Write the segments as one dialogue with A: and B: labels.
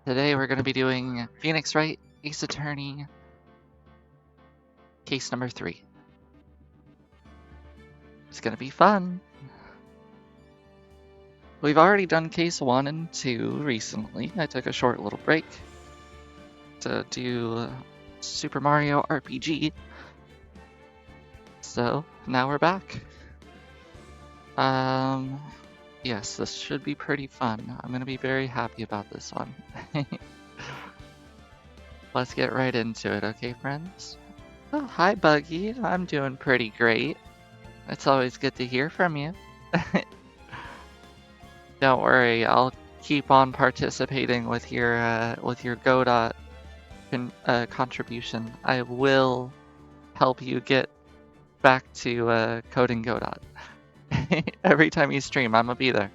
A: Today we're going to be doing Phoenix Wright, Ace Attorney, case number 3. It's going to be fun. We've already done case 1 and 2 recently. I took a short little break to do Super Mario RPG. So now we're back. Yes, this should be pretty fun. I'm going to be very happy about this one. Let's get right into it, okay, friends? Oh, hi, Buggy. I'm doing pretty great. It's always good to hear from you. Don't worry, I'll keep on participating with your Godot contribution. I will help you get back to coding Godot. Every time you stream, I'm gonna be there.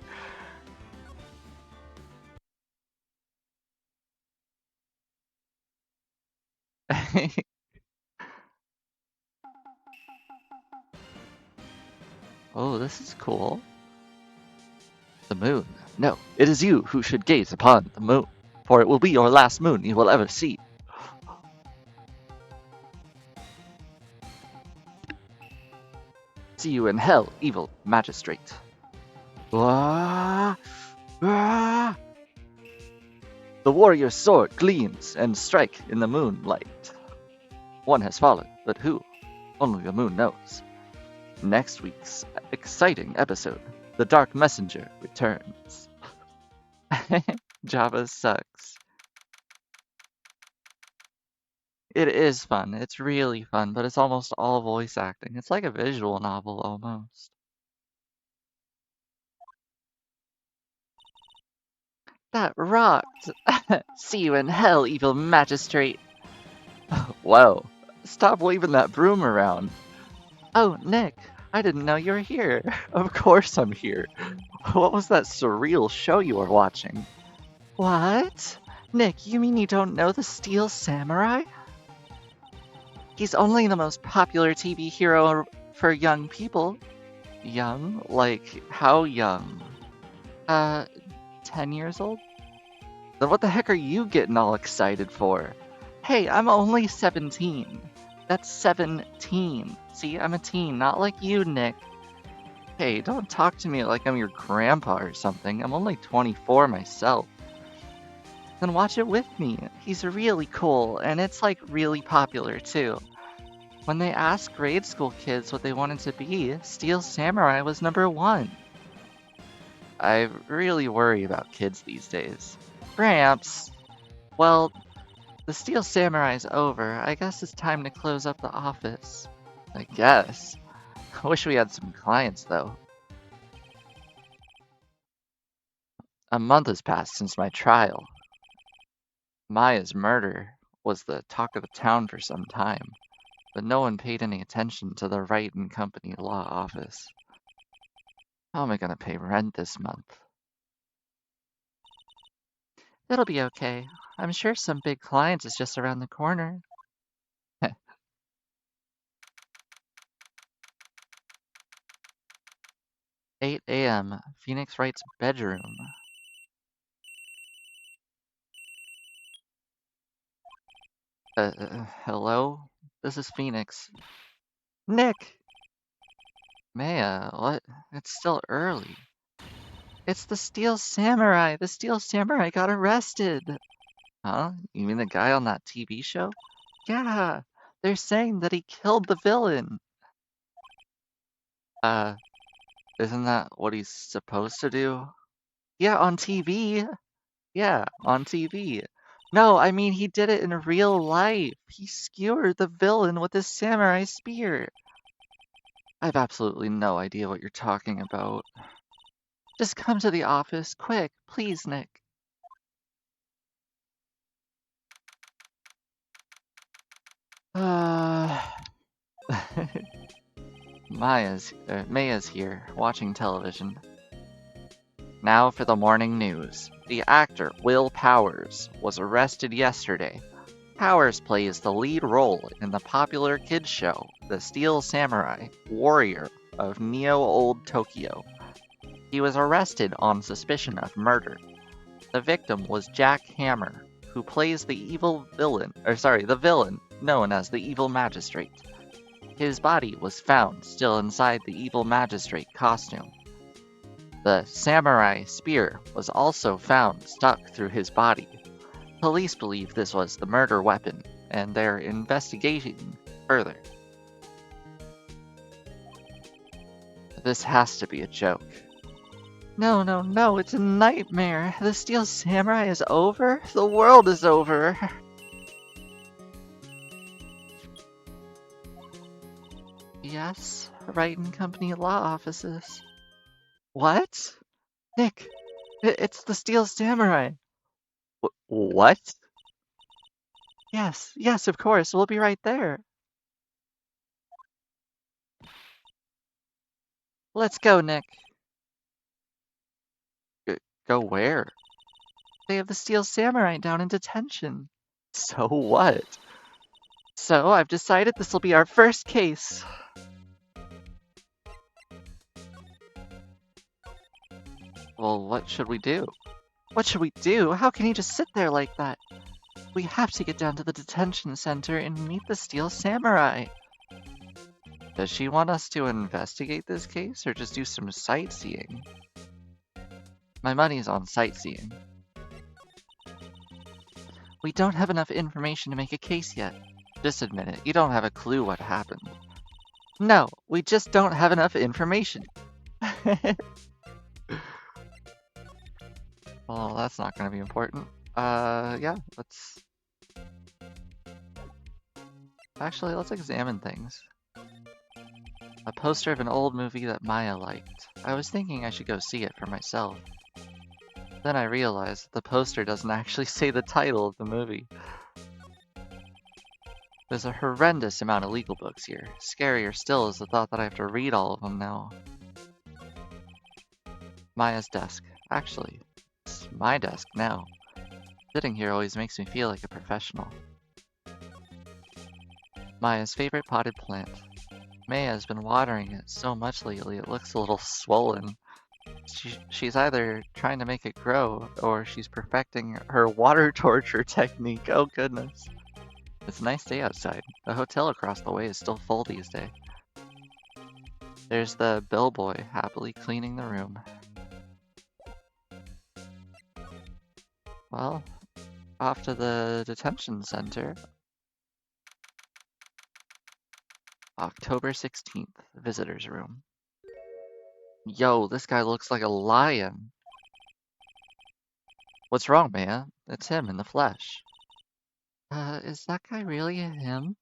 A: Oh, this is cool. The moon. No, it is you who should gaze upon the moon, for it will be your last moon you will ever see. See you in hell, evil magistrate. Ah, ah. The warrior's sword gleams and strikes in the moonlight. One has fallen, but who? Only the moon knows. Next week's exciting episode, the Dark Messenger returns. Java sucks. It is fun. It's really fun, but it's almost all voice acting. It's like a visual novel almost. That rocked! See you in hell, evil magistrate! Whoa, stop waving that broom around. Oh, Nick, I didn't know you were here. Of course I'm here. What was that surreal show you were watching? What? Nick, you mean you don't know the Steel Samurai? He's only the most popular TV hero for young people. Young? Like, how young? 10 years old? Then what the heck are you getting all excited for? Hey, I'm only 17. That's 17. See, I'm a teen, not like you, Nick. Hey, don't talk to me like I'm your grandpa or something. I'm only 24 myself. Then watch it with me. He's really cool, and it's like really popular too. When they asked grade school kids what they wanted to be, Steel Samurai was #1. I really worry about kids these days. Gramps! Well, the Steel Samurai's over. I guess it's time to close up the office. I guess. I wish we had some clients, though. A month has passed since my trial. Maya's murder was the talk of the town for some time, but no one paid any attention to the Wright and Company law office. How am I gonna pay rent this month? It'll be okay. I'm sure some big client is just around the corner. 8 a.m. Phoenix Wright's bedroom. Hello? This is Phoenix. Nick! Maya, what? It's still early. It's the Steel Samurai! The Steel Samurai got arrested! Huh? You mean the guy on that TV show? Yeah! They're saying that he killed the villain! Isn't that what he's supposed to do? Yeah, on TV! Yeah, on TV. No, I mean he did it in real life. He skewered the villain with his samurai spear. I have absolutely no idea what you're talking about. Just come to the office, quick, please, Nick. Maya's here, watching television. Now for the morning news. The actor Will Powers was arrested yesterday. Powers plays the lead role in the popular kids show, The Steel Samurai, Warrior of Neo Old Tokyo. He was arrested on suspicion of murder. The victim was Jack Hammer, who plays the villain known as the Evil Magistrate. His body was found still inside the Evil Magistrate costume. The samurai spear was also found stuck through his body. Police believe this was the murder weapon, and they're investigating further. This has to be a joke. No, no, no, it's a nightmare. The Steel Samurai is over? The world is over. Yes, Wright and Company law offices. What? Nick, it's the Steel Samurai. What? Yes, yes, of course, we'll be right there. Let's go, Nick. Go where? They have the Steel Samurai down in detention. So what? So I've decided this will be our first case. Well, what should we do? What should we do? How can he just sit there like that? We have to get down to the detention center and meet the Steel Samurai. Does she want us to investigate this case or just do some sightseeing? My money's on sightseeing. We don't have enough information to make a case yet. Just admit it, you don't have a clue what happened. No, we just don't have enough information. Well, that's not gonna be important. Yeah, let's examine things. A poster of an old movie that Maya liked. I was thinking I should go see it for myself. Then I realized the poster doesn't actually say the title of the movie. There's a horrendous amount of legal books here. Scarier still is the thought that I have to read all of them now. Maya's desk. Actually, it's my desk now. Sitting here always makes me feel like a professional. Maya's favorite potted plant. Maya has been watering it so much lately it looks a little swollen. She's either trying to make it grow, or she's perfecting her water torture technique. Oh goodness. It's a nice day outside. The hotel across the way is still full these days. There's the bellboy happily cleaning the room. Well, off to the detention center. October 16th, visitor's room. Yo, this guy looks like a lion. What's wrong, man? It's him in the flesh. Is that guy really him?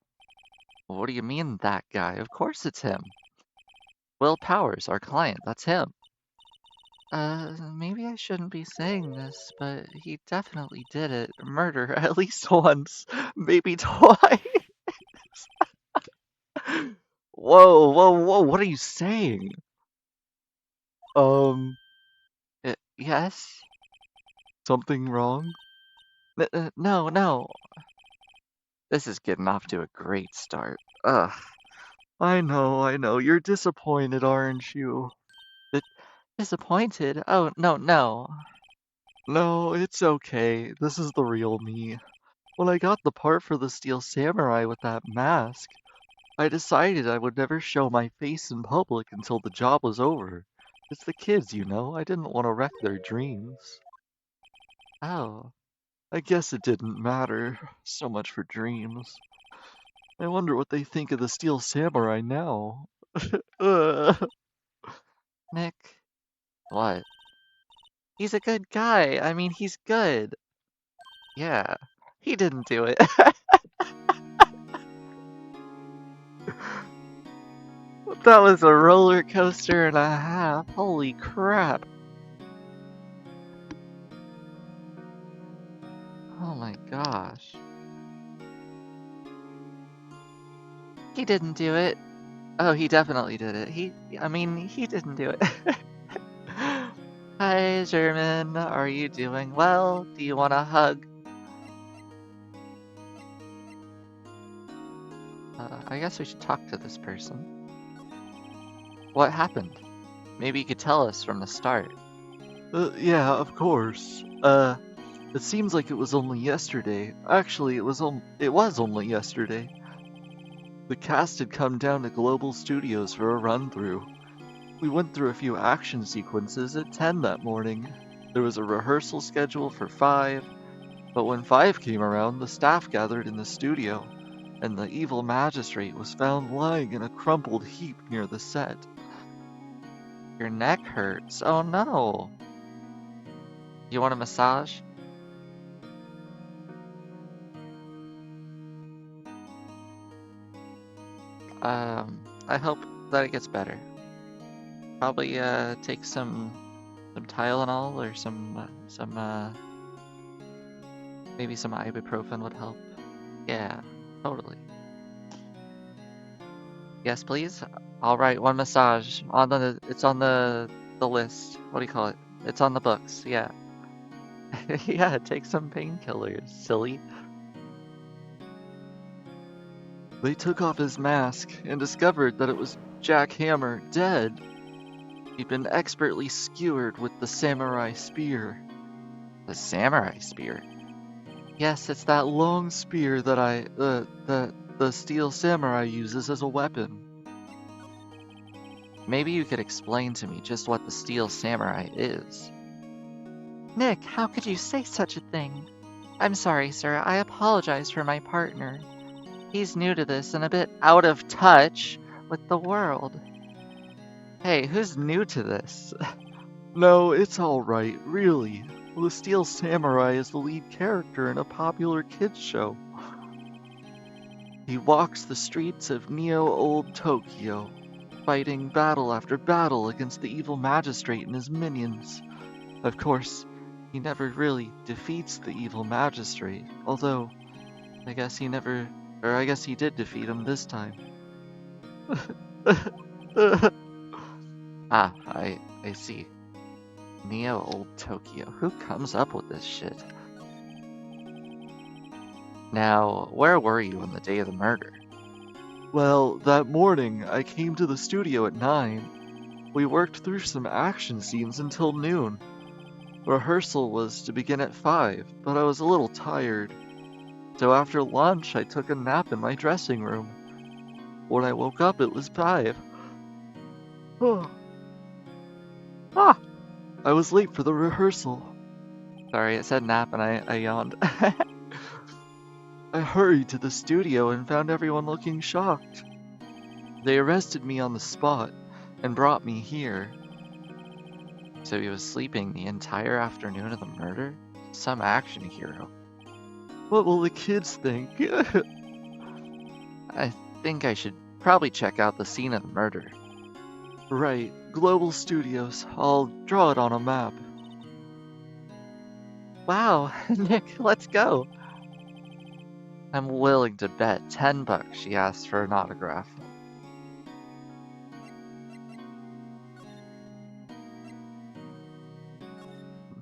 A: What do you mean, that guy? Of course it's him. Will Powers, our client, that's him. Maybe I shouldn't be saying this, but he definitely did it. Murder at least once, maybe twice. Whoa, whoa, whoa, what are you saying? Yes? Something wrong? No, no. This is getting off to a great start. Ugh. I know. You're disappointed, aren't you? Disappointed? Oh, no, no. No, it's okay. This is the real me. When I got the part for the Steel Samurai with that mask, I decided I would never show my face in public until the job was over. It's the kids, you know. I didn't want to wreck their dreams. Oh. I guess it didn't matter. So much for dreams. I wonder what they think of the Steel Samurai now. Nick. What? He's a good guy. I mean, he's good. Yeah. He didn't do it. That was a roller coaster and a half. Holy crap. Oh my gosh. He didn't do it. Oh, he definitely did it. He didn't do it. Hi, German. Are you doing well? Do you want a hug? I guess we should talk to this person. What happened? Maybe you could tell us from the start. Yeah, of course. It seems like it was only yesterday. Actually, it was only yesterday. The cast had come down to Global Studios for a run-through. We went through a few action sequences at 10 that morning. There was a rehearsal schedule for 5, but when 5 came around, the staff gathered in the studio, and the evil magistrate was found lying in a crumpled heap near the set. Your neck hurts. Oh no. You want a massage? I hope that it gets better. Probably take some Tylenol or maybe some ibuprofen would help. Yeah, totally. Yes, please. All right, one massage it's on the list. What do you call it? It's on the books. Yeah. Yeah, take some painkillers, silly. They took off his mask and discovered that it was Jack Hammer, dead. He'd been expertly skewered with the samurai spear. The samurai spear? Yes, it's that long spear that the steel samurai uses as a weapon. Maybe you could explain to me just what the steel samurai is. Nick, how could you say such a thing? I'm sorry, sir. I apologize for my partner. He's new to this and a bit out of touch with the world. Hey, who's new to this? No, it's alright, really. The Steel Samurai is the lead character in a popular kids show. He walks the streets of Neo-Old Tokyo, fighting battle after battle against the evil magistrate and his minions. Of course, he never really defeats the evil magistrate, although I guess he did defeat him this time. Ah, I see. Neo-Old Tokyo. Who comes up with this shit? Now, where were you on the day of the murder? Well, that morning, I came to the studio at 9. We worked through some action scenes until noon. Rehearsal was to begin at 5, but I was a little tired. So after lunch, I took a nap in my dressing room. When I woke up, it was 5. Ah! I was late for the rehearsal. Sorry, it said nap and I yawned. I hurried to the studio and found everyone looking shocked. They arrested me on the spot and brought me here. So he was sleeping the entire afternoon of the murder? Some action hero. What will the kids think? I think I should probably check out the scene of the murder. Right, Global Studios. I'll draw it on a map. Wow, Nick, let's go. I'm willing to bet $10 she asked for an autograph.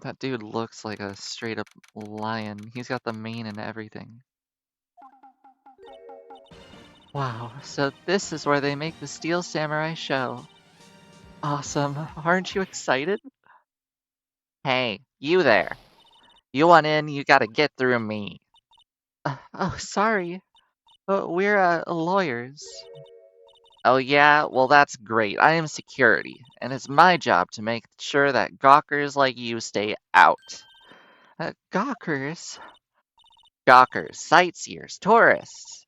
A: That dude looks like a straight up lion. He's got the mane and everything. Wow, so this is where they make the Steel Samurai show. Awesome. Aren't you excited? Hey, you there. You want in, you gotta get through me. Oh, sorry. We're lawyers. Oh yeah? Well, that's great. I am security, and it's my job to make sure that gawkers like you stay out. Gawkers? Gawkers, sightseers, tourists.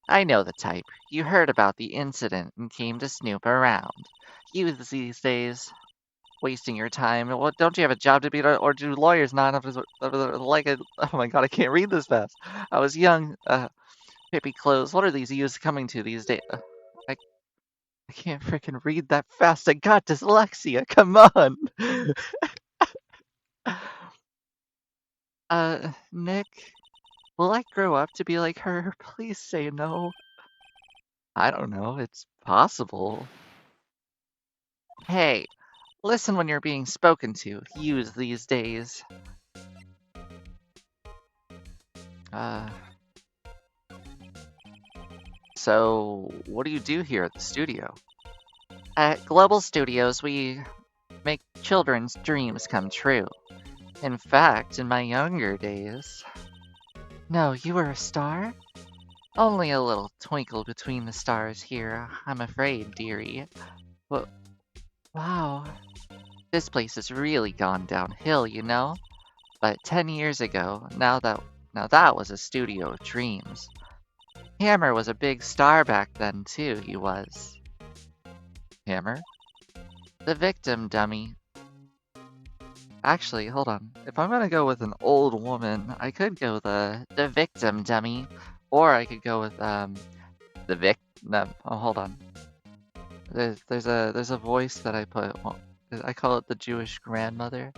A: I know the type. You heard about the incident and came to snoop around. Youths these days, wasting your time. Well, don't you have a job to be, or do lawyers not have like a? Oh my god, I can't read this fast. I was young, hippie clothes. What are these youths coming to these days? I I can't freaking read that fast. I got dyslexia. Come on. Nick, will I grow up to be like her? Please say no. I don't know. It's possible. Hey, listen when you're being spoken to. Use these days. Uh, so what do you do here at the studio? At Global Studios, we make children's dreams come true. In fact, in my younger days... No, you were a star? Only a little twinkle between the stars here, I'm afraid, dearie. But, wow. This place has really gone downhill, you know? But 10 years ago, now that was a studio of dreams. Hammer was a big star back then too, he was. Hammer? The victim, dummy. Actually, hold on. If I'm gonna go with an old woman, I could go the victim, dummy. Or I could go with, the no, oh, hold on. There's a voice that I put, well, I call it the Jewish grandmother.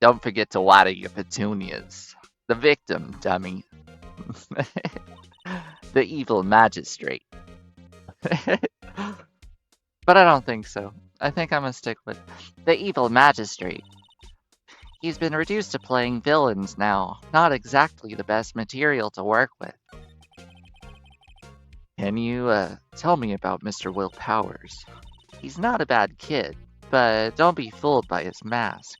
A: Don't forget to water your petunias. The victim, dummy. The evil magistrate. But I don't think so. I think I'm gonna stick with the evil magistrate. He's been reduced to playing villains now. Not exactly the best material to work with. Can you, tell me about Mr. Will Powers? He's not a bad kid, but don't be fooled by his mask.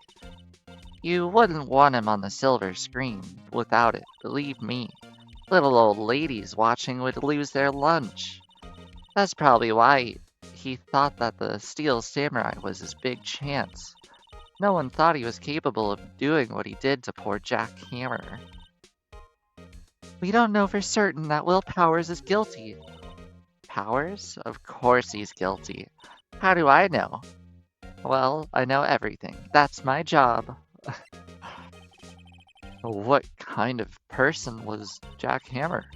A: You wouldn't want him on the silver screen without it, believe me. Little old ladies watching would lose their lunch. That's probably why he thought that the Steel Samurai was his big chance. No one thought he was capable of doing what he did to poor Jack Hammer. We don't know for certain that Will Powers is guilty. Powers? Of course he's guilty. How do I know? Well, I know everything. That's my job. What kind of person was Jack Hammer?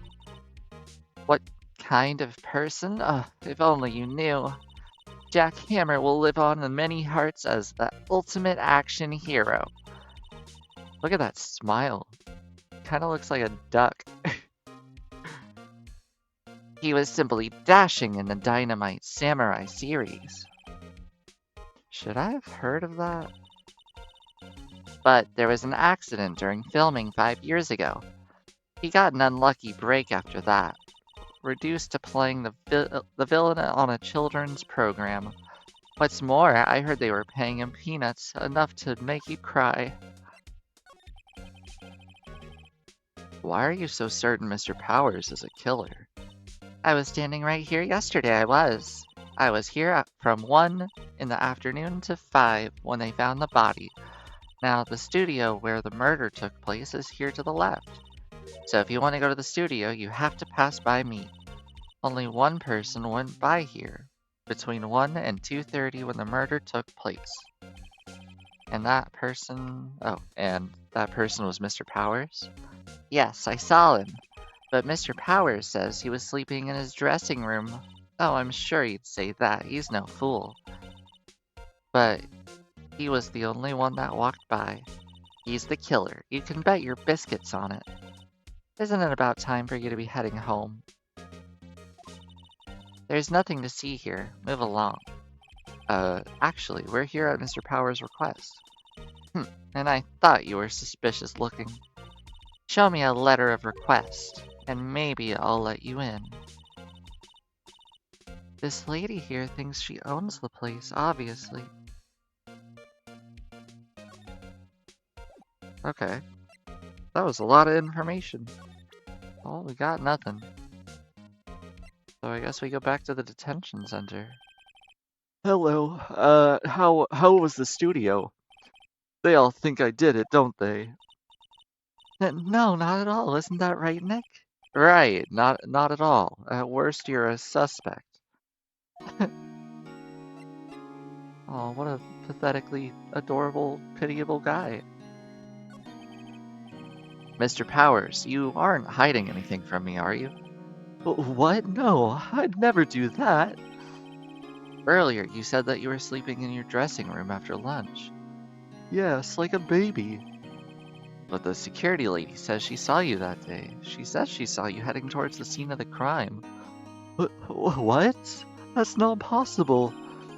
A: What kind of person? If only you knew. Jack Hammer will live on in many hearts as the ultimate action hero. Look at that smile. Kinda looks like a duck. He was simply dashing in the Dynamite Samurai series. Should I have heard of that? But there was an accident during filming 5 years ago. He got an unlucky break after that. Reduced to playing the villain on a children's program. What's more, I heard they were paying him peanuts, enough to make you cry. Why are you so certain Mr. Powers is a killer? I was standing right here yesterday, I was. I was here from 1 in the afternoon to 5 when they found the body. Now, the studio where the murder took place is here to the left. So if you want to go to the studio, you have to pass by me. Only one person went by here, between 1 and 2:30 when the murder took place. And that person was Mr. Powers? Yes, I saw him. But Mr. Powers says he was sleeping in his dressing room. Oh, I'm sure he'd say that. He's no fool. But he was the only one that walked by. He's the killer. You can bet your biscuits on it. Isn't it about time for you to be heading home? There's nothing to see here. Move along. Actually, we're here at Mr. Powers' request. And I thought you were suspicious looking. Show me a letter of request, and maybe I'll let you in. This lady here thinks she owns the place, obviously. Okay. That was a lot of information. Well, we got nothing. So I guess we go back to the detention center. Hello. How was the studio? They all think I did it, don't they? No, not at all. Isn't that right, Nick? Right, not at all. At worst, you're a suspect. Oh, what a pathetically adorable, pitiable guy. Mr. Powers, you aren't hiding anything from me, are you? What? No, I'd never do that. Earlier, you said that you were sleeping in your dressing room after lunch. Yes, like a baby. But the security lady says she saw you that day. She says she saw you heading towards the scene of the crime. What? That's not possible.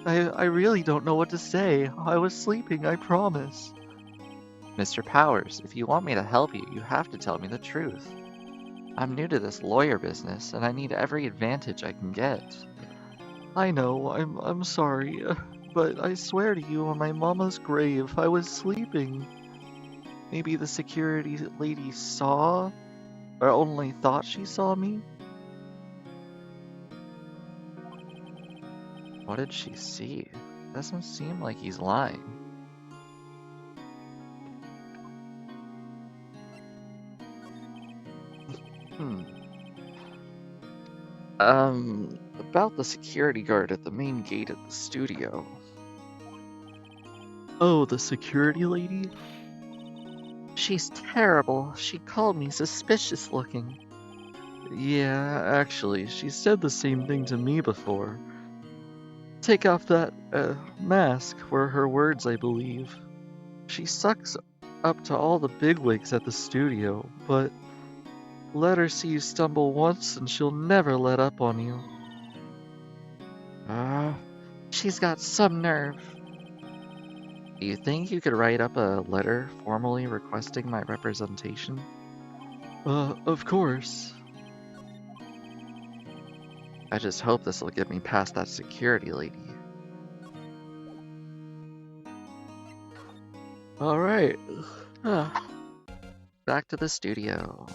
A: I really don't know what to say. I was sleeping, I promise. Mr. Powers, if you want me to help you, you have to tell me the truth. I'm new to this lawyer business, and I need every advantage I can get. I know, I'm sorry, but I swear to you on my mama's grave, I was sleeping. Maybe the security lady saw, or only thought she saw me? What did she see? Doesn't seem like he's lying. Hmm. About the security guard at the main gate of the studio. Oh, the security lady? She's terrible. She called me suspicious looking. Yeah, actually, she said the same thing to me before. Take off that, mask were her words, I believe. She sucks up to all the bigwigs at the studio, but let her see you stumble once and she'll never let up on you. Ah, she's got some nerve. Do you think you could write up a letter formally requesting my representation? Of course. I just hope this will get me past that security lady. Alright. Back to the studio.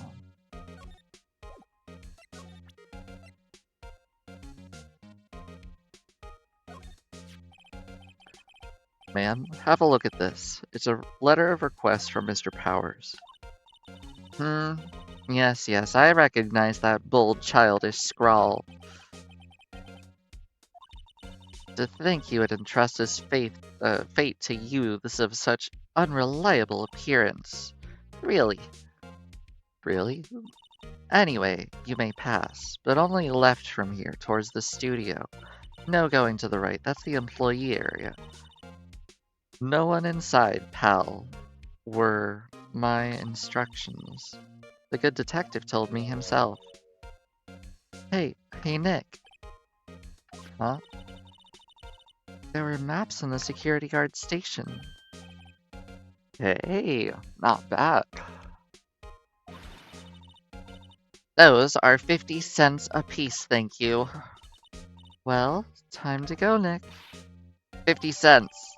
A: Ma'am, have a look at this. It's a letter of request from Mr. Powers. Yes, I recognize that bold, childish scrawl. To think he would entrust his fate to you, this of such unreliable appearance. Really? Really? Anyway, you may pass, but only left from here, towards the studio. No going to the right, that's the employee area. No one inside, pal, were my instructions. The good detective told me himself. Hey, Nick. Huh? There were maps in the security guard station. Hey, not bad. Those are 50 cents apiece, thank you. Well, time to go, Nick. 50 cents.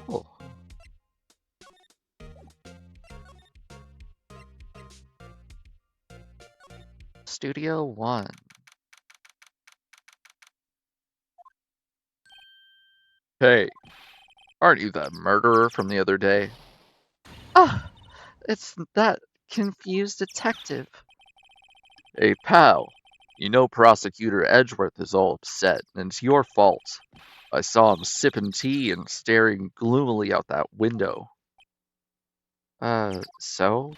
A: Cool. Studio 1.
B: Hey, aren't you that murderer from the other day?
A: Ah, it's that confused detective.
B: Hey, pal, you know Prosecutor Edgeworth is all upset, and it's your fault. I saw him sipping tea and staring gloomily out that window.
A: So?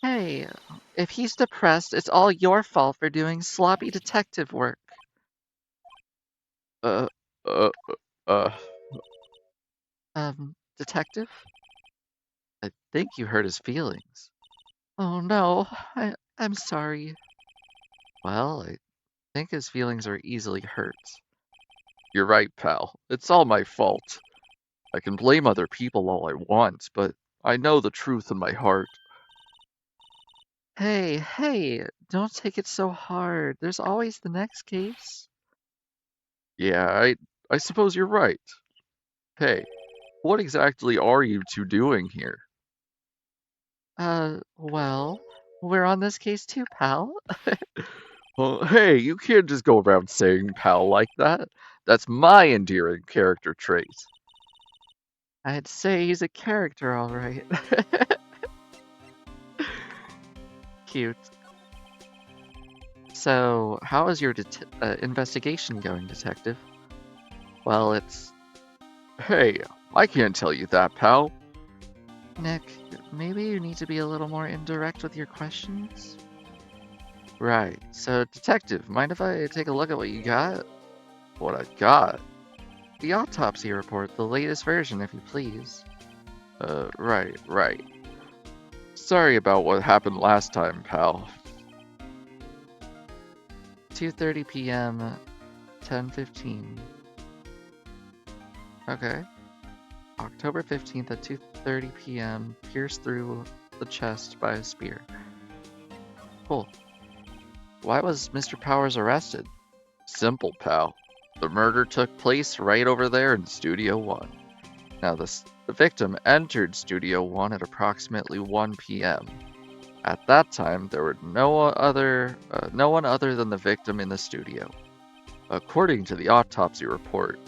A: Hey, if he's depressed, it's all your fault for doing sloppy detective work.
B: Uh, uh, uh,
A: Detective?
B: I think you hurt his feelings.
A: Oh no, I'm sorry.
B: Well, I think his feelings are easily hurt. You're right, pal. It's all my fault. I can blame other people all I want, but I know the truth in my heart.
A: Hey, don't take it so hard. There's always the next case.
B: Yeah, I suppose you're right. Hey, what exactly are you two doing here?
A: Well, we're on this case too, pal.
B: Well, hey, you can't just go around saying pal like that. That's my endearing character trait.
A: I'd say he's a character, all right. Cute. So, how is your investigation going, detective? Well, it's...
B: Hey, I can't tell you that, pal.
A: Nick, maybe you need to be a little more indirect with your questions?
B: Right, so detective, mind if I take a look at what you got? What I got?
A: The autopsy report, the latest version, if you please.
B: Right. Sorry about what happened last time, pal.
A: 2:30 p.m., 10:15. Okay. October 15th at 2:30 p.m., pierced through the chest by a spear. Cool. Why was Mr. Powers arrested?
B: simple, pal. The murder took place right over there in Studio 1. Now, the victim entered Studio 1 at approximately 1 p.m. At that time, there were no one other than the victim in the studio. According to the autopsy report,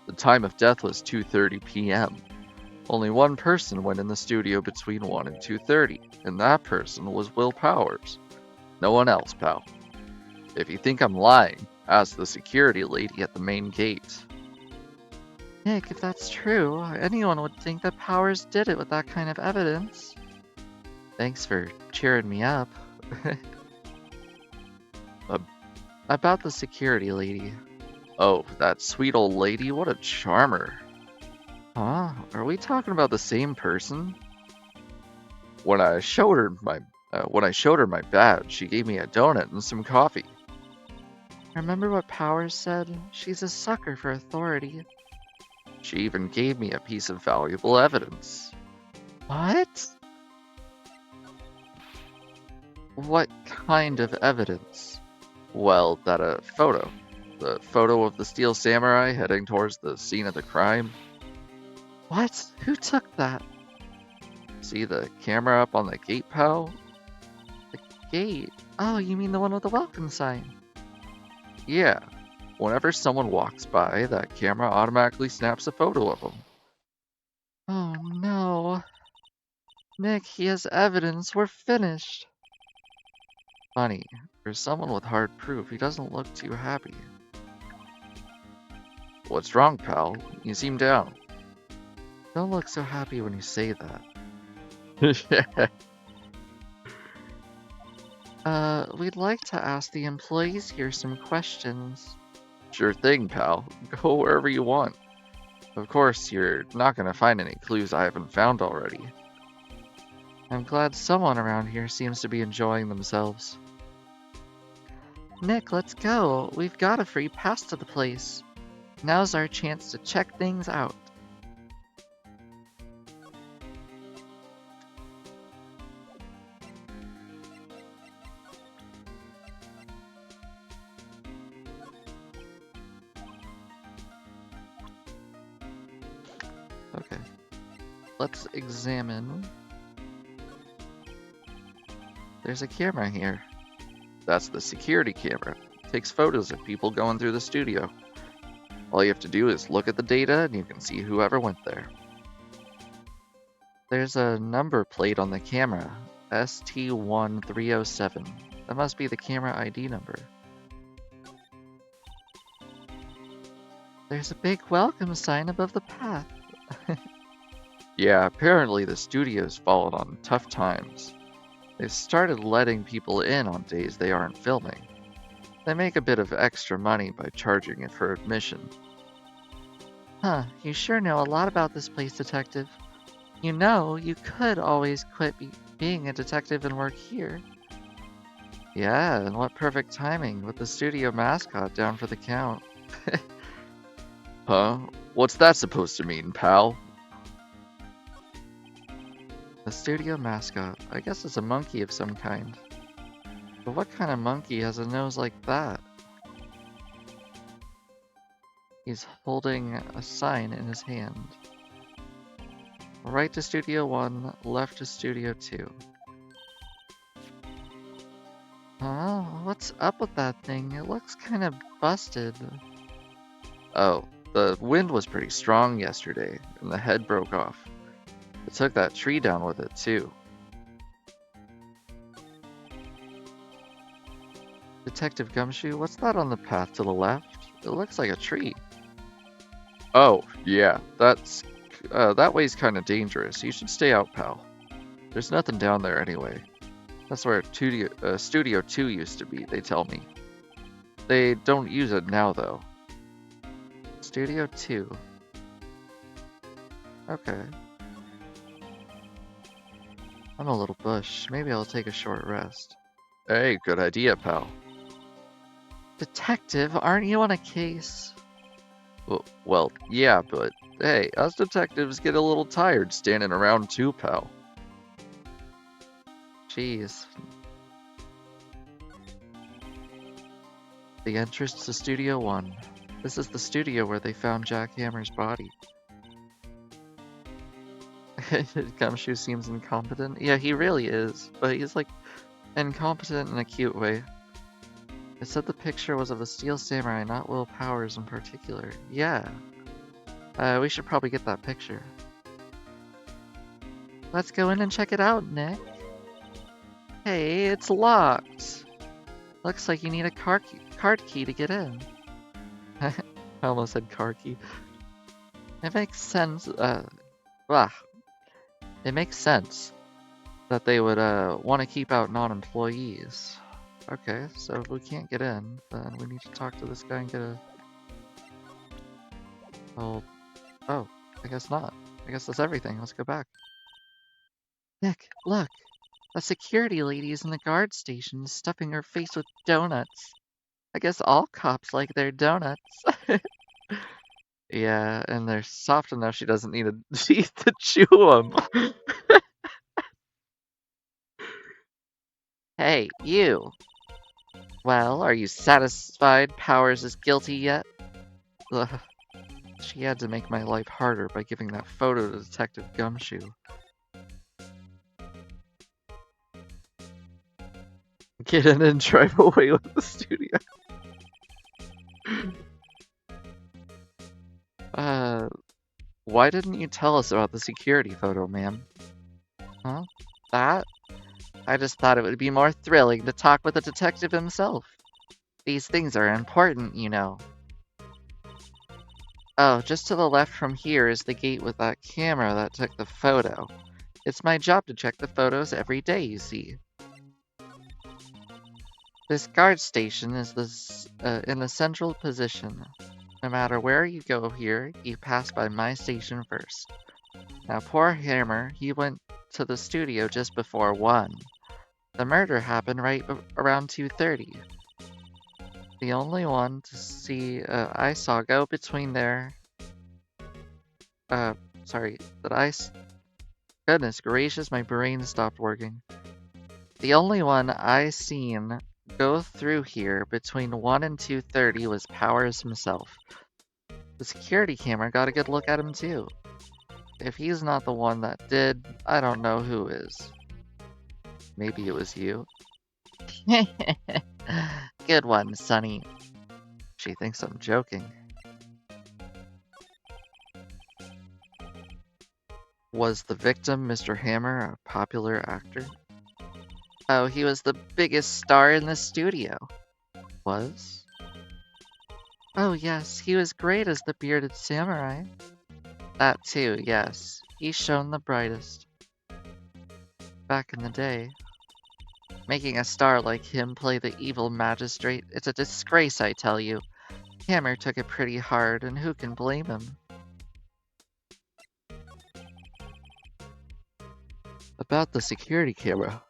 B: the time of death was 2:30 p.m. Only one person went in the studio between 1 and 2:30, and that person was Will Powers. No one else, pal. If you think I'm lying, ask the security lady at the main gate.
A: Nick, if that's true, anyone would think that Powers did it with that kind of evidence. Thanks for cheering me up. About the security lady.
B: Oh, that sweet old lady, what a charmer.
A: Huh? Are we talking about the same person?
B: When I showed her my badge, she gave me a donut and some coffee.
A: Remember what Powers said? She's a sucker for authority.
B: She even gave me a piece of valuable evidence.
A: What?
B: What kind of evidence? Well, the photo of the Steel Samurai heading towards the scene of the crime.
A: What? Who took that?
B: See the camera up on the gate, pal?
A: The gate? Oh, you mean the one with the welcome sign?
B: Yeah. Whenever someone walks by, that camera automatically snaps a photo of them.
A: Oh no. Nick, he has evidence. We're finished.
B: Funny, for someone with hard proof, he doesn't look too happy. What's wrong, pal? You seem down.
A: Don't look so happy when you say that. We'd like to ask the employees here some questions.
B: Sure thing, pal. Go wherever you want. Of course, you're not gonna find any clues I haven't found already.
A: I'm glad someone around here seems to be enjoying themselves. Nick, let's go. We've got a free pass to the place. Now's our chance to check things out.
B: Okay. Let's examine. There's a camera here. That's the security camera. It takes photos of people going through the studio. All you have to do is look at the data and you can see whoever went there.
A: There's a number plate on the camera. ST1307. That must be the camera ID number. There's a big welcome sign above the path.
B: Yeah, apparently the studio's fallen on tough times. They've started letting people in on days they aren't filming. They make a bit of extra money by charging it for admission.
A: Huh, you sure know a lot about this place, Detective. You know, you could always quit being a detective and work here.
B: Yeah, and what perfect timing with the studio mascot down for the count. Huh? What's that supposed to mean, pal?
A: The studio mascot. I guess it's a monkey of some kind. But what kind of monkey has a nose like that? He's holding a sign in his hand. Right to Studio 1, left to Studio 2. Huh? What's up with that thing? It looks kind of busted.
B: Oh, the wind was pretty strong yesterday, and the head broke off. It took that tree down with it, too.
A: Detective Gumshoe, what's that on the path to the left? It looks like a tree.
B: Oh, yeah, that way's kind of dangerous. You should stay out, pal. There's nothing down there anyway. That's where Studio 2 used to be, they tell me. They don't use it now, though.
A: Studio 2. Okay. I'm a little bush. Maybe I'll take a short rest.
B: Hey, good idea, pal.
A: Detective, aren't you on a case?
B: Well, yeah, but hey, us detectives get a little tired standing around too, pal.
A: Jeez.
B: The entrance to Studio 1. This is the studio where they found Jack Hammer's body. Gumshoe seems incompetent. Yeah, he really is, but he's like incompetent in a cute way. It said the picture was of a steel samurai, not Will Powers in particular. Yeah. We should probably get that picture. Let's go in and check it out, Nick. Hey, it's locked. Looks like you need a card key to get in. I almost said car key. It makes sense, it makes sense that they would, want to keep out non-employees. Okay, so if we can't get in, then we need to talk to this guy and get a... Oh, I guess not. I guess that's everything. Let's go back. Nick, look! A security lady is in the guard station stuffing her face with donuts. I guess all cops like their donuts. Yeah, and they're soft enough she doesn't need a teeth to chew them. Hey, you! Well, are you satisfied Powers is guilty yet? Ugh, she had to make my life harder by giving that photo to Detective Gumshoe. Get in and drive away with the studio. Why didn't you tell us about the security photo, ma'am? Huh? That? I just thought it would be more thrilling to talk with the detective himself. These things are important, you know. Oh, just to the left from here is the gate with that camera that took the photo. It's my job to check the photos every day, you see. This guard station is in the central position. No matter where you go here, you pass by my station first. Now, poor Hammer, he went to the studio just before 1. The murder happened right around 2:30. The only one to see I saw go between there. Sorry, that I. Goodness gracious, my brain stopped working. The only one I seen go through here between 1 and 2:30 was Powers himself. The security camera got a good look at him too. If he's not the one that did, I don't know who is. Maybe it was you. Good one, Sonny. She thinks I'm joking. Was the victim, Mr. Hammer, a popular actor? Oh, he was the biggest star in the studio. Was? Oh yes, he was great as the bearded samurai. That too, yes. He shone the brightest. Back in the day. Making a star like him play the evil magistrate, it's a disgrace, I tell you. Hammer took it pretty hard, and who can blame him? About the security camera.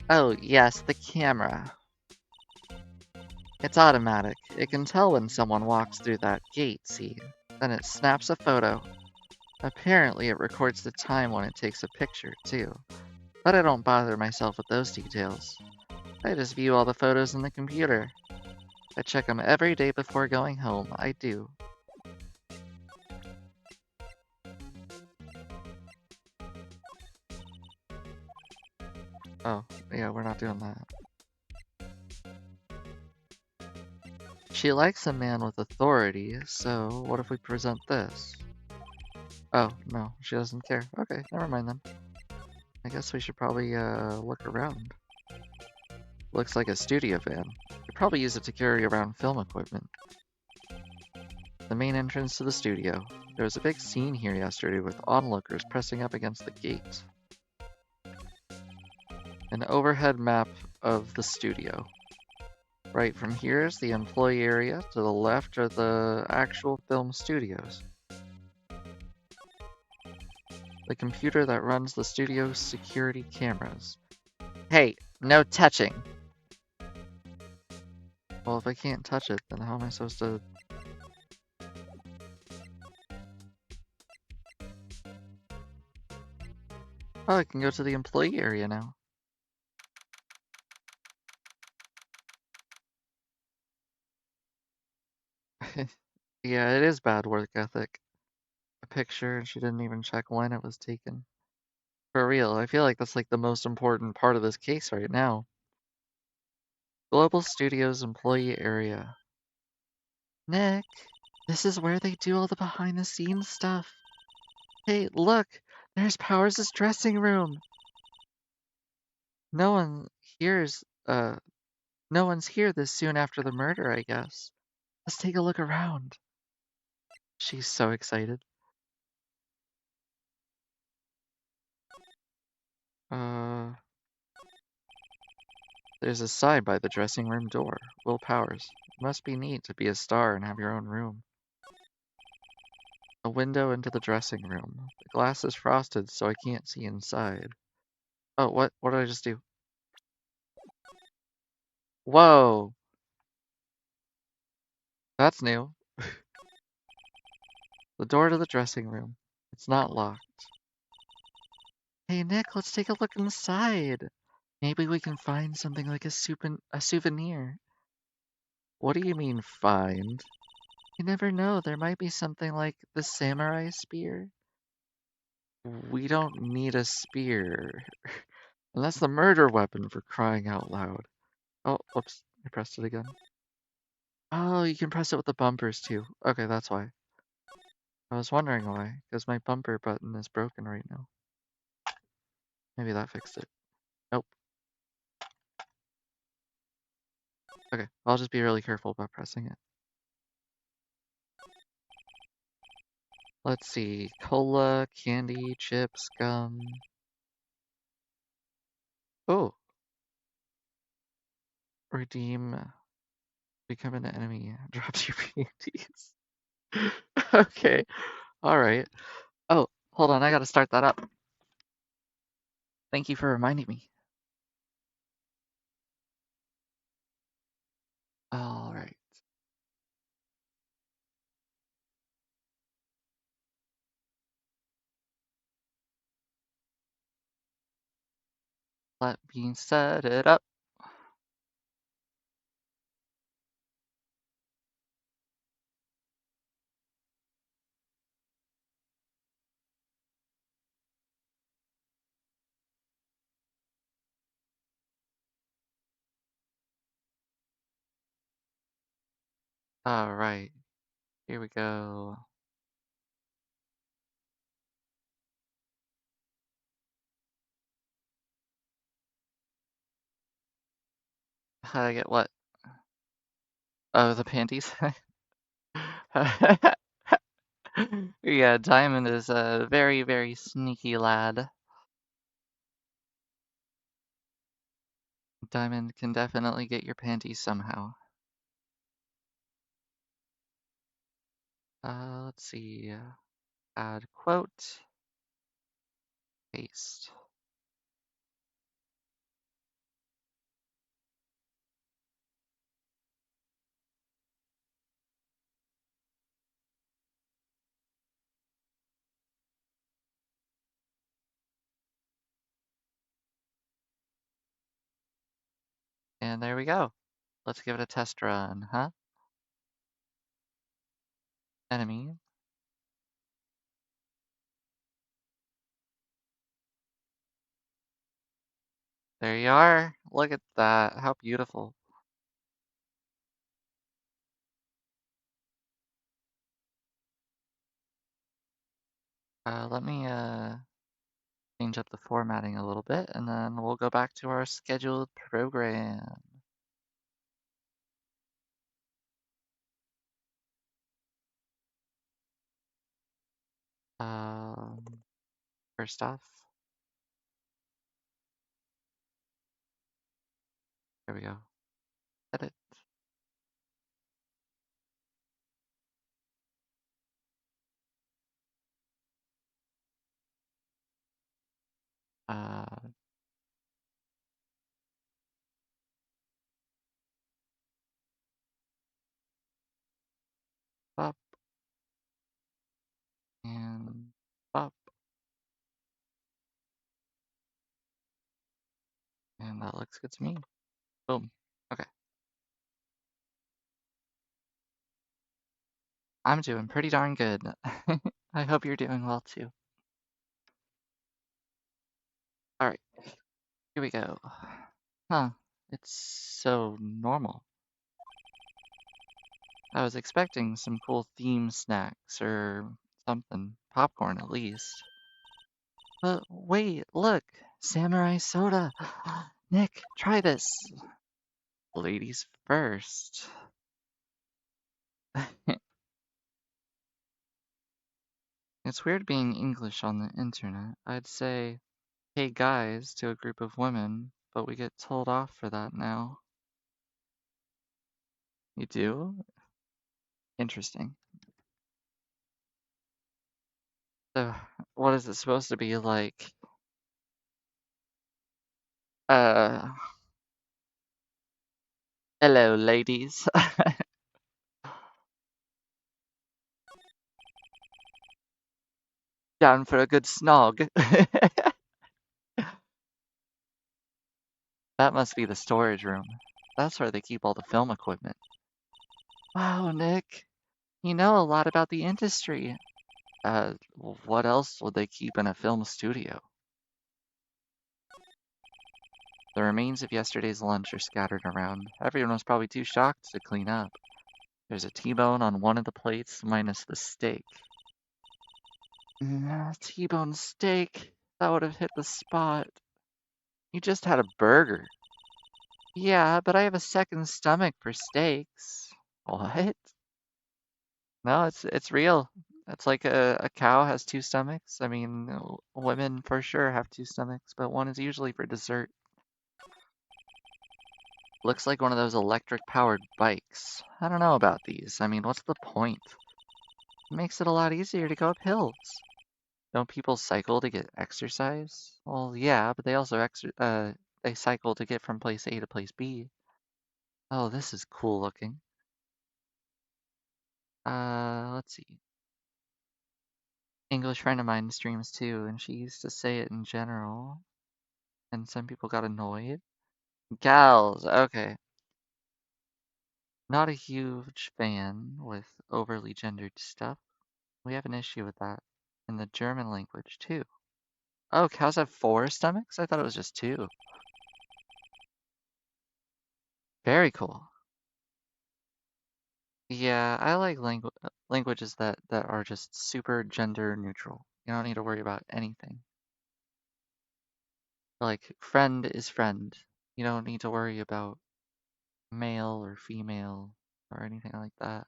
B: Oh, yes, the camera. It's automatic. It can tell when someone walks through that gate, see? Then it snaps a photo. Apparently, it records the time when it takes a picture, too. But I don't bother myself with those details. I just view all the photos in the computer. I check them every day before going home, I do. Oh, yeah, we're not doing that. She likes a man with authority, so what if we present this? Oh, no, she doesn't care. Okay, never mind then. I guess we should probably, look around. Looks like a studio van. Could probably use it to carry around film equipment. The main entrance to the studio. There was a big scene here yesterday with onlookers pressing up against the gate. An overhead map of the studio. Right from here is the employee area, to the left are the actual film studios. The computer that runs the studio's security cameras. Hey, no touching! Well, if I can't touch it, then how am I supposed to... Oh, I can go to the employee area now.
A: Yeah, it is bad work ethic. A picture and she didn't even check when it was taken. For real, I feel like that's like the most important part of this case right now. Global Studios employee area. Nick, this is where they do all the behind the scenes stuff. Hey, look, there's Powers' dressing room. No one hears, no one's here this soon after the murder, I guess. Let's take a look around. She's so excited. Uh, there's a sign by the dressing room door. Will Powers. It must be neat to be a star and have your own room. A window into the dressing room. The glass is frosted, so I can't see inside. Oh, what did I just do? Whoa! That's new. The door to the dressing room. It's not locked. Hey Nick, let's take a look inside. Maybe we can find something like a souvenir. What do you mean, find? You never know, there might be something like the samurai spear. We don't need a spear. And that's the murder weapon for crying out loud. Oh, whoops, I pressed it again. Oh, you can press it with the bumpers too. Okay, that's why. I was wondering why, because my bumper button is broken right now. Maybe that fixed it. Nope. Okay, I'll just be really careful about pressing it. Let's see. Cola, candy, chips, gum. Oh, redeem. Become an enemy. Drops your panties. Okay, alright. Oh, hold on, I gotta start that up. Thank you for reminding me. Alright. Let me set it up. Alright, here we go. How do I get what? Oh, the panties? Yeah, Diamond is a very, very sneaky lad. Diamond can definitely get your panties somehow. Let's see. Add quote. Paste. And there we go. Let's give it a test run, huh? Enemy. There you are. Look at that. How beautiful. Let me change up the formatting a little bit, and then we'll go back to our scheduled program. Um, First off, there we go. Edit. Uh, Up and up, and that looks good to me. Boom. Okay. I'm doing pretty darn good. I hope you're doing well too. Alright, here we go. Huh, it's so normal. I was expecting some cool theme snacks or something. Popcorn at least. But wait, look! Samurai soda! Nick, try this! Ladies first. It's weird being English on the internet. I'd say, hey guys, to a group of women, but we get told off for that now. You do? Interesting. So, what is it supposed to be like? Uh, hello, ladies. Down for a good snog. That must be the storage room. That's where they keep all the film equipment. Wow, Nick, you know a lot about the industry. What else would they keep in a film studio? The remains of yesterday's lunch are scattered around. Everyone was probably too shocked to clean up. There's a T-bone on one of the plates, minus the steak. T-bone steak. That would have hit the spot. You just had a burger. Yeah, but I have a second stomach for steaks. What? No, it's real. It's like a cow has two stomachs. I mean, women for sure have two stomachs, but one is usually for dessert. Looks like one of those electric-powered bikes. I don't know about these. I mean, what's the point? It makes it a lot easier to go up hills. Don't people cycle to get exercise? Well, yeah, but they also they cycle to get from place A to place B. Oh, this is cool looking. Let's see. English friend of mine streams too, and she used to say it in general, and some people got annoyed. Gals, okay. Not a huge fan with overly gendered stuff. We have an issue with that in the German language too. Oh, cows have four stomachs? I thought it was just two. Very cool. Yeah, I like languages that are just super gender neutral. You don't need to worry about anything. Like, friend is friend. You don't need to worry about male or female or anything like that.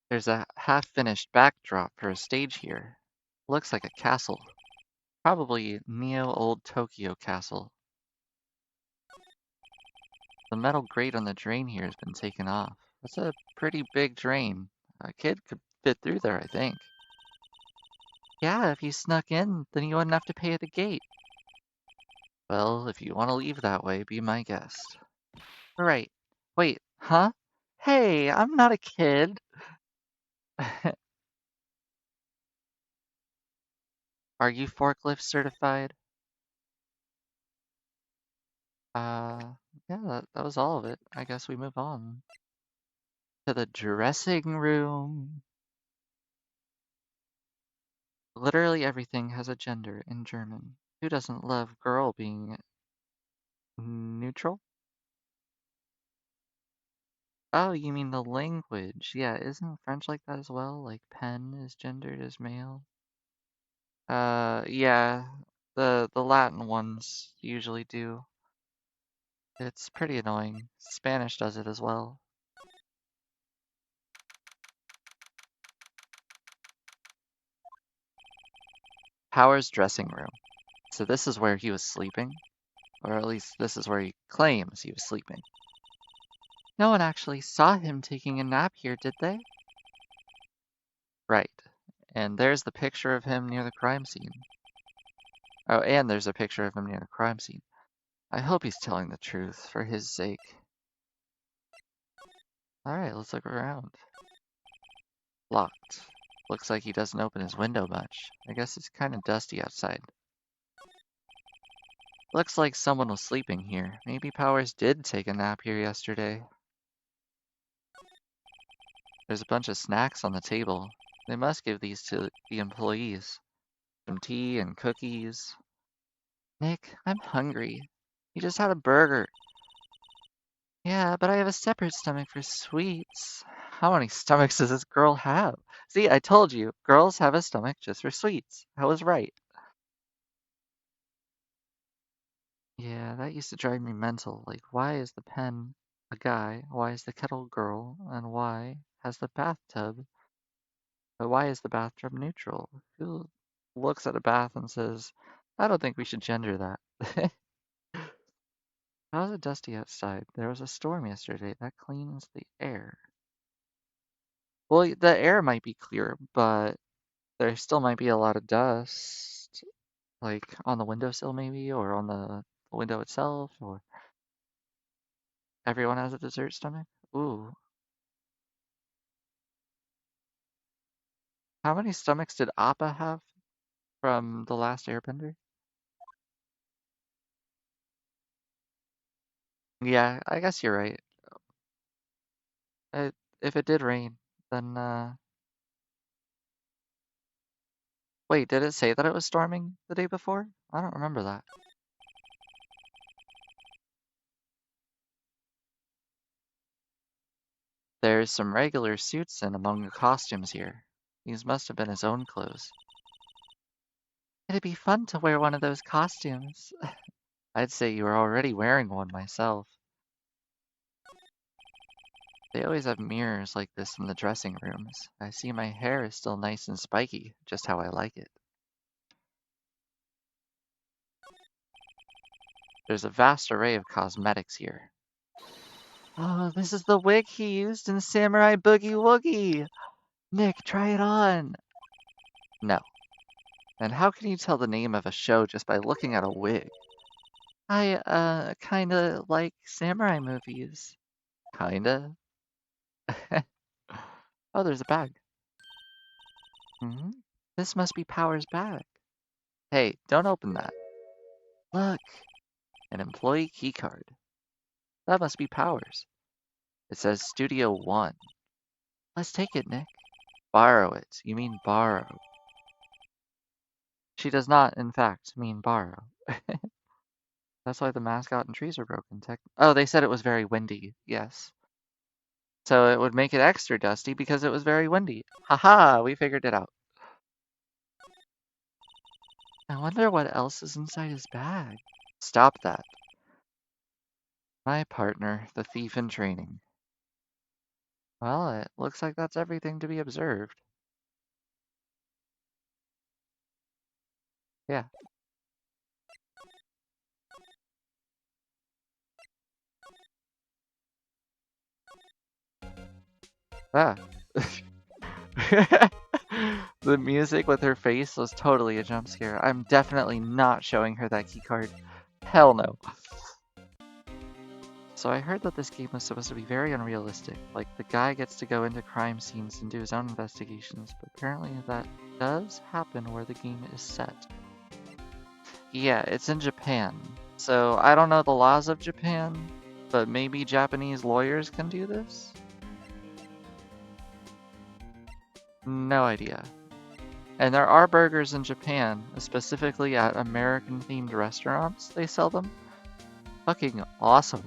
A: There's a half-finished backdrop for a stage here. Looks like a castle. Probably Neo-Old Tokyo Castle. The metal grate on the drain here has been taken off. That's a pretty big drain. A kid could fit through there, I think. Yeah, if you snuck in, then you wouldn't have to pay at the gate. Well, if you want to leave that way, be my guest. Right. Wait, huh? Hey, I'm not a kid. Are you forklift certified? Yeah, that was all of it. I guess we move on to the dressing room. Literally everything has a gender in German. Who doesn't love girl being neutral? Oh, you mean the language. Yeah, isn't French like that as well? Like pen is gendered as male? Yeah. The Latin ones usually do. It's pretty annoying. Spanish does it as well. Power's dressing room. So this is where he was sleeping? Or at least this is where he claims he was sleeping. No one actually saw him taking a nap here, did they? Right. And there's the picture of him near the crime scene. Oh, and there's a picture of him near the crime scene. I hope he's telling the truth, for his sake. Alright, let's look around. Locked. Looks like he doesn't open his window much. I guess it's kind of dusty outside. Looks like someone was sleeping here. Maybe Powers did take a nap here yesterday. There's a bunch of snacks on the table. They must give these to the employees. Some tea and cookies. Nick, I'm hungry. You just had a burger. Yeah, but I have a separate stomach for sweets. How many stomachs does this girl have? See, I told you, girls have a stomach just for sweets. I was right. Yeah, that used to drive me mental. Like, why is the pen a guy? Why is the kettle girl? And why has the bathtub? But why is the bathtub neutral? Who looks at a bath and says, I don't think we should gender that? How's it dusty outside? There was a storm yesterday. That cleans the air. Well, the air might be clear, but there still might be a lot of dust, like on the windowsill maybe, or on the window itself, or everyone has a dessert stomach. Ooh, how many stomachs did Appa have from the last Airbender? Yeah, I guess you're right. If it did rain, then wait, did it say that it was storming the day before? I don't remember that. There's some regular suits in among the costumes here. These must have been his own clothes. It'd be fun to wear one of those costumes. I'd say you were already wearing one myself. They always have mirrors like this in the dressing rooms. I see my hair is still nice and spiky, just how I like it. There's a vast array of cosmetics here. Oh, this is the wig he used in Samurai Boogie Woogie! Nick, try it on! No. And how can you tell the name of a show just by looking at a wig? I, kinda like samurai movies. Kinda? Oh, there's a bag. This must be Power's bag. Hey, don't open that. Look, an employee keycard. That must be Power's. It says Studio 1. Let's take it, Nick. Borrow it. You mean borrow. She does not, in fact, mean borrow. That's why the mascot and trees are broken. Oh, they said it was very windy. Yes. So it would make it extra dusty because it was very windy. Haha, we figured it out. I wonder what else is inside his bag. Stop that. My partner, the thief in training. Well, it looks like that's everything to be observed. Yeah. Ah. The music with her face was totally a jump scare. I'm definitely not showing her that keycard. Hell no. So I heard that this game was supposed to be very unrealistic. Like, the guy gets to go into crime scenes and do his own investigations, but apparently that does happen where the game is set. Yeah, it's in Japan. So I don't know the laws of Japan, but maybe Japanese lawyers can do this? No idea. And there are burgers in Japan, specifically at American-themed restaurants. They sell them. Fucking awesome.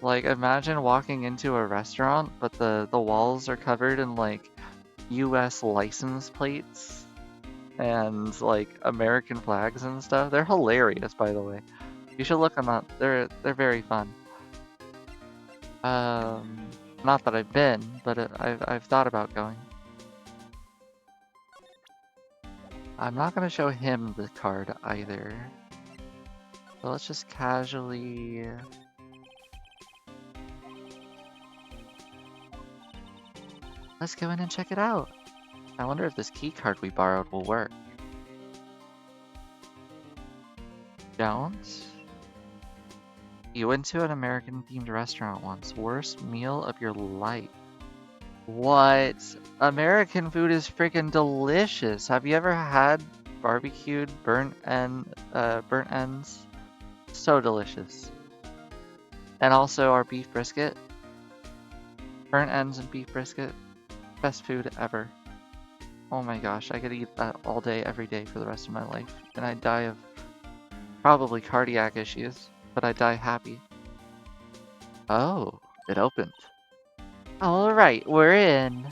A: Like, imagine walking into a restaurant, but the walls are covered in, like, US license plates and, like, American flags and stuff. They're hilarious, by the way. You should look them up. They're very fun. Not that I've been, but I've thought about going. I'm not gonna show him the card either. So let's just casually... Let's go in and check it out. I wonder if this key card we borrowed will work. Don't? You went to an American-themed restaurant once. Worst meal of your life. What? American food is freaking delicious. Have you ever had barbecued burnt ends? So delicious. And also our beef brisket. Burnt ends and beef brisket. Best food ever. Oh my gosh, I could eat that all day, every day for the rest of my life. And I'd die of probably cardiac issues, but I'd die happy. Oh, it opened. Alright, we're in.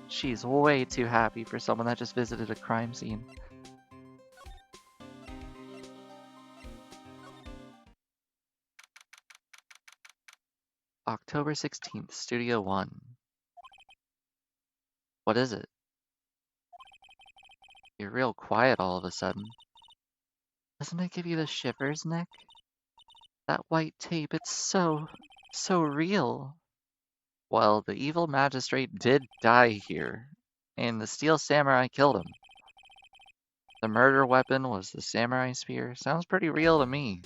A: She's way too happy for someone that just visited a crime scene. October 16th, Studio 1. What is it? You're real quiet all of a sudden. Doesn't it give you the shivers, Nick? That white tape, it's so real. Well, the evil magistrate did die here, and the steel samurai killed him. The murder weapon was the samurai spear. Sounds pretty real to me.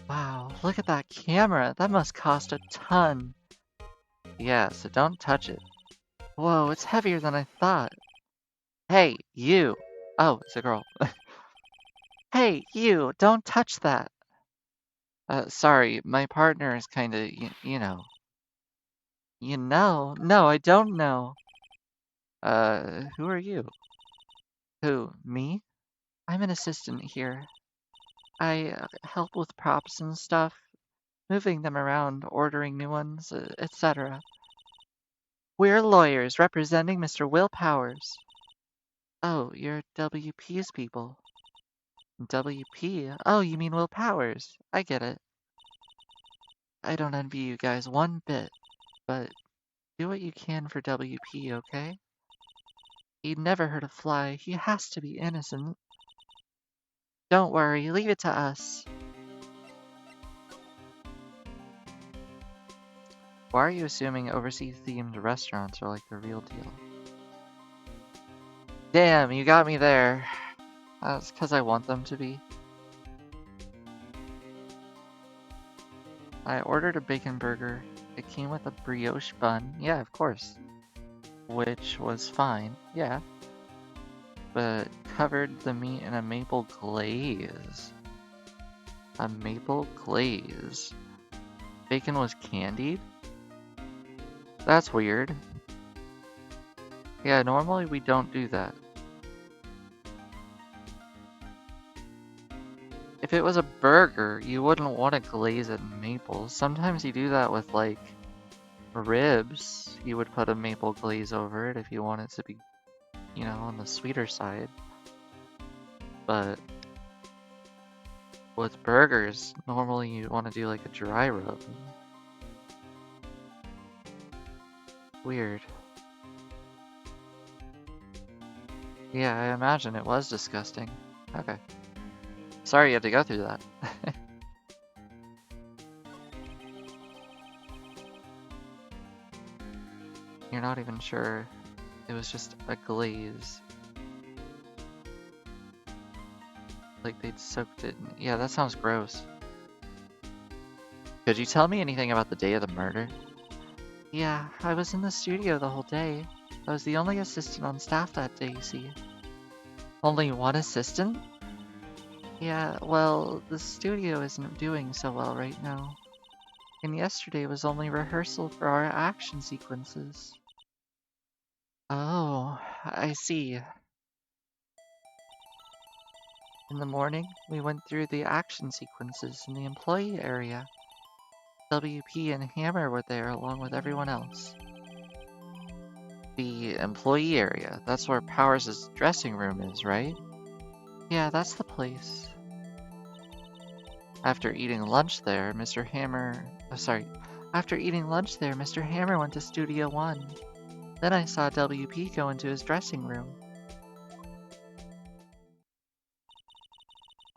A: Wow, look at that camera. That must cost a ton. Yeah, so don't touch it. Whoa, it's heavier than I thought. Hey, you. Oh, it's a girl. Hey, you, don't touch that. Sorry, my partner is kinda, you know. You know? No, I don't know. Who are you? Who, me? I'm an assistant here. I help with props and stuff, moving them around, ordering new ones, etc. We're lawyers representing Mr. Will Powers. Oh, you're WP's people. WP? Oh, you mean Will Powers. I get it. I don't envy you guys one bit, but do what you can for WP, okay? He'd never hurt a fly. He has to be innocent. Don't worry, leave it to us. Why are you assuming overseas-themed restaurants are like the real deal? Damn, you got me there. That's because I want them to be. I ordered a bacon burger. It came with a brioche bun. Yeah, of course. Which was fine. Yeah. But covered the meat in a maple glaze. A maple glaze. Bacon was candied? That's weird. Yeah, normally we don't do that. If it was a burger, you wouldn't want to glaze it in maple. Sometimes you do that with, like, ribs. You would put a maple glaze over it if you want it to be, you know, on the sweeter side. But with burgers, normally you want to do, like, a dry rub. Weird. Yeah, I imagine it was disgusting. Okay. Sorry you had to go through that. You're not even sure. It was just a glaze. Like they'd soaked it in... Yeah, that sounds gross. Could you tell me anything about the day of the murder? Yeah, I was in the studio the whole day. I was the only assistant on staff that day, you see. Only one assistant? Yeah, well, the studio isn't doing so well right now. And yesterday was only rehearsal for our action sequences. Oh, I see. In the morning, we went through the action sequences in the employee area. WP and Hammer were there along with everyone else. The employee area, that's where Powers' dressing room is, right? Yeah, that's the place. After eating lunch there, Mr. Hammer went to Studio 1. Then I saw WP go into his dressing room.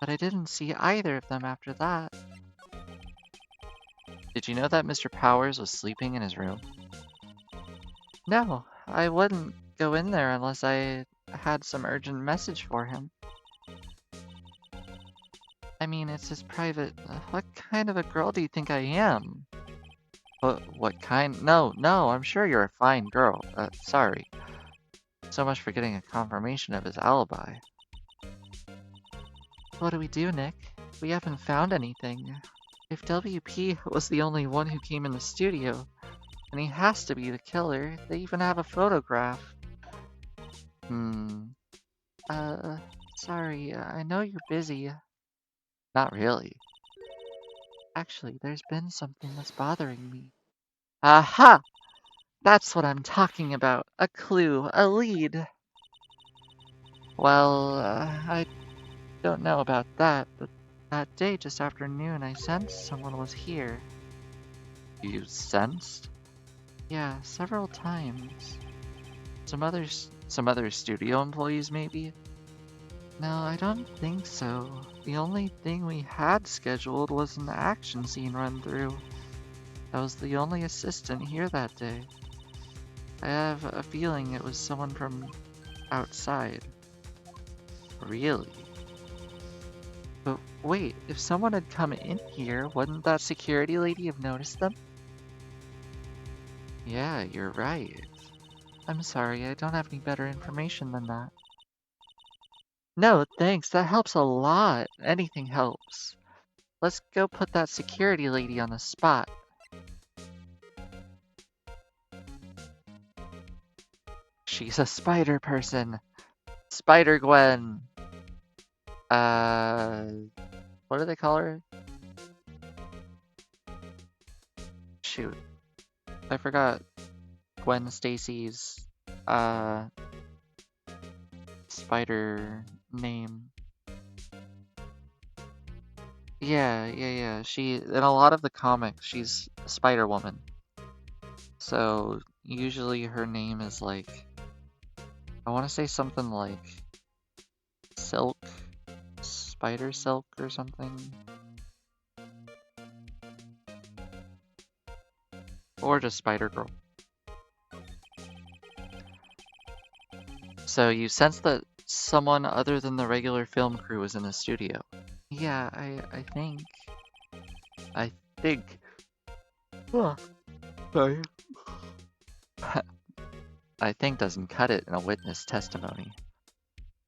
A: But I didn't see either of them after that. Did you know that Mr. Powers was sleeping in his room? No, I wouldn't go in there unless I had some urgent message for him. I mean, it's his private... what kind of a girl do you think I am? What kind? No, I'm sure you're a fine girl. Sorry. So much for getting a confirmation of his alibi. What do we do, Nick? We haven't found anything. If WP was the only one who came in the studio, then he has to be the killer. They even have a photograph. Hmm. Uh, sorry, I know you're busy. Not really. Actually, there's been something that's bothering me. Aha! That's what I'm talking about. A clue, a lead. Well, I don't know about that, but that day just after noon, I sensed someone was here.
B: You sensed?
A: Yeah, several times.
B: Some other studio employees, maybe?
A: No, I don't think so. The only thing we had scheduled was an action scene run through. I was the only assistant here that day. I have a feeling it was someone from outside.
B: Really?
A: But wait, if someone had come in here, wouldn't that security lady have noticed them?
B: Yeah, you're right.
A: I'm sorry, I don't have any better information than that. No, thanks, that helps a lot. Anything helps. Let's go put that security lady on the spot. She's a spider person. Spider Gwen. Uh, what do they call her? Shoot, I forgot Gwen Stacy's uh spider name. Yeah. She in a lot of the comics, she's Spider Woman. So usually her name is like I want to say something like Silk, Spider Silk or something, or just Spider Girl. So you sense that someone other than the regular film crew was in the studio. Yeah, I think. I think. Oh, sorry. I think doesn't cut it in a witness testimony.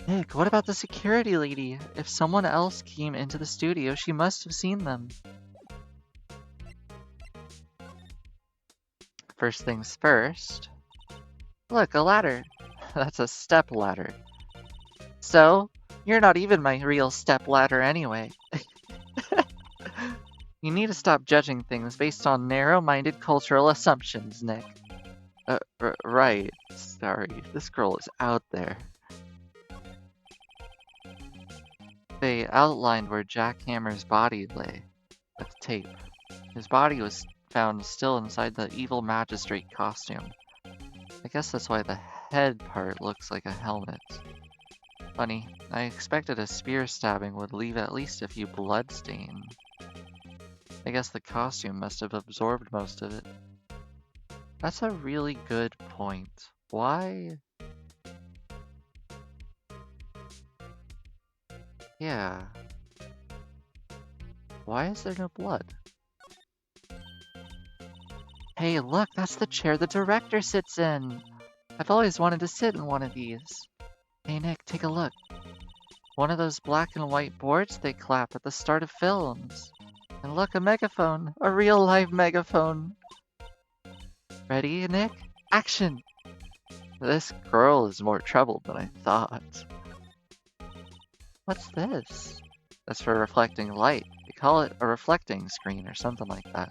A: Nick, what about the security lady? If someone else came into the studio, she must have seen them. First things first. Look, a ladder. That's a step ladder. So, you're not even my real step ladder anyway. You need to stop judging things based on narrow-minded cultural assumptions, Nick. Right. Sorry, this girl is out there. They outlined where Jack Hammer's body lay with tape. His body was found still inside the evil magistrate costume. I guess that's why the head part looks like a helmet. Funny, I expected a spear stabbing would leave at least a few bloodstains. I guess the costume must have absorbed most of it. That's a really good point. Why? Yeah. Why is there no blood? Hey, look, that's the chair the director sits in! I've always wanted to sit in one of these. Hey Nick, take a look. One of those black and white boards they clap at the start of films. And look, a megaphone! A real live megaphone! Ready, Nick? Action! This girl is more trouble than I thought. What's this? That's for reflecting light. They call it a reflecting screen or something like that.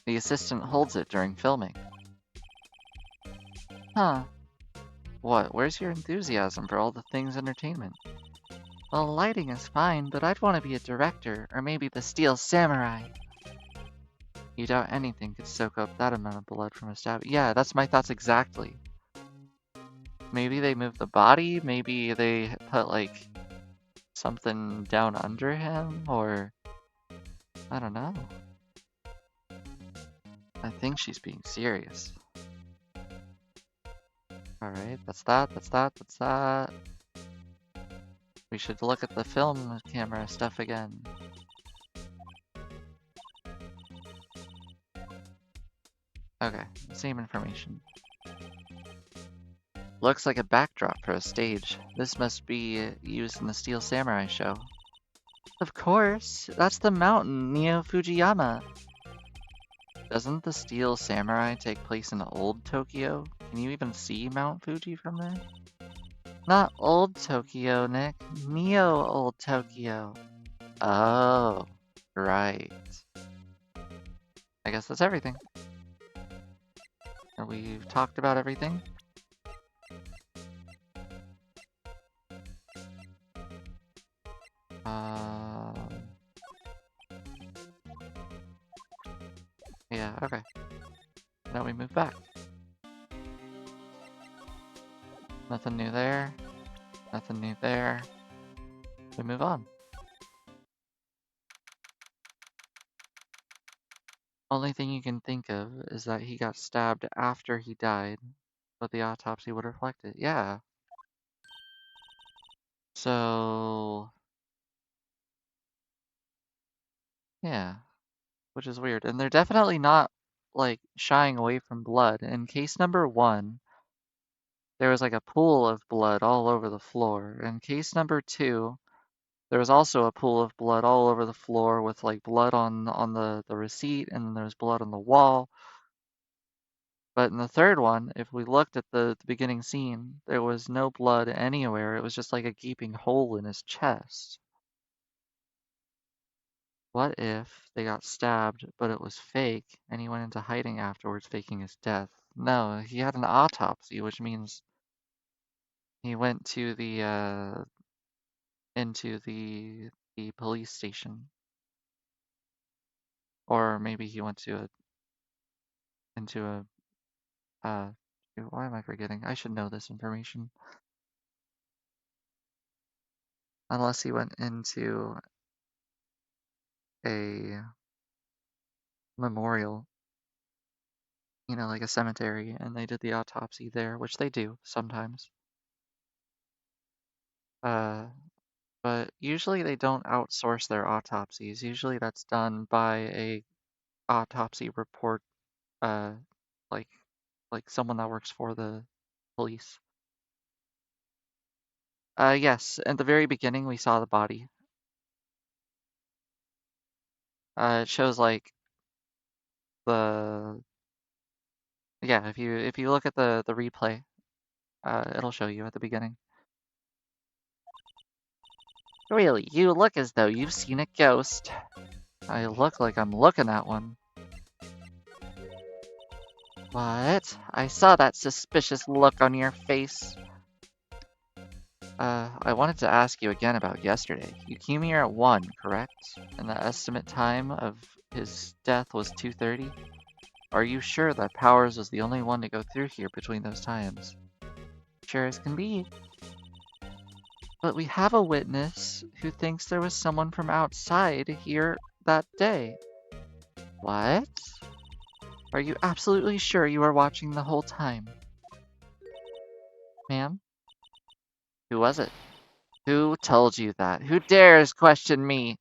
A: The assistant holds it during filming. Huh. What? Where's your enthusiasm for all the things entertainment? Well, lighting is fine, but I'd want to be a director, or maybe the Steel Samurai. You doubt anything could soak up that amount of blood from a stab? Yeah, that's my thoughts exactly. Maybe they moved the body, maybe they put, like, something down under him, or... I don't know. I think she's being serious. Alright, that's that. We should look at the film camera stuff again. Okay, same information. Looks like a backdrop for a stage. This must be used in the Steel Samurai show. Of course, that's the mountain, Neo Fujiyama. Doesn't the Steel Samurai take place in old Tokyo? Can you even see Mount Fuji from there? Not old Tokyo, Nick. Neo old Tokyo. Oh, right. I guess that's everything. We've talked about everything. Uh, yeah, okay. Now we move back. Nothing new there. Nothing new there. We move on. Only thing you can think of is that he got stabbed after he died, but the autopsy would reflect it. Yeah. So, yeah, which is weird. And they're definitely not like shying away from blood. In case number 1, there was like a pool of blood all over the floor. In case number 2, there was also a pool of blood all over the floor with like blood on the receipt, and then there was blood on the wall. But in the third one, if we looked at the beginning scene, there was no blood anywhere. It was just like a gaping hole in his chest. What if they got stabbed, but it was fake, and he went into hiding afterwards, faking his death? No, he had an autopsy, which means he went to the into the police station, or maybe he went to a into a uh. Why am I forgetting? I should know this information. Unless he went into a memorial, like a cemetery, and they did the autopsy there, which they do sometimes. Uh, but usually they don't outsource their autopsies. Usually that's done by a autopsy report, uh, like someone that works for the police. Yes, at the very beginning we saw the body. It shows like the yeah, if you look at the replay, it'll show you at the beginning. Really, you look as though you've seen a ghost. I look like I'm looking at one. What? I saw that suspicious look on your face. I wanted to ask you again about yesterday. You came here at 1, correct? And the estimate time of his death was 2:30? Are you sure that Powers was the only one to go through here between those times? Sure as can be. But we have a witness who thinks there was someone from outside here that day. What? Are you absolutely sure you were watching the whole time? Ma'am? Who was it? Who told you that? Who dares question me?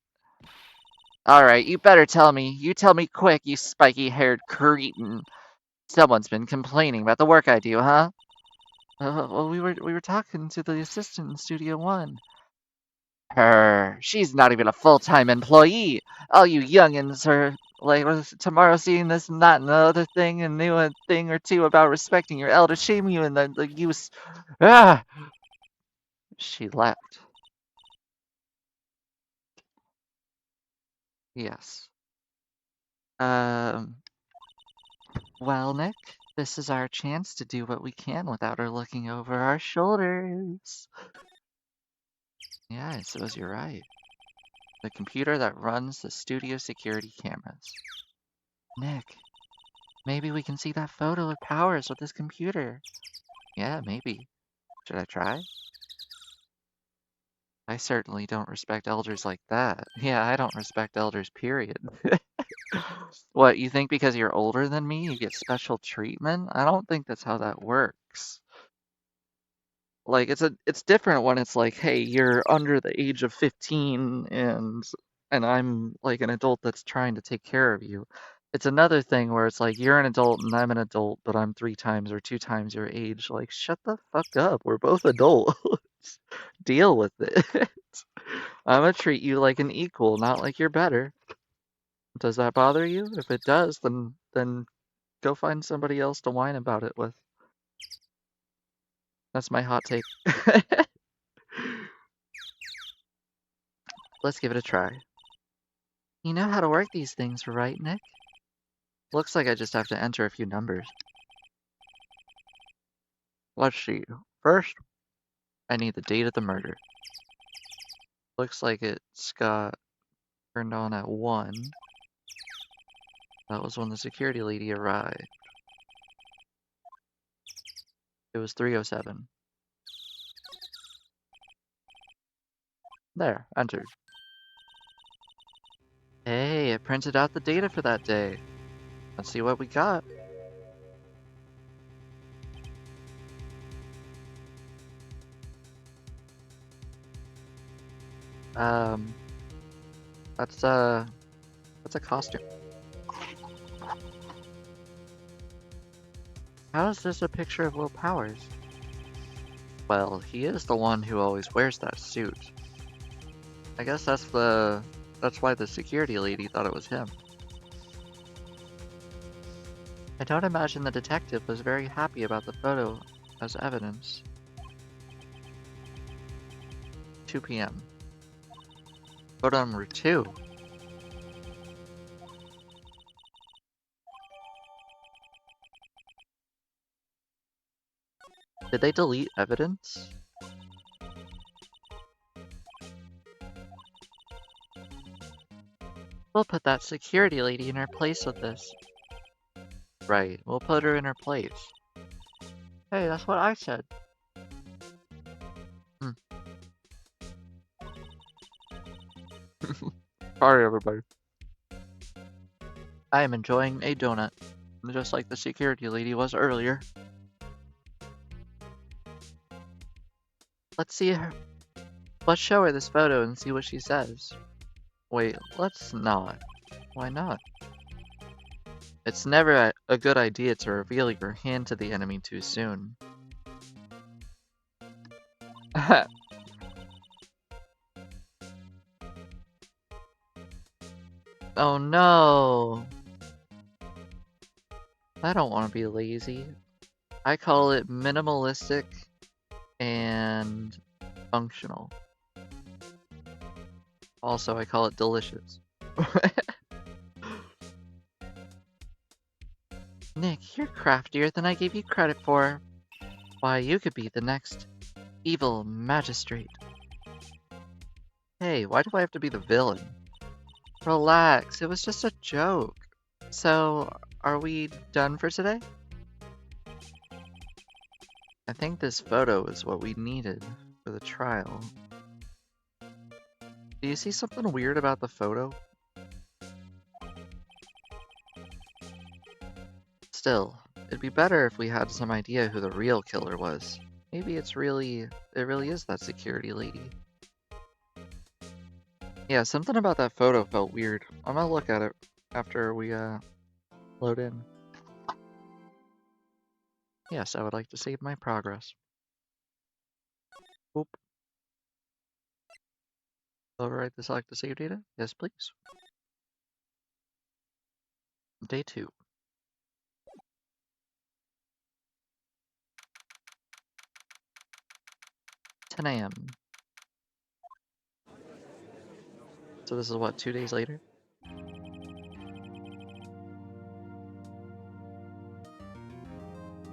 A: Alright, you better tell me. You tell me quick, you spiky-haired cretin. Someone's been complaining about the work I do, huh? Well, we were talking to the assistant in Studio One. Her. She's not even a full-time employee. All you youngins are like tomorrow seeing this and that and the other thing and knew a thing or two about respecting your elder. Shame you and the use. Ah! She left. Yes. Um. Well, Nick, this is our chance to do what we can without her looking over our shoulders. Yeah, I suppose you're right. The computer that runs the studio security cameras. Nick, maybe we can see that photo of Powers with this computer. Yeah, maybe. Should I try? I certainly don't respect elders like that. Yeah, I don't respect elders, period. What, you think because you're older than me, you get special treatment? I don't think that's how that works. Like it's different when it's like, hey, you're under the age of 15 and I'm like an adult that's trying to take care of you. It's another thing where it's like you're an adult and I'm an adult, but I'm 3 times or 2 times your age. Like, shut the fuck up. We're both adults. Deal with it. I'm gonna treat you like an equal, not like you're better. Does that bother you? If it does, then go find somebody else to whine about it with. That's my hot take. Let's give it a try. You know how to work these things, right, Nick? Looks like I just have to enter a few numbers. Let's see. First, I need the date of the murder. Looks like it's got turned on at 1. That was when the security lady arrived. It was 3:07. There, entered. Hey, it printed out the data for that day. Let's see what we got. Um, that's a costume. How is this a picture of Will Powers? Well, he is the one who always wears that suit. I guess that's why the security lady thought it was him. I don't imagine the detective was very happy about the photo as evidence. 2 p.m. Photo number 2. Did they delete evidence? We'll put that security lady in her place with this. Right, we'll put her in her place. Hey, that's what I said. Hmm. Sorry, everybody. I am enjoying a donut, just like the security lady was earlier. Let's see her. Let's show her this photo and see what she says. Wait, let's not. Why not? It's never a good idea to reveal your hand to the enemy too soon. Oh no! I don't want to be lazy. I call it minimalistic and functional. Also, I call it delicious. Nick, you're craftier than I gave you credit for. Why, you could be the next evil magistrate. Hey, why do I have to be the villain? Relax, it was just a joke. So, are we done for today? I think this photo is what we needed for the trial. Do you see something weird about the photo? Still, it'd be better if we had some idea who the real killer was. Maybe it really is that security lady. Yeah, something about that photo felt weird. I'm gonna look at it after we load in. Yes, I would like to save my progress. Oop. Overwrite the select the save data? Yes, please. Day 2. 10 a.m. So this is what, 2 days later?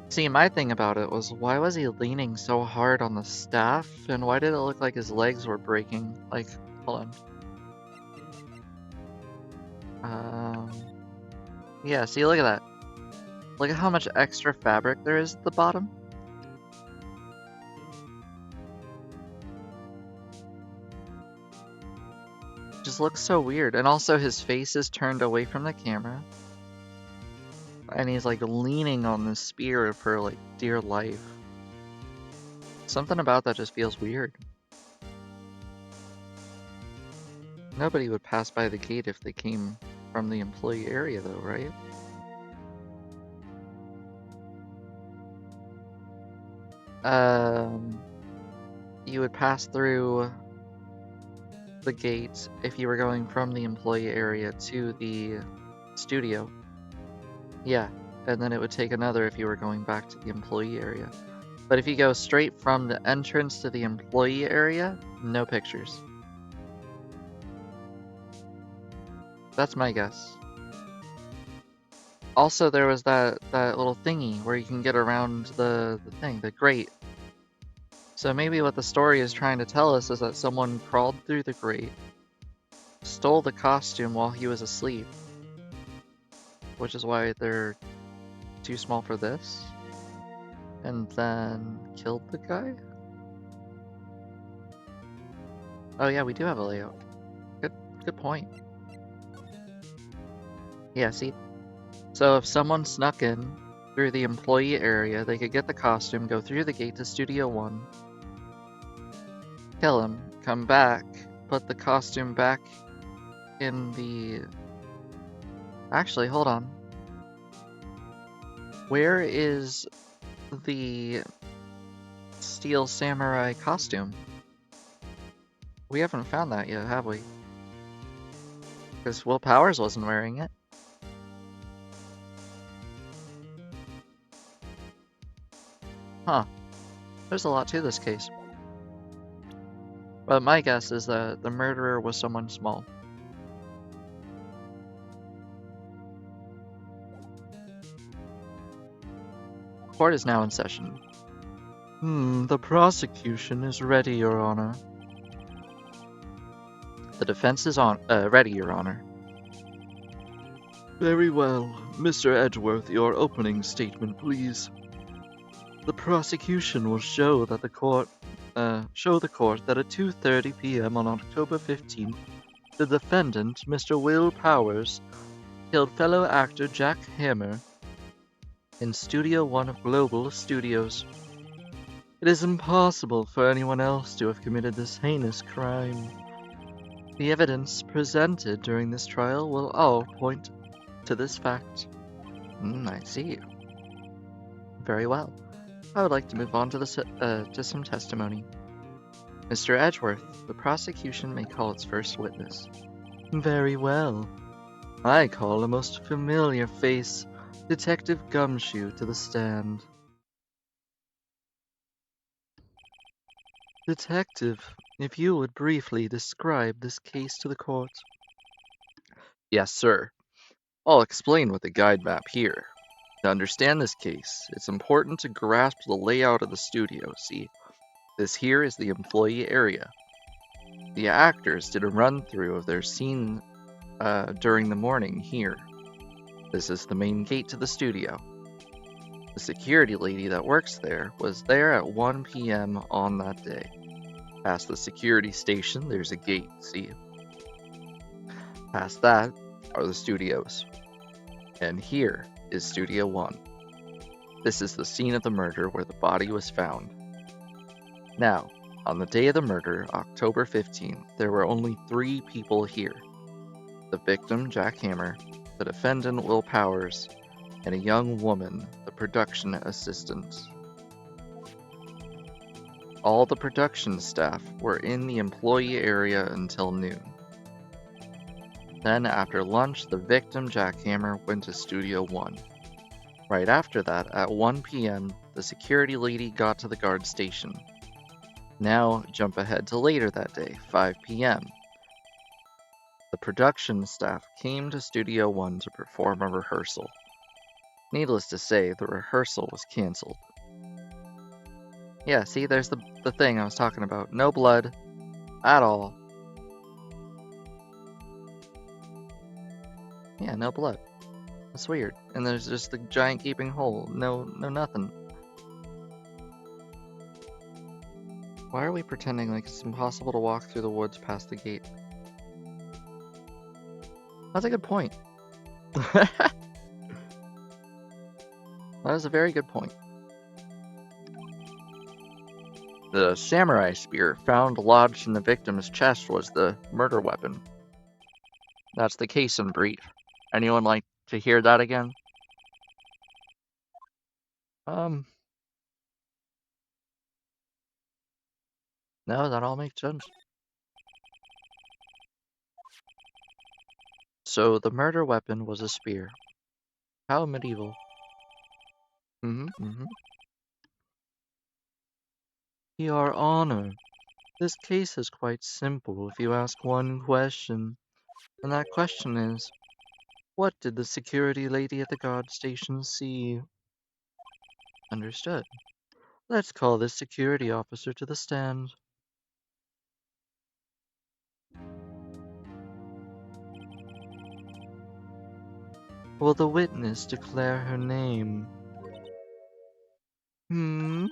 A: See, my thing about it was, why was he leaning so hard on the staff, and why did it look like his legs were breaking? Like, hold on. Yeah, see, look at that. Look at how much extra fabric there is at the bottom. Just looks so weird. And also his face is turned away from the camera. And he's like leaning on the spear for like dear life. Something about that just feels weird. Nobody would pass by the gate if they came
B: from the employee area, though, right? You would pass through the gate if you were going from the employee area to the studio. Yeah, and then it would take another if you were going back to the employee area. But if you go straight from the entrance to the employee area, no pictures. That's my guess. Also, there was that little thingy where you can get around the thing, the grate. So maybe what the story is trying to tell us is that someone crawled through the grate, stole the costume while he was asleep, which is why they're too small for this, and then killed the guy? Oh yeah, we do have a layout. Good point. Yeah, see? So if someone snuck in through the employee area, they could get the costume, go through the gate to Studio 1, kill him, come back, put the costume back in the... Actually, hold on. Where is the Steel Samurai costume? We haven't found that yet, have we? Because Will Powers wasn't wearing it. Huh. There's a lot to this case. But my guess is that the murderer was someone small. Court is now in session. The prosecution is ready, Your Honor. The defense is ready, Your Honor. Very well. Mr. Edgeworth, your opening statement, please. The prosecution will show the court that at 2:30 p.m. on October 15th, the defendant, Mr. Will Powers, killed fellow actor Jack Hammer in Studio 1 of Global Studios. It is impossible for anyone else to have committed this heinous crime. The evidence presented during this trial will all point to this fact. I see. Very well. I would like to move on to some testimony. Mr. Edgeworth, the prosecution may call its first witness. Very well. I call a most familiar face, Detective Gumshoe, to the stand. Detective, if you would briefly describe this case to the court. Yes, sir. I'll explain with the guide map here. To understand this case, it's important to grasp the layout of the studio. See, this here is the employee area. The actors did a run-through of their scene during the morning here. This is the main gate to the studio. The security lady that works there was there at 1 p.m. on that day. Past the security station, there's a gate, see? Past that are the studios. And here is Studio 1. This is the scene of the murder where the body was found. Now, on the day of the murder, October 15th, there were only 3 people here. The victim, Jack Hammer, the defendant, Will Powers, and a young woman, the production assistant. All the production staff were in the employee area until noon. Then, after lunch, the victim, Jack Hammer, went to Studio 1. Right after that, at 1 p.m., the security lady got to the guard station. Now, jump ahead to later that day, 5 p.m. The production staff came to Studio 1 to perform a rehearsal. Needless to say, the rehearsal was cancelled. Yeah, see, there's the thing I was talking about. No blood at all. Yeah, no blood. That's weird. And there's just the giant gaping hole. No nothing. Why are we pretending like it's impossible to walk through the woods past the gate? That's a good point. That is a very good point. The samurai spear found lodged in the victim's chest was the murder weapon. That's the case in brief.
A: Anyone like to hear that again? No, that all makes sense. So the murder weapon was a spear. How medieval. Mm-hmm. Your Honor, this case is quite simple if you ask one question. And that question is, what did the security lady at the guard station see? Understood. Let's call this security officer to the stand. Will the witness declare her name? Hmm?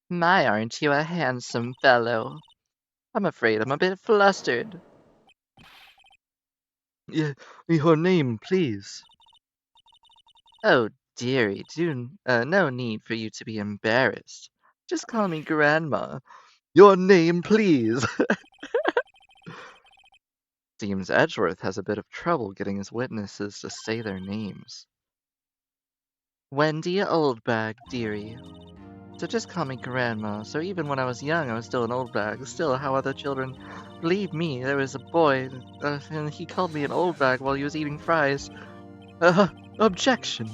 A: My, aren't you a handsome fellow? I'm afraid I'm a bit flustered. Your name, please. Oh, dearie, no need for you to be embarrassed. Just call me Grandma. Your name, please. Seems Edgeworth has a bit of trouble getting his witnesses to say their names. Wendy Oldbag, dearie. So just call me Grandma. So even when I was young, I was still an old bag. Still, how other children... Believe me, there was a boy, and he called me an old bag while he was eating fries. Objection.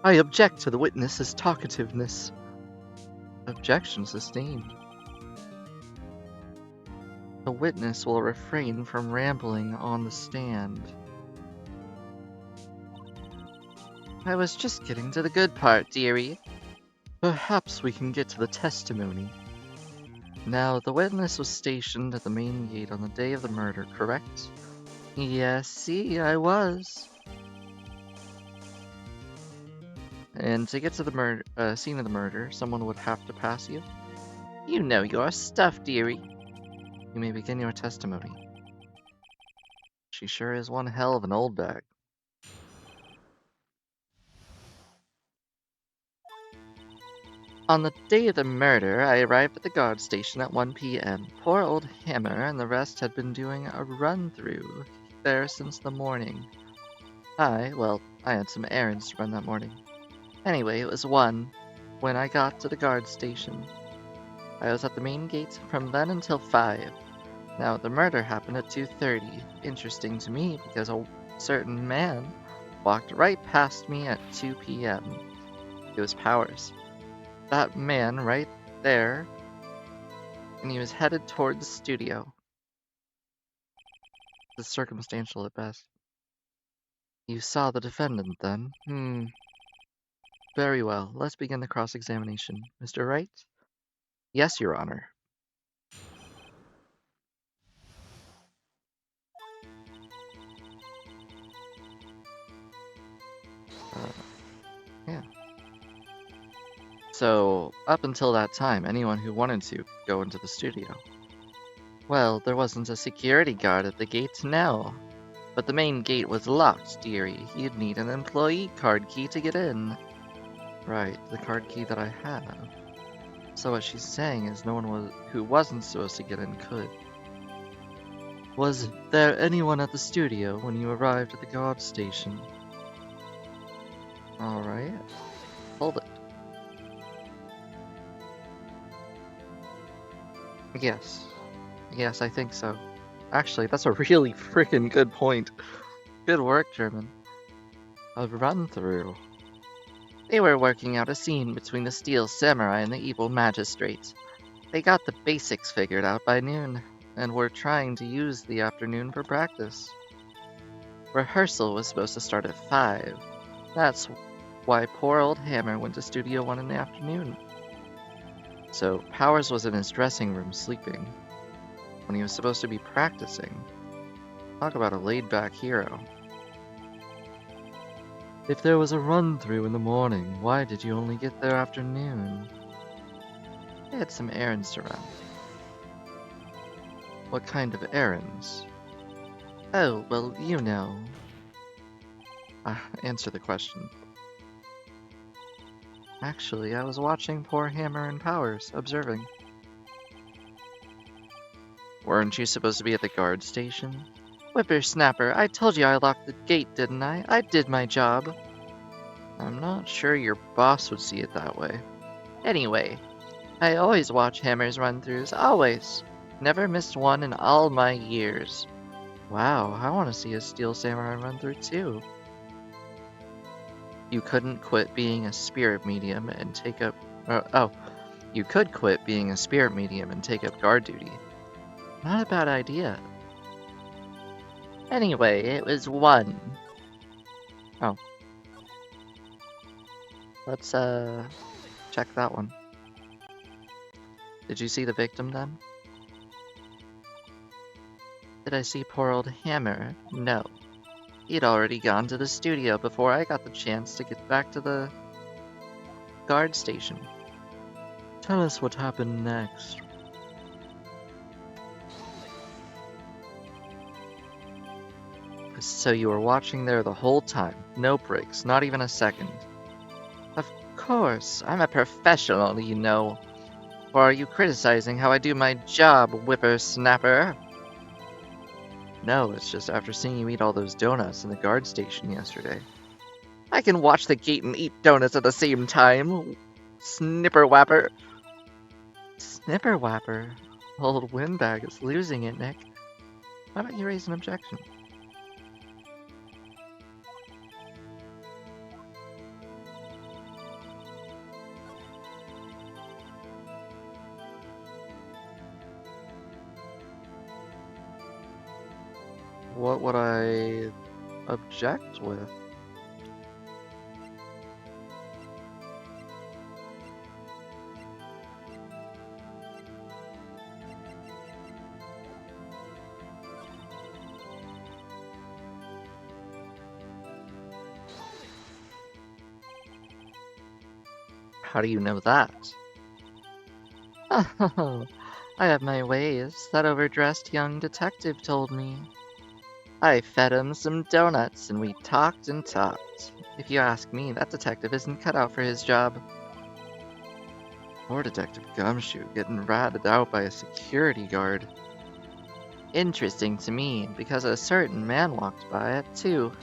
A: I object to the witness's talkativeness. Objection sustained. The witness will refrain from rambling on the stand. I was just getting to the good part, dearie. Perhaps we can get to the testimony. Now, the witness was stationed at the main gate on the day of the murder, correct? Yes, see, I was. And to get to the scene of the murder, someone would have to pass you. You know your stuff, dearie. You may begin your testimony. She sure is one hell of an old bag. On the day of the murder, I arrived at the guard station at 1 p.m. Poor old Hammer and the rest had been doing a run-through there since the morning. I had some errands to run that morning. Anyway, it was 1 when I got to the guard station. I was at the main gate from then until 5. Now, the murder happened at 2:30. Interesting to me because a certain man walked right past me at 2 p.m. It was Powers. That man right there, and he was headed toward the studio. It's circumstantial at best. You saw the defendant, then? Very well. Let's begin the cross-examination. Mr. Wright? Yes, Your Honor. Yeah. So, up until that time, anyone who wanted to could go into the studio. Well, there wasn't a security guard at the gate now. But the main gate was locked, dearie. You'd need an employee card key to get in. Right, the card key that I have. So what she's saying is no one who wasn't supposed to get in could. Was there anyone at the studio when you arrived at the guard station? Alright. Hold it. Yes. Yes, I think so. Actually, that's a really freaking good point. Good work, German. A run-through. They were working out a scene between the Steel Samurai and the evil magistrate. They got the basics figured out by noon, and were trying to use the afternoon for practice. Rehearsal was supposed to start at 5. That's why poor old Hammer went to Studio 1 in the afternoon. So Powers was in his dressing room sleeping, when he was supposed to be practicing. Talk about a laid-back hero. If there was a run-through in the morning, why did you only get there after noon? I had some errands to run. What kind of errands? Oh, well, you know. Answer the question. Actually, I was watching poor Hammer and Powers, observing. Weren't you supposed to be at the guard station? Whippersnapper, I told you I locked the gate, didn't I? I did my job. I'm not sure your boss would see it that way. Anyway, I always watch Hammer's run-throughs, always. Never missed one in all my years. Wow, I want to see a Steel Samurai run-through too. You couldn't quit being a spirit medium and take up... you could quit being a spirit medium and take up guard duty. Not a bad idea. Anyway, it was one. Oh. Let's, check that one. Did you see the victim then? Did I see poor old Hammer? No. He'd already gone to the studio before I got the chance to get back to the guard station. Tell us what happened next. So you were watching there the whole time, no breaks, not even a second. Of course, I'm a professional, you know. Or are you criticizing how I do my job, whippersnapper? No, it's just after seeing you eat all those donuts in the guard station yesterday. I can watch the gate and eat donuts at the same time. Snipperwapper. Snipperwapper? Old Windbag is losing it, Nick. Why don't you raise an objection? What would I object with? How do you know that? Oh, I have my ways, that overdressed young detective told me. I fed him some donuts and we talked and talked. If you ask me, that detective isn't cut out for his job. Poor Detective Gumshoe getting ratted out by a security guard. Interesting to me, because a certain man walked by it, too.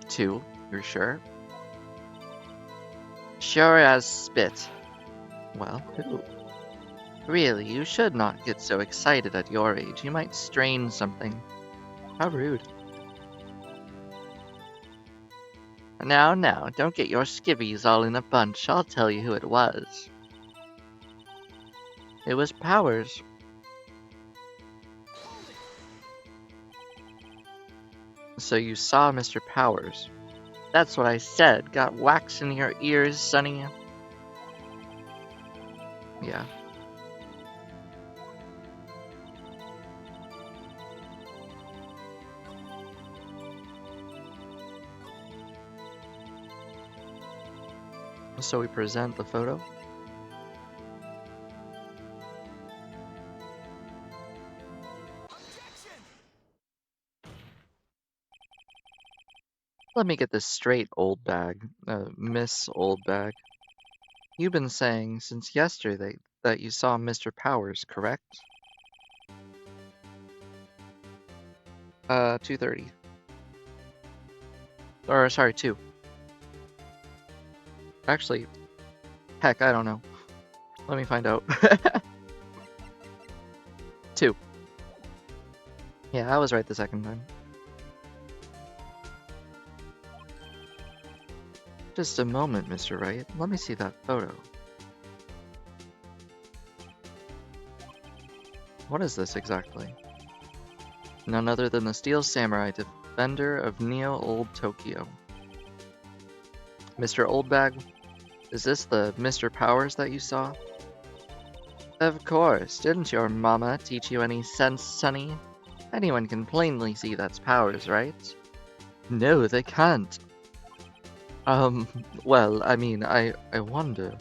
A: Two? You're sure? Sure as spit. Well, who? Really, you should not get so excited at your age. You might strain something. How rude. Now, don't get your skivvies all in a bunch. I'll tell you who it was. It was Powers. So you saw Mr. Powers. That's what I said. Got wax in your ears, Sonny. Yeah. So we present the photo. Let me get this straight, old bag. Miss Old Bag. You've been saying since yesterday that you saw Mr. Powers, correct? 2:30. Or, sorry, 2. Actually, heck, I don't know. Let me find out. 2. Yeah, I was right the second time. Just a moment, Mr. Wright. Let me see that photo. What is this exactly? None other than the Steel Samurai, defender of Neo Old Tokyo. Mr. Oldbag, is this the Mr. Powers that you saw? Of course. Didn't your mama teach you any sense, Sonny? Anyone can plainly see that's Powers, right? No, they can't. Well, I mean, I wonder.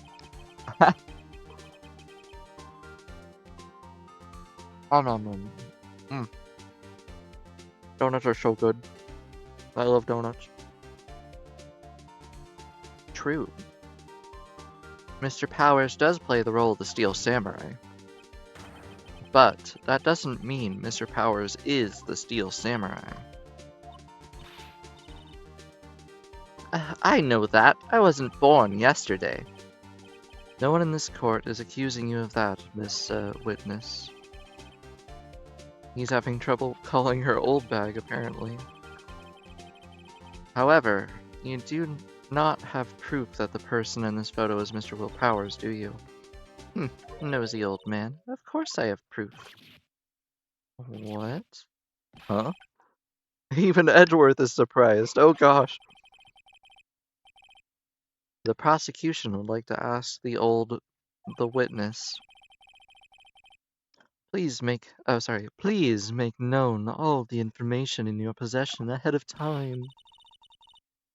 A: Donuts are so good. I love donuts. True. Mr. Powers does play the role of the Steel Samurai.
B: But that doesn't mean Mr. Powers is the Steel Samurai. I know that. I wasn't born yesterday. No one in this court is accusing you of that, Miss Witness. He's having trouble calling her old bag, apparently. However, you do not have proof that the person in this photo is Mr. Will Powers, do you? Nosy old man. Of course I have proof. What? Huh? Even Edgeworth is surprised. Oh gosh. The prosecution would like to ask the witness. Please make known all the information in your possession ahead of time.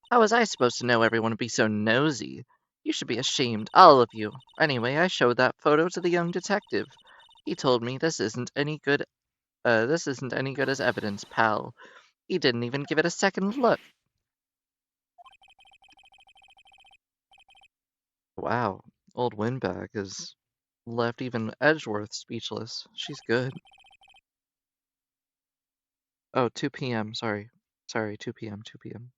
B: How was I supposed to know everyone would be so nosy? You should be ashamed, all of you. Anyway, I showed that photo to the young detective. He told me this isn't any good as evidence, pal. He didn't even give it a second look. Wow, old Windbag has left even Edgeworth speechless. She's good. Oh, 2 p.m., sorry. Sorry, 2 p.m., 2 p.m.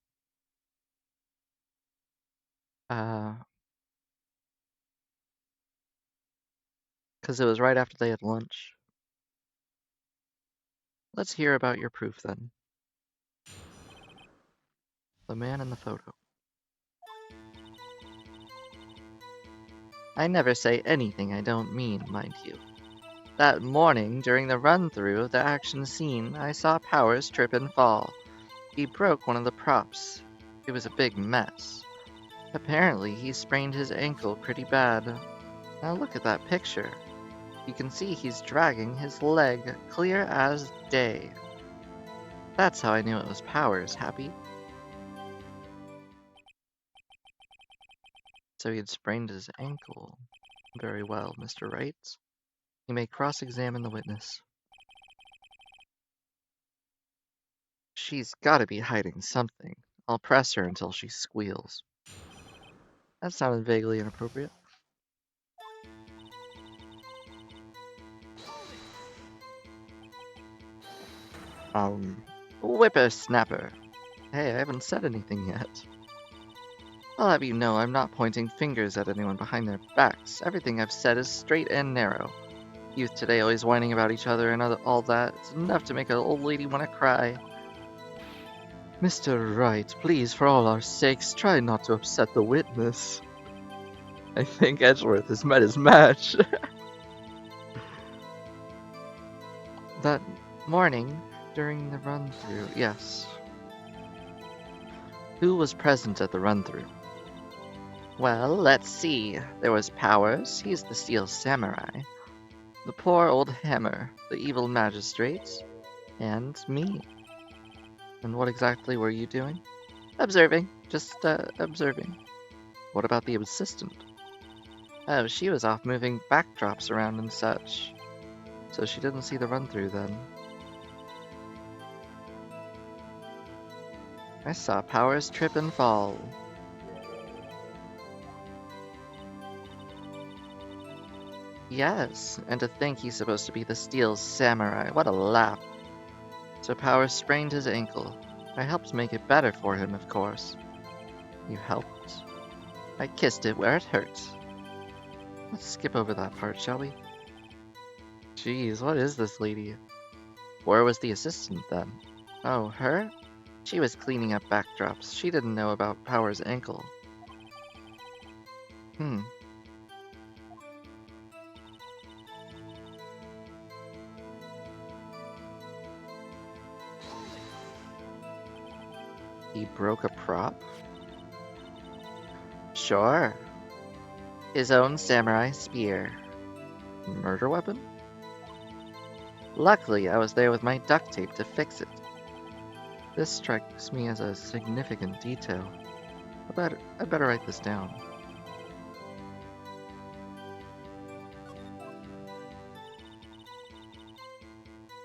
B: Because it was right after they had lunch. Let's hear about your proof then. The man in the photo. I never say anything I don't mean, mind you. That morning, during the run-through of the action scene, I saw Powers trip and fall. He broke one of the props. It was a big mess. Apparently, he sprained his ankle pretty bad. Now look at that picture. You can see he's dragging his leg clear as day. That's how I knew it was Powers, Happy. So he had sprained his ankle. Very well, Mr. Wright. You may cross-examine the witness. She's gotta be hiding something. I'll press her until she squeals. That sounded vaguely inappropriate. Whippersnapper. Hey, I haven't said anything yet. I'll have you know I'm not pointing fingers at anyone behind their backs. Everything I've said is straight and narrow. Youth today always whining about each other and all that. It's enough to make an old lady want to cry. Mr. Wright, please, for all our sakes, try not to upset the witness. I think Edgeworth has met his match. That morning, during the run-through, yes. Who was present at the run-through? Well, let's see. There was Powers, he's the Steel Samurai. The poor old Hammer, the evil magistrate, and me. And what exactly were you doing? Observing. Just, observing. What about the assistant? Oh, she was off moving backdrops around and such. So she didn't see the run-through then. I saw Powers trip and fall. Yes, and to think he's supposed to be the Steel Samurai. What a laugh. So Powers sprained his ankle. I helped make it better for him, of course. You helped? I kissed it where it hurts. Let's skip over that part, shall we? Jeez, what is this lady? Where was the assistant then? Oh, her? She was cleaning up backdrops. She didn't know about Powers' ankle. He broke a prop? Sure. His own samurai spear. Murder weapon? Luckily, I was there with my duct tape to fix it. This strikes me as a significant detail. I better write this down.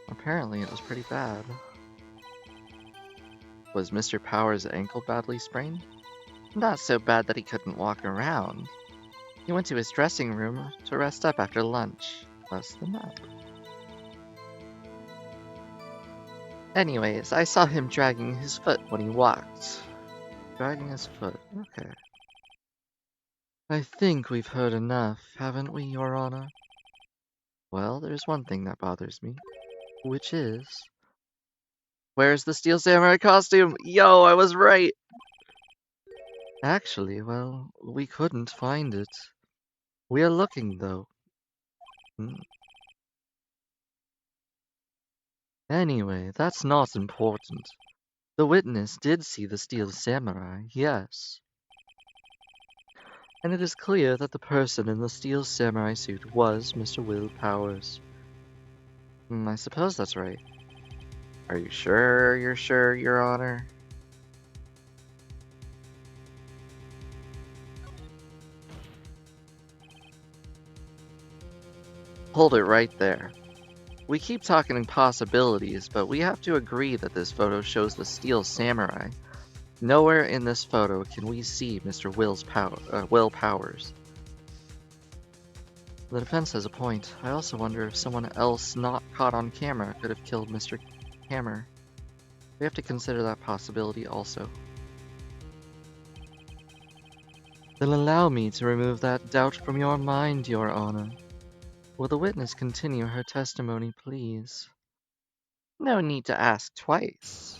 B: Apparently, it was pretty bad. Was Mr. Powers' ankle badly sprained? Not so bad that he couldn't walk around. He went to his dressing room to rest up after lunch. Less than that.
A: Anyways, I saw him dragging his foot when he walked. Dragging his foot, okay. I think we've heard enough, haven't we, Your Honor? Well, there's one thing that bothers me, which is... Where's the Steel Samurai costume? Yo, I was right! Actually, well, we couldn't find it. We are looking, though. Hmm. Anyway, that's not important. The witness did see the Steel Samurai, yes. And it is clear that the person in the Steel Samurai suit was Mr. Will Powers. I suppose that's right. Are you sure you're sure, Your Honor? Hold it right there. We keep talking possibilities, but we have to agree that this photo shows the Steel Samurai. Nowhere in this photo can we see Mr. Will Powers. The defense has a point. I also wonder if someone else not caught on camera could have killed Mr. Hammer. We have to consider that possibility also. Then allow me to remove that doubt from your mind, Your Honor. Will the witness continue her testimony, please? No need to ask twice.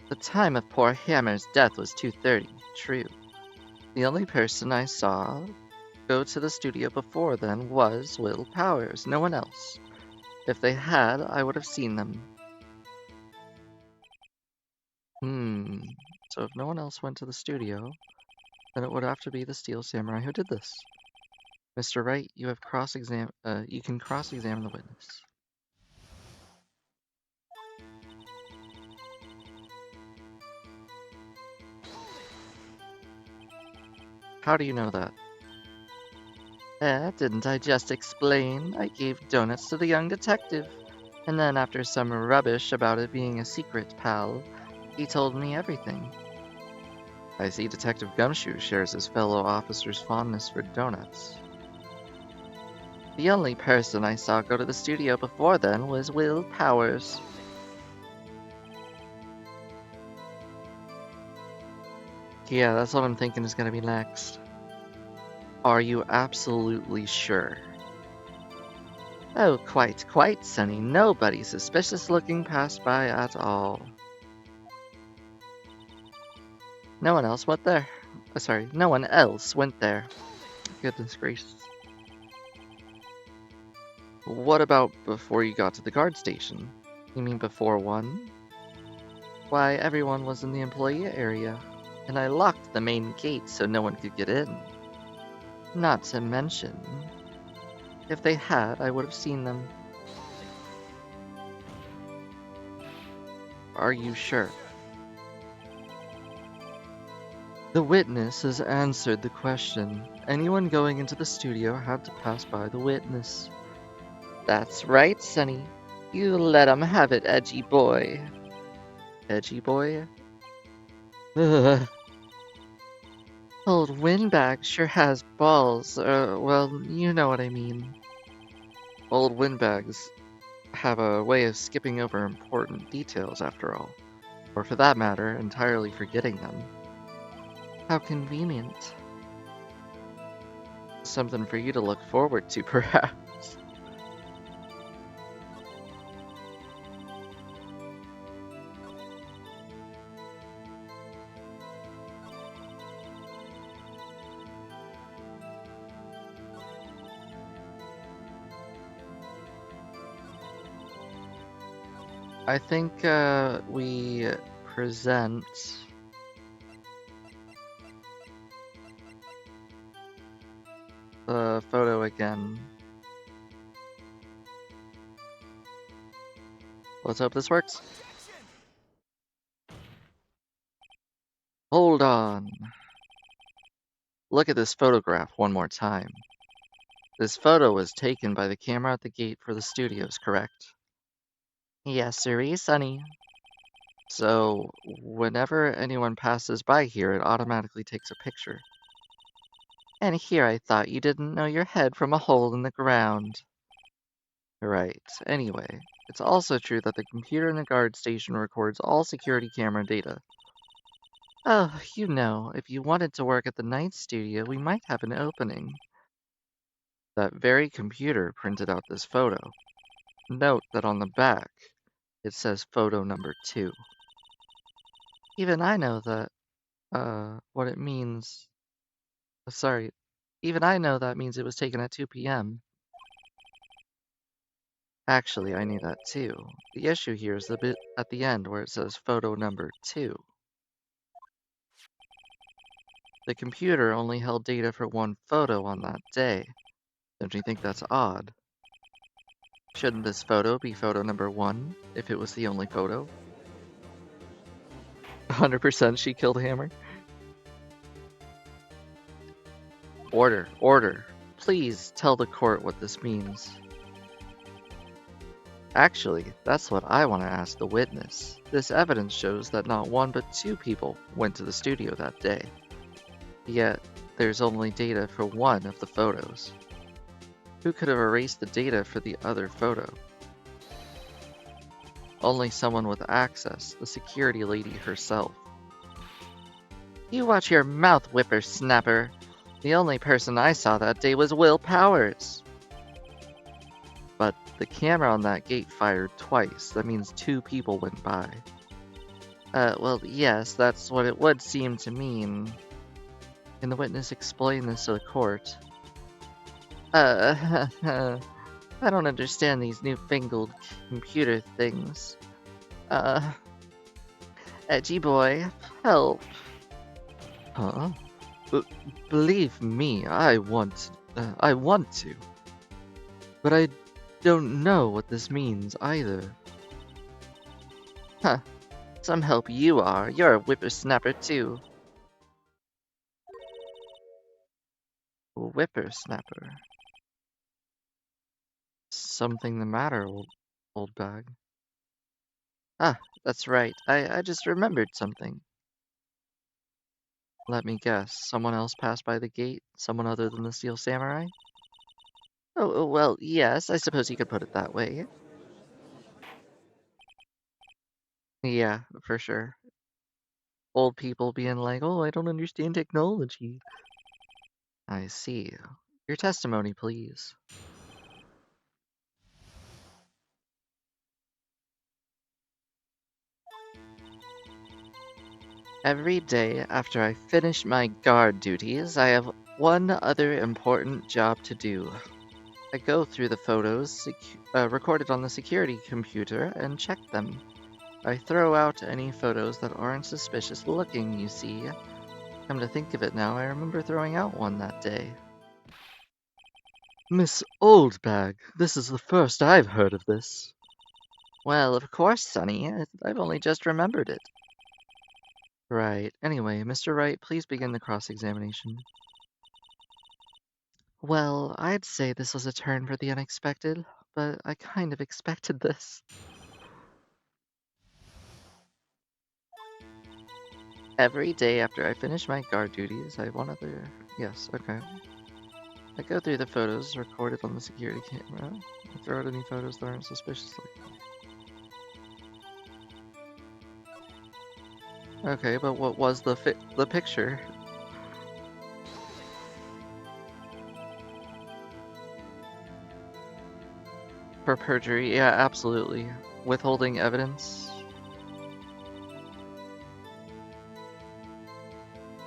A: The time of poor Hammer's death was 2:30, true. The only person I saw go to the studio before then was Will Powers, no one else. If they had, I would have seen them. So if no one else went to the studio, then it would have to be the Steel Samurai who did this. Mr. Wright, you can cross-examine the witness. How do you know that? Didn't I just explain? I gave donuts to the young detective. And then after some rubbish about it being a secret, pal, he told me everything. I see Detective Gumshoe shares his fellow officer's fondness for donuts. The only person I saw go to the studio before then was Will Powers. Yeah, that's what I'm thinking is gonna be next. Are you absolutely sure? Oh, quite, Sonny. Nobody suspicious looking passed by at all. No one else went there. No one else went there. Goodness gracious. What about before you got to the guard station? You mean before 1? Why, everyone was in the employee area, and I locked the main gate so no one could get in. Not to mention, if they had, I would have seen them. Are you sure? The witness has answered the question. Anyone going into the studio had to pass by the witness. That's right, Sonny. You let 'em have it, edgy boy. Edgy boy? Ugh. Old Windbag sure has balls. Well, you know what I mean. Old Windbags have a way of skipping over important details, after all. Or for that matter, entirely forgetting them. How convenient. Something for you to look forward to, perhaps. I think we present the photo again. Let's hope this works. Hold on. Look at this photograph one more time. This photo was taken by the camera at the gate for the studios, correct? Yes, sirree, Sonny. So, whenever anyone passes by here, it automatically takes a picture. And here I thought you didn't know your head from a hole in the ground. Right. Anyway, it's also true that the computer in the guard station records all security camera data. Oh, if you wanted to work at the night studio, we might have an opening. That very computer printed out this photo. Note that on the back, it says photo number 2. Even I know that, what it means. Sorry, even I know that means it was taken at 2 p.m. Actually, I knew that too. The issue here is the bit at the end where it says photo number 2. The computer only held data for one photo on that day. Don't you think that's odd? Shouldn't this photo be photo number 1 if it was the only photo? 100% she killed Hammer. Order, order. Please tell the court what this means. Actually, that's what I want to ask the witness. This evidence shows that not one but 2 people went to the studio that day. Yet, there's only data for one of the photos. Who could have erased the data for the other photo? Only someone with access, the security lady herself. You watch your mouth, whippersnapper. The only person I saw that day was Will Powers. But the camera on that gate fired twice. That means 2 people went by. Well, yes, that's what it would seem to mean. Can the witness explain this to the court? I don't understand these newfangled computer things. Edgy boy, help. Huh? Believe me, I want to. But I don't know what this means either. Huh. Some help you are. You're a whippersnapper too. Whippersnapper. Something the matter, old bag? Ah, that's right. I just remembered something. Let me guess. Someone else passed by the gate? Someone other than the Steel Samurai? Oh, well, yes, I suppose you could put it that way. Yeah, for sure. Old people being like, oh, I don't understand technology. I see. Your testimony, please. Every day after I finish my guard duties, I have one other important job to do. I go through the photos recorded on the security computer and check them. I throw out any photos that aren't suspicious looking, you see. Come to think of it now, I remember throwing out one that day. Miss Oldbag, this is the first I've heard of this. Well, of course, Sonny. I've only just remembered it. Right. Anyway, Mr. Wright, please begin the cross-examination. Well, I'd say this was a turn for the unexpected, but I kind of expected this. Every day after I finish my guard duties, I have one other... Yes, okay. I go through the photos recorded on the security camera. I throw out any photos that aren't suspicious. Okay, but what was the picture? For perjury? Yeah, absolutely. Withholding evidence?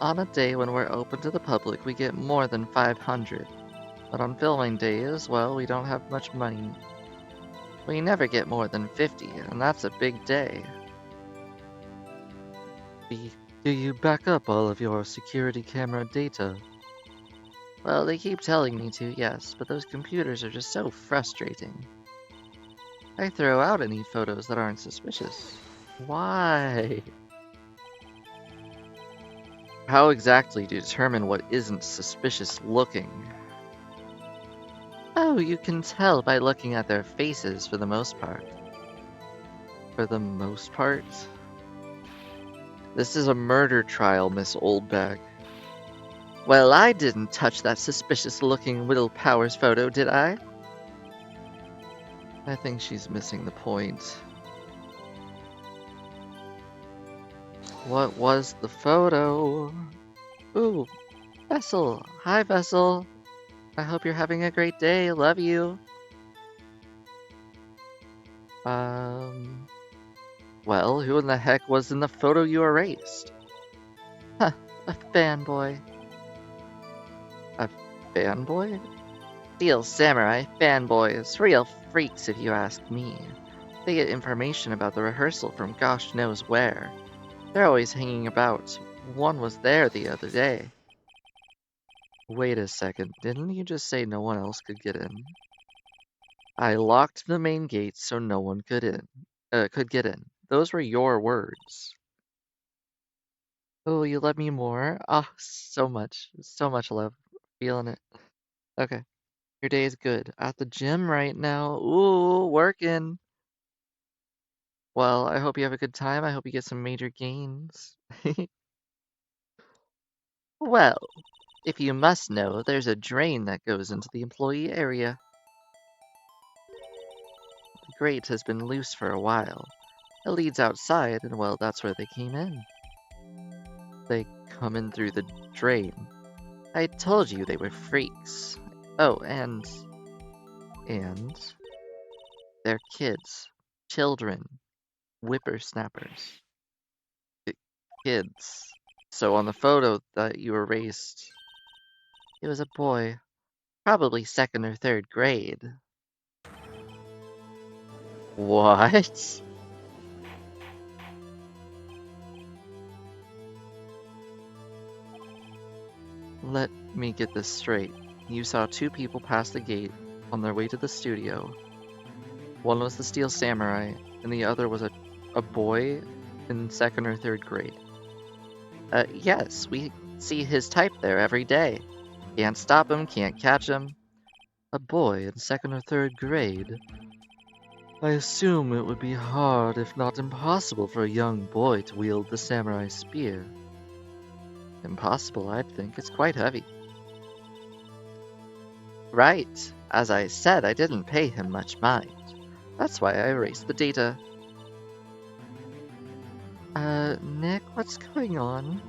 A: On a day when we're open to the public, we get more than 500. But on filming days, well, we don't have much money. We never get more than 50, and that's a big day. Do you back up all of your security camera data? Well, they keep telling me to, yes, but those computers are just so frustrating. I throw out any photos that aren't suspicious. Why? How exactly do you determine what isn't suspicious looking? Oh, you can tell by looking at their faces for the most part. For the most part? This is a murder trial, Miss Oldbag. Well, I didn't touch that suspicious-looking Will Powers photo, did I?
B: I think she's missing the point. What was the photo? Ooh, Vessel. Hi, Vessel. I hope you're having a great day. Love you. Well, who in the heck was in the photo you erased? Huh, a fanboy. A fanboy? Steel Samurai fanboys. Real freaks, if you ask me. They get information about the rehearsal from gosh knows where. They're always hanging about. One was there the other day. Wait a second, didn't you just say no one else could get in? I locked the main gate so no one could get in. Those were your words. Oh, you love me more? Ah, so much love. Feeling it. Okay, your day is good. At the gym right now. Ooh, working. Well, I hope you have a good time. I hope you get some major gains. Well, if you must know, there's a drain that goes into the employee area. The grate has been loose for a while. It leads outside, and well, that's where they came in. They come in through the drain. I told you they were freaks. Oh, and they're kids. Children. Whippersnappers. Kids. So on the photo that you erased, it was a boy. Probably second or third grade. What? Let me get this straight. You saw two people pass the gate on their way to the studio. One was the Steel Samurai, and the other was a boy in second or third grade. Yes, we see his type there every day. Can't stop him, can't catch him. A boy in second or third grade? I assume it would be hard, if not impossible, for a young boy to wield the samurai spear. Impossible, I'd think. It's quite heavy. Right. As I said, I didn't pay him much mind. That's why I erased the data. Nick, what's going on?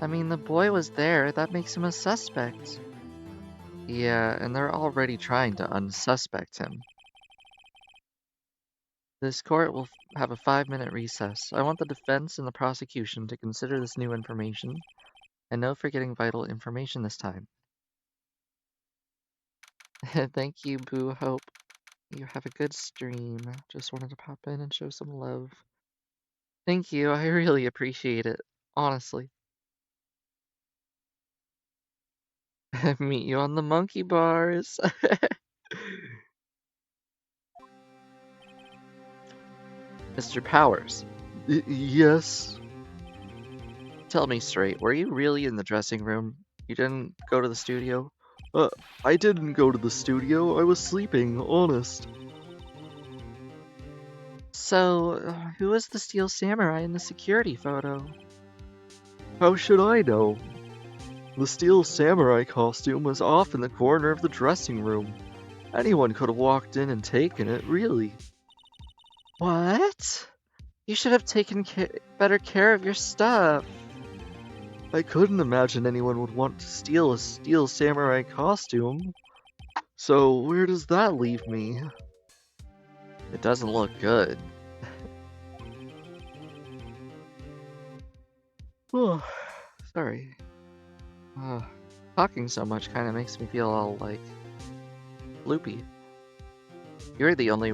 B: I mean, the boy was there. That makes him a suspect. Yeah, and they're already trying to unsuspect him. This court will have a 5-minute recess. I want the defense and the prosecution to consider this new information, and no forgetting vital information this time. Thank you, Boo Hope. You have a good stream. Just wanted to pop in and show some love. Thank you, I really appreciate it. Honestly. Meet you on the monkey bars. Mr. Powers. Yes? Tell me straight, were you really in the dressing room? You didn't go to the studio? I didn't go to the studio. I was sleeping, honest. So, who was the Steel Samurai in the security photo? How should I know? The Steel Samurai costume was off in the corner of the dressing room. Anyone could have walked in and taken it, really. What? You should have taken better care of your stuff. I couldn't imagine anyone would want to steal a Steel Samurai costume. So, where does that leave me? It doesn't look good. Sorry. Talking so much kind of makes me feel all, like, loopy. You're the only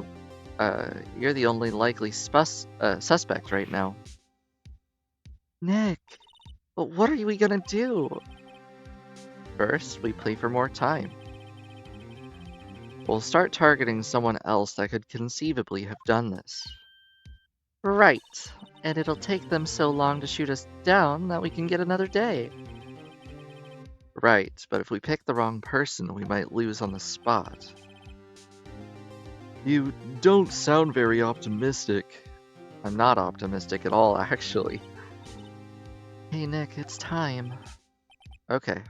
B: likely suspect right now. Nick, but what are we gonna do? First, we play for more time. We'll start targeting someone else that could conceivably have done this. Right, and it'll take them so long to shoot us down that we can get another day. Right, but if we pick the wrong person, we might lose on the spot. You don't sound very optimistic. I'm not optimistic at all, actually. Hey Nick, it's time. Okay.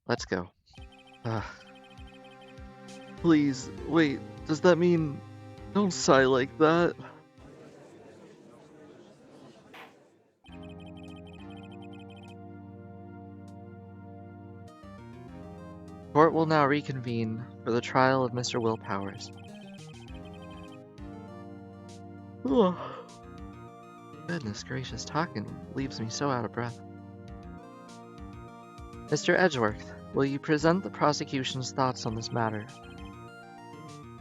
B: Let's go. Please, wait. Does that mean... Don't sigh like that.
A: Court will now reconvene for the trial of Mr. Will Powers. Goodness gracious, talking leaves me so out of breath. Mr. Edgeworth, will you present the prosecution's thoughts on this matter?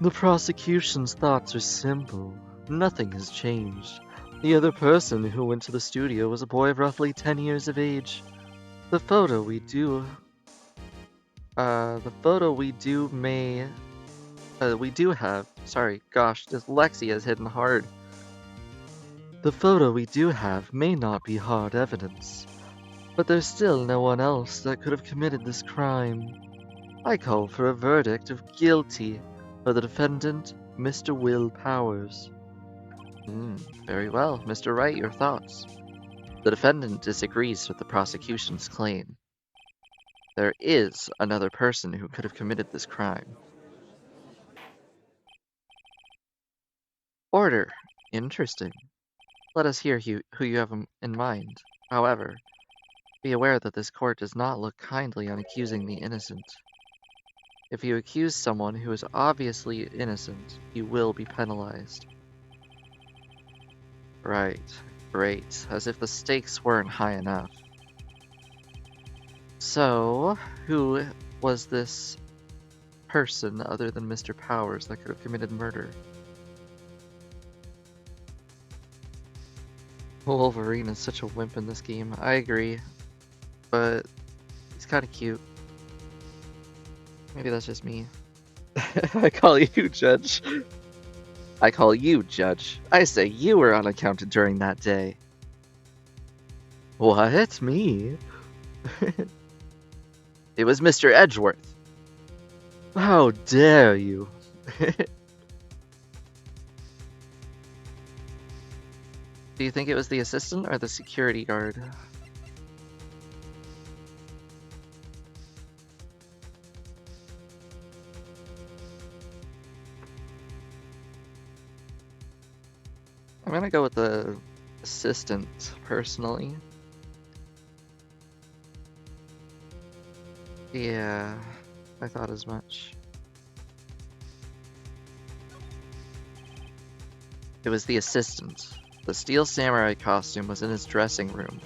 A: The prosecution's thoughts are simple. Nothing has changed. The other person who went to the studio was a boy of roughly 10 years of age. The photo we do have, sorry, gosh, dyslexia is hitting hard. The photo we do have may not be hard evidence, but there's still no one else that could have committed this crime. I call for a verdict of guilty for the defendant, Mr. Will Powers. Very well. Mr. Wright, your thoughts? The defendant disagrees with the prosecution's claim. There is another person who could have committed this crime. Order. Interesting. Let us hear who you have in mind. However, be aware that this court does not look kindly on accusing the innocent. If you accuse someone who is obviously innocent, you will be penalized. Right. Great. As if the stakes weren't high enough. So, who was this person other than Mr. Powers that could have committed murder? Wolverine is such a wimp in this game. I agree. But he's kind of cute. Maybe that's just me. I call you Judge. I call you Judge. I say you were unaccounted during that day. What? Me? It was Mr. Edgeworth. How dare you? Do you think it was the assistant or the security guard? I'm gonna go with the assistant, personally. Yeah, I thought as much. It was the assistant. The Steel Samurai costume was in his dressing room.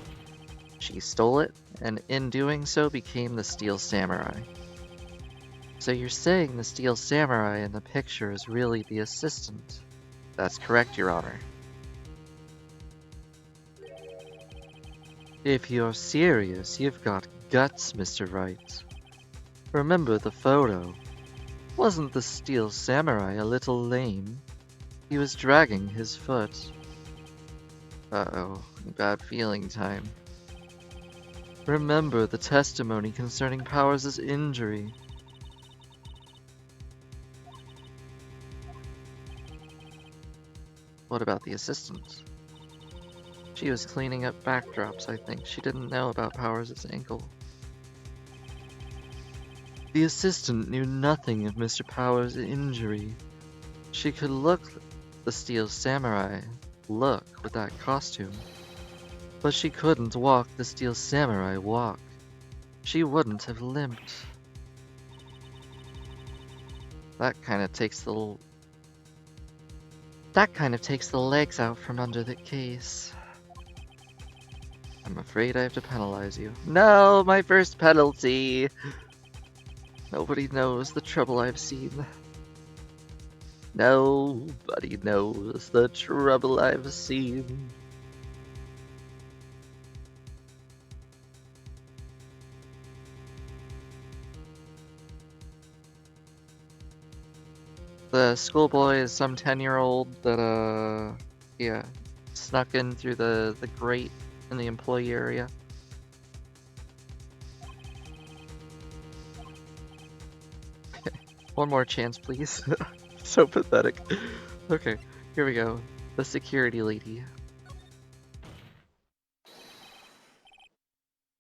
A: She stole it, and in doing so became the Steel Samurai. So you're saying the Steel Samurai in the picture is really the assistant? That's correct, Your Honor. If you're serious, you've got guts, Mr. Wright. Remember the photo. Wasn't the Steel Samurai a little lame? He was dragging his foot. Uh-oh, bad feeling time. Remember the testimony concerning Powers' injury. What about the assistant? She was cleaning up backdrops, I think. She didn't know about Powers' ankle. The assistant knew nothing of Mr. Powers' injury. She could look the Steel Samurai look with that costume. But she couldn't walk the Steel Samurai walk. She wouldn't have limped. That kind of takes the legs out from under the case. I'm afraid I have to penalize you. No, my first penalty! Nobody knows the trouble I've seen. Nobody knows the trouble I've seen. The schoolboy is some 10-year-old that, yeah, snuck in through the grate in the employee area. One more chance, please. So pathetic. Okay, here we go. The security lady.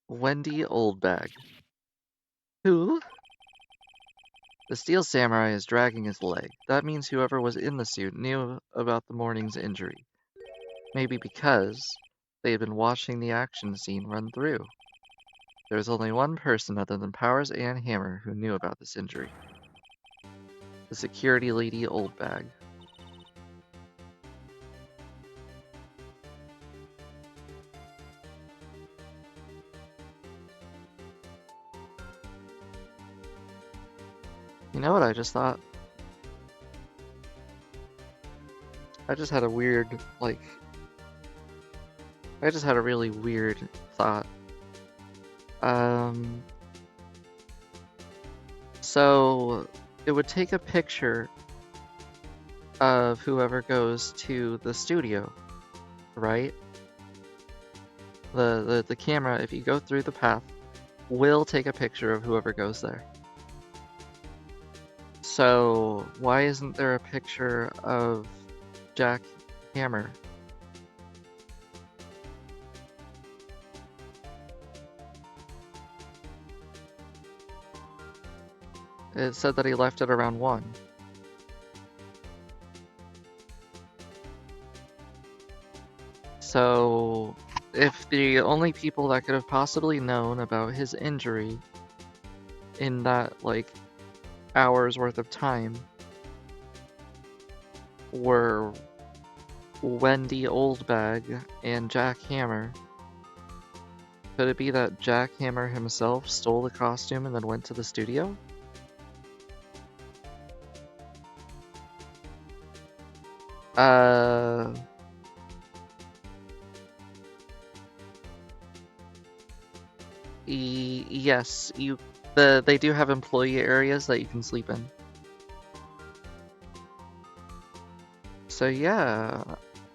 A: Wendy Oldbag. Who?
B: The steel samurai is dragging his leg. That means whoever was in the suit knew about the morning's injury. Maybe because they had been watching the action scene run through. There was only one person other than Powers and Hammer who knew about this injury. The security lady Oldbag. You know what I just thought? I just had a weird, I just had a really weird thought. So it would take a picture of whoever goes to the studio, right? The camera, if you go through the path, will take a picture of whoever goes there. So why isn't there a picture of Jack Hammer? It said that he left at around 1. So if the only people that could have possibly known about his injury in that, like, hours worth of time were Wendy Oldbag and Jack Hammer, could it be that Jack Hammer himself stole the costume and then went to the studio? Yes, they do have employee areas that you can sleep in. So yeah,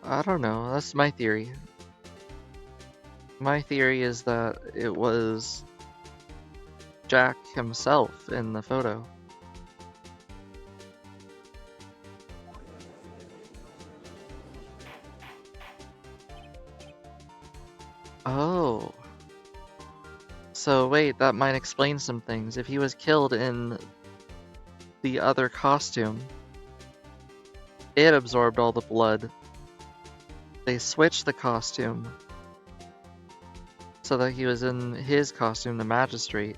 B: I don't know, that's my theory. My theory is that it was Jack himself in the photo. Oh. So wait, that might explain some things. If he was killed in the other costume, it absorbed all the blood. They switched the costume so that he was in his costume, the magistrate,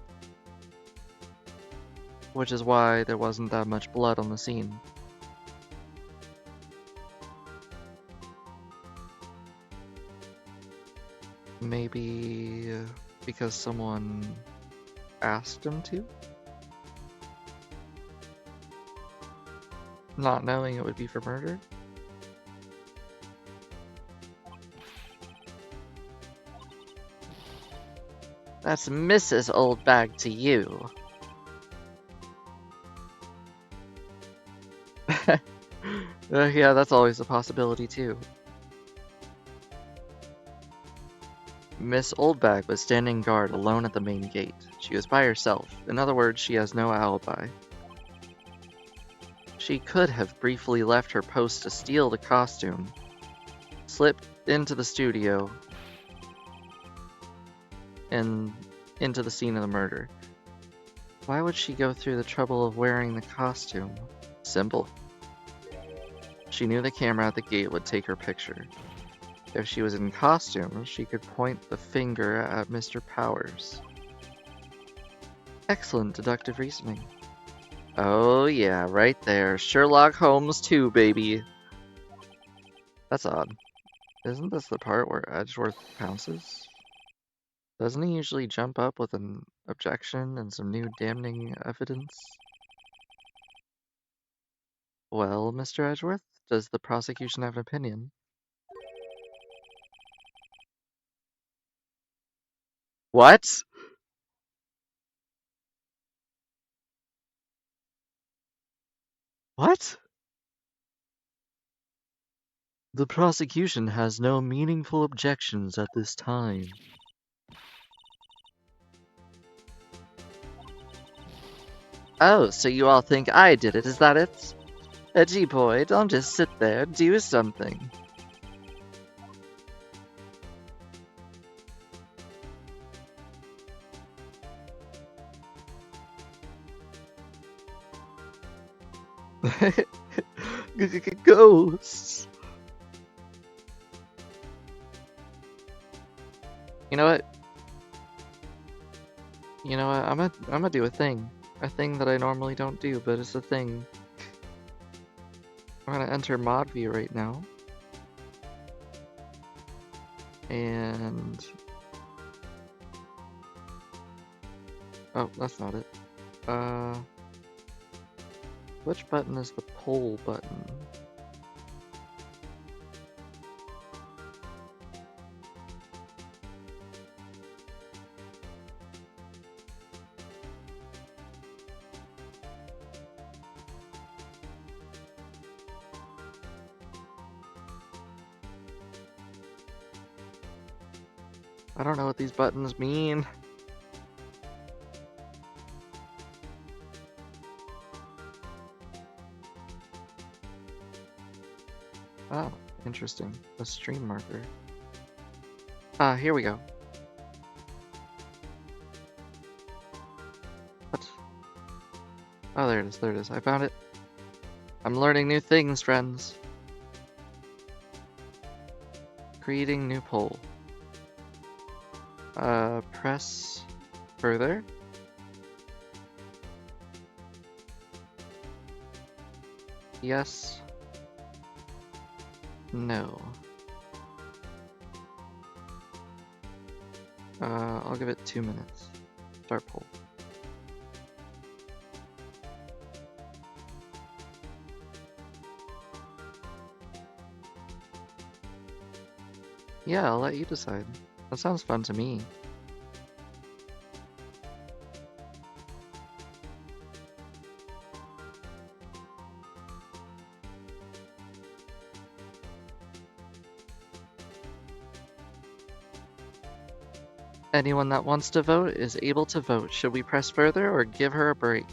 B: which is why there wasn't that much blood on the scene. Maybe because someone asked him to? Not knowing it would be for murder? That's Mrs. Oldbag to you. Yeah, that's always a possibility too. Miss Oldbag was standing guard alone at the main gate. She was by herself. In other words, she has no alibi. She could have briefly left her post to steal the costume, slipped into the studio, and into the scene of the murder. Why would she go through the trouble of wearing the costume? Simple. She knew the camera at the gate would take her picture. If she was in costume, she could point the finger at Mr. Powers. Excellent deductive reasoning. Oh yeah, right there. Sherlock Holmes 2, baby. That's odd. Isn't this the part where Edgeworth pounces? Doesn't he usually jump up with an objection and some new damning evidence? Well, Mr. Edgeworth, does the prosecution have an opinion? What? What? The prosecution has no meaningful objections at this time. Oh, so you all think I did it, is that it? Gee boy, don't just sit there, do something. Ghosts! You know what? You know what? I'm gonna do a thing. A thing that I normally don't do, but it's a thing. I'm gonna enter mod view right now. And... oh, that's not it. Which button is the poll button? I don't know what these buttons mean. Oh, interesting. A stream marker. Ah, here we go. What? Oh, there it is, there it is. I found it. I'm learning new things, friends. Creating new poll. Press further. Yes. No. I'll give it 2 minutes. Start poll. Yeah, I'll let you decide. That sounds fun to me. Anyone that wants to vote is able to vote. Should we press further or give her a break?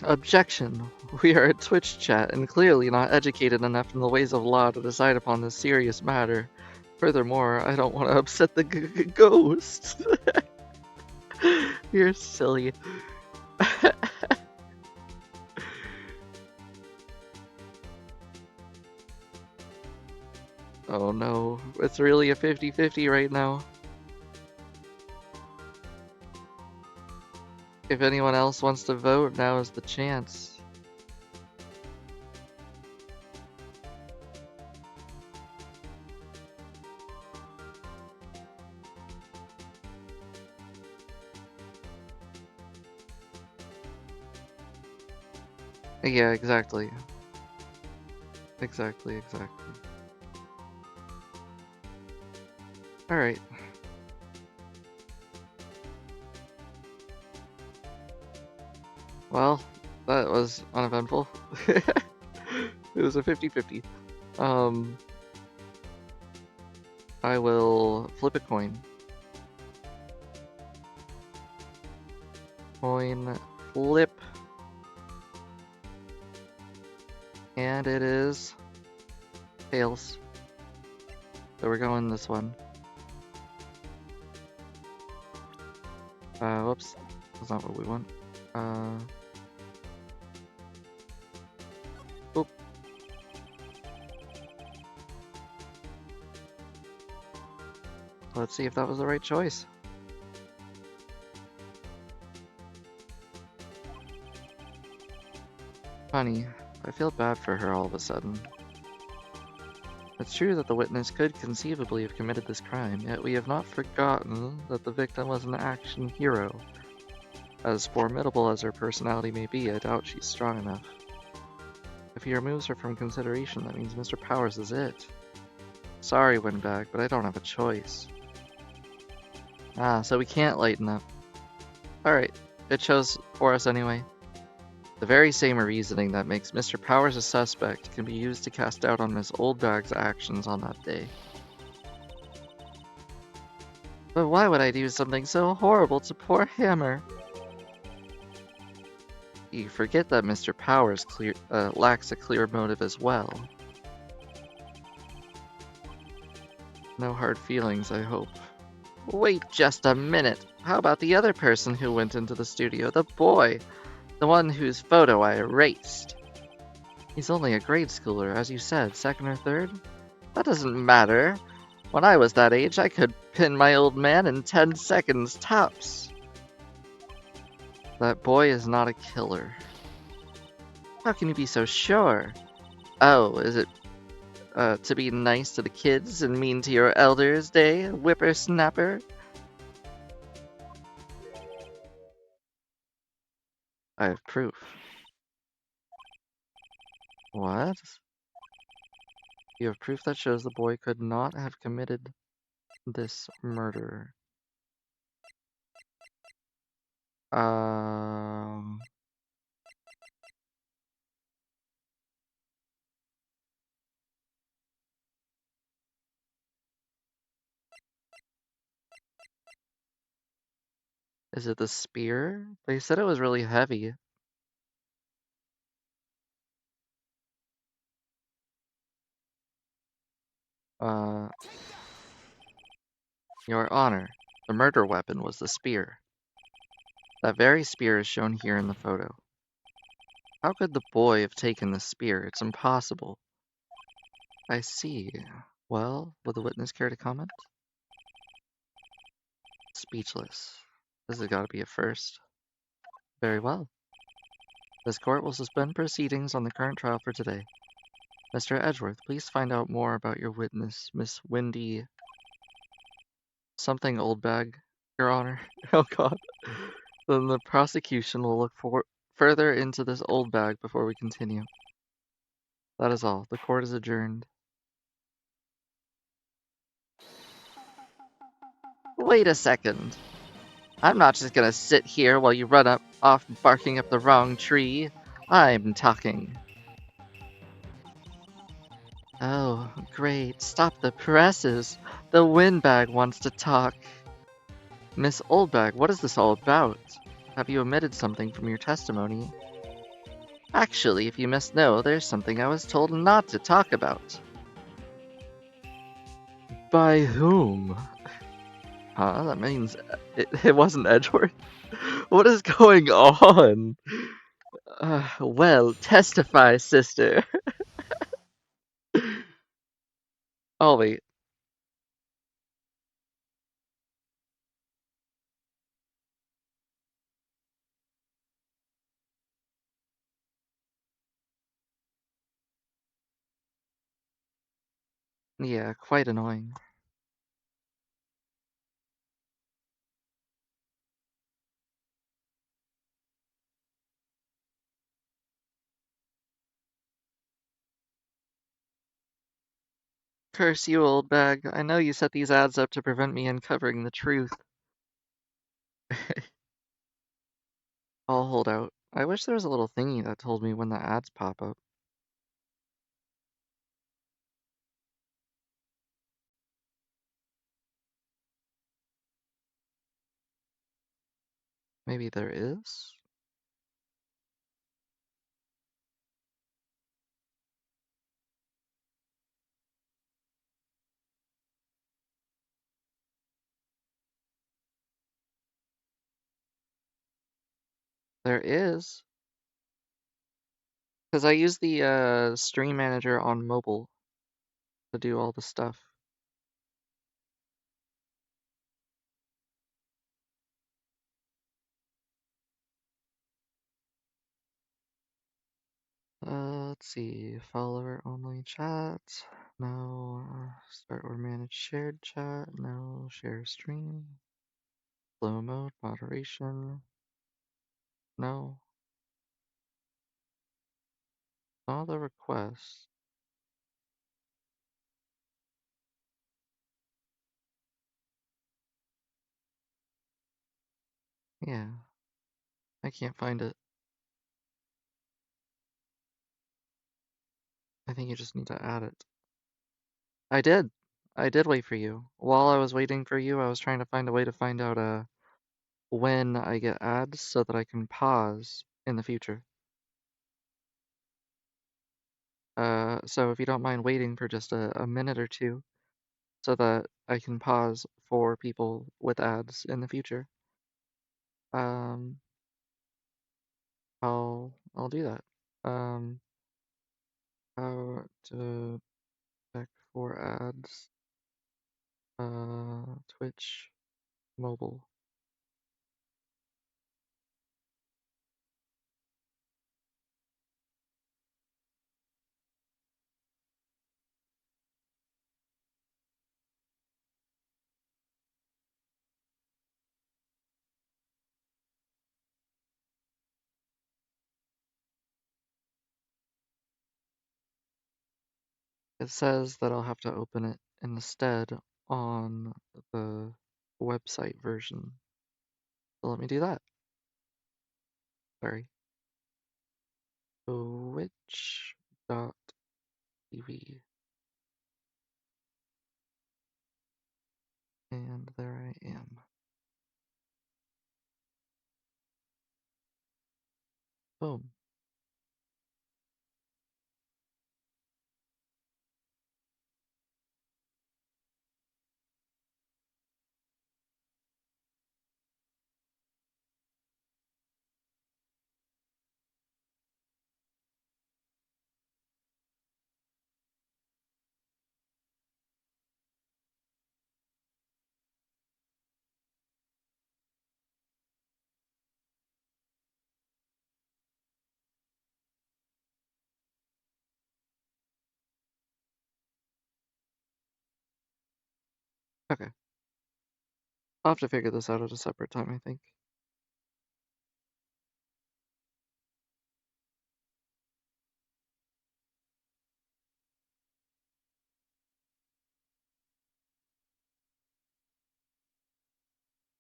B: Objection! We are a Twitch chat and clearly not educated enough in the ways of law to decide upon this serious matter. Furthermore, I don't want to upset the ghost. You're silly. Oh no, it's really a 50-50 right now. If anyone else wants to vote, now is the chance. Yeah, exactly. Exactly. Alright. Well, that was uneventful. It was a 50-50. I will flip a coin. Coin flip. And it is tails. So we're going this one. Whoops. That's not what we want. Oop. Let's see if that was the right choice. Funny, I feel bad for her all of a sudden. It's true that the witness could conceivably have committed this crime, yet we have not forgotten that the victim was an action hero. As formidable as her personality may be, I doubt she's strong enough. If he removes her from consideration, that means Mr. Powers is it. Sorry, Windbag, but I don't have a choice. Ah, so we can't lighten up. Alright, it chose for us anyway. The very same reasoning that makes Mr. Powers a suspect can be used to cast doubt on Miss Oldbag's actions on that day. But why would I do something so horrible to poor Hammer? You forget that Mr. Powers lacks a clear motive as well. No hard feelings, I hope. Wait just a minute. How about the other person who went into the studio? The boy. The one whose photo I erased. He's only a grade schooler, as you said, second or third? That doesn't matter. When I was that age, I could pin my old man in 10 seconds tops. That boy is not a killer. How can you be so sure? Oh, is it to be nice to the kids and mean to your elders, day, whippersnapper? I have proof. What? You have proof that shows the boy could not have committed this murder. Um, is it the spear? They said it was really heavy. Uh, Your Honor, the murder weapon was the spear. That very spear is shown here in the photo. How could the boy have taken the spear? It's impossible. I see. Well, would the witness care to comment? Speechless. This has got to be a first. Very well. This court will suspend proceedings on the current trial for today. Mr. Edgeworth, please find out more about your witness, Miss Wendy something Oldbag, Your Honor. Oh God. Then the prosecution will look further into this Oldbag before we continue. That is all. The court is adjourned. Wait a second. I'm not just gonna sit here while you run off barking up the wrong tree. I'm talking. Oh, great. Stop the presses. The windbag wants to talk. Miss Oldbag, what is this all about? Have you omitted something from your testimony? Actually, if you must know, there's something I was told not to talk about. By whom? Huh? That means it wasn't Edgeworth? What is going on? Well, testify, sister. Oh, wait. Yeah, quite annoying. Curse you, old bag. I know you set these ads up to prevent me uncovering the truth. I'll hold out. I wish there was a little thingy that told me when the ads pop up. Maybe there is? There is. Because I use the stream manager on mobile to do all the stuff. Let's see. Follower only chat. No. Start or manage shared chat. No. Share stream. Slow mode. Moderation. No. All the requests. Yeah. I can't find it.
A: I think you just need to add it. I did. I did wait for you. While I was waiting for you, I was trying to find a way to find out when I get ads so that I can pause in the future. So if you don't mind waiting for just a minute or two so that I can pause for people with ads in the future, um, I'll do that. Um, how to check for ads, Twitch mobile. It says that I'll have to open it instead on the website version. So let me do that. Sorry. Twitch.tv. And there I am. Boom. Okay. I'll have to figure this out at a separate time, I think.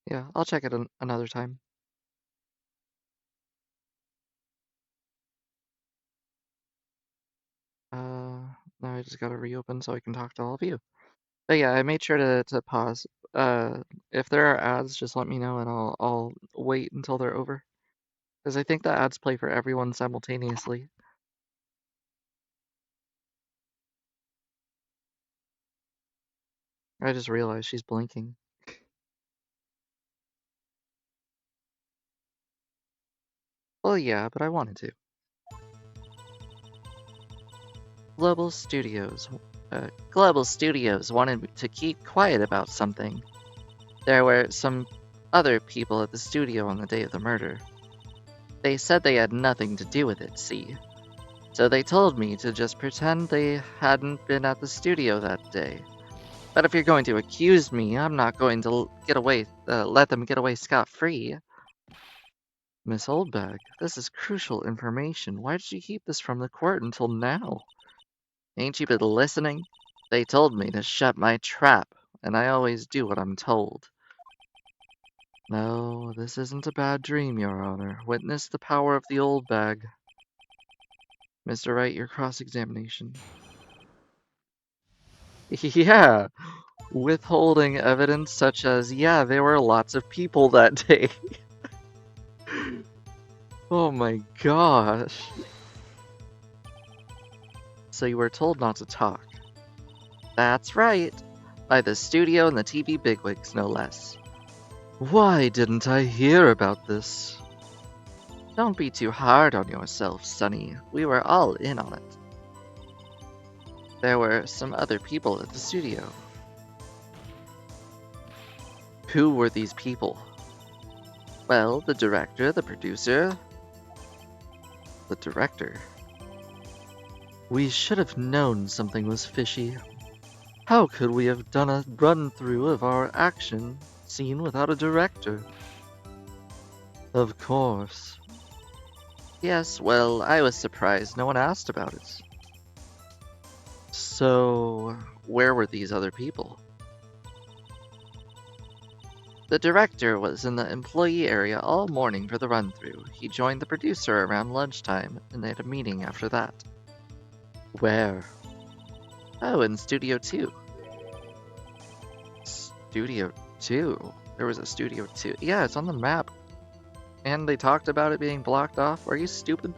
A: Yeah, I'll check it another time. Now I just gotta reopen so I can talk to all of you. But yeah, I made sure to pause. If there are ads, just let me know and I'll wait until they're over. Because I think the ads play for everyone simultaneously. I just realized she's blinking. Well, yeah, but I wanted to. Global Studios. Global Studios wanted to keep quiet about something. There were some other people at the studio on the day of the murder. They said they had nothing to do with it, see? So they told me to just pretend they hadn't been at the studio that day. But if you're going to accuse me, I'm not going to let them get away scot-free. Miss Oldbag, this is crucial information. Why did you keep this from the court until now? Ain't you been listening? They told me to shut my trap, and I always do what I'm told. No, this isn't a bad dream, Your Honor. Witness the power of the old bag. Mr. Wright, your cross-examination. Yeah, withholding evidence such as, yeah, there were lots of people that day. Oh my gosh. So you were told not to talk. That's right. By the studio and the TV bigwigs, no less. Why didn't I hear about this? Don't be too hard on yourself, Sonny. We were all in on it. There were some other people at the studio. Who were these people? Well, the director, the producer. The director. We should have known something was fishy. How could we have done a run-through of our action scene without a director? Of course. Yes, well, I was surprised no one asked about it. So, where were these other people? The director was in the employee area all morning for the run-through. He joined the producer around lunchtime, and they had a meeting after that.
B: Where?
A: Oh, in Studio 2.
B: Studio 2? There was a Studio 2. Yeah, it's on the map. And they talked about it being blocked off. Are you stupid?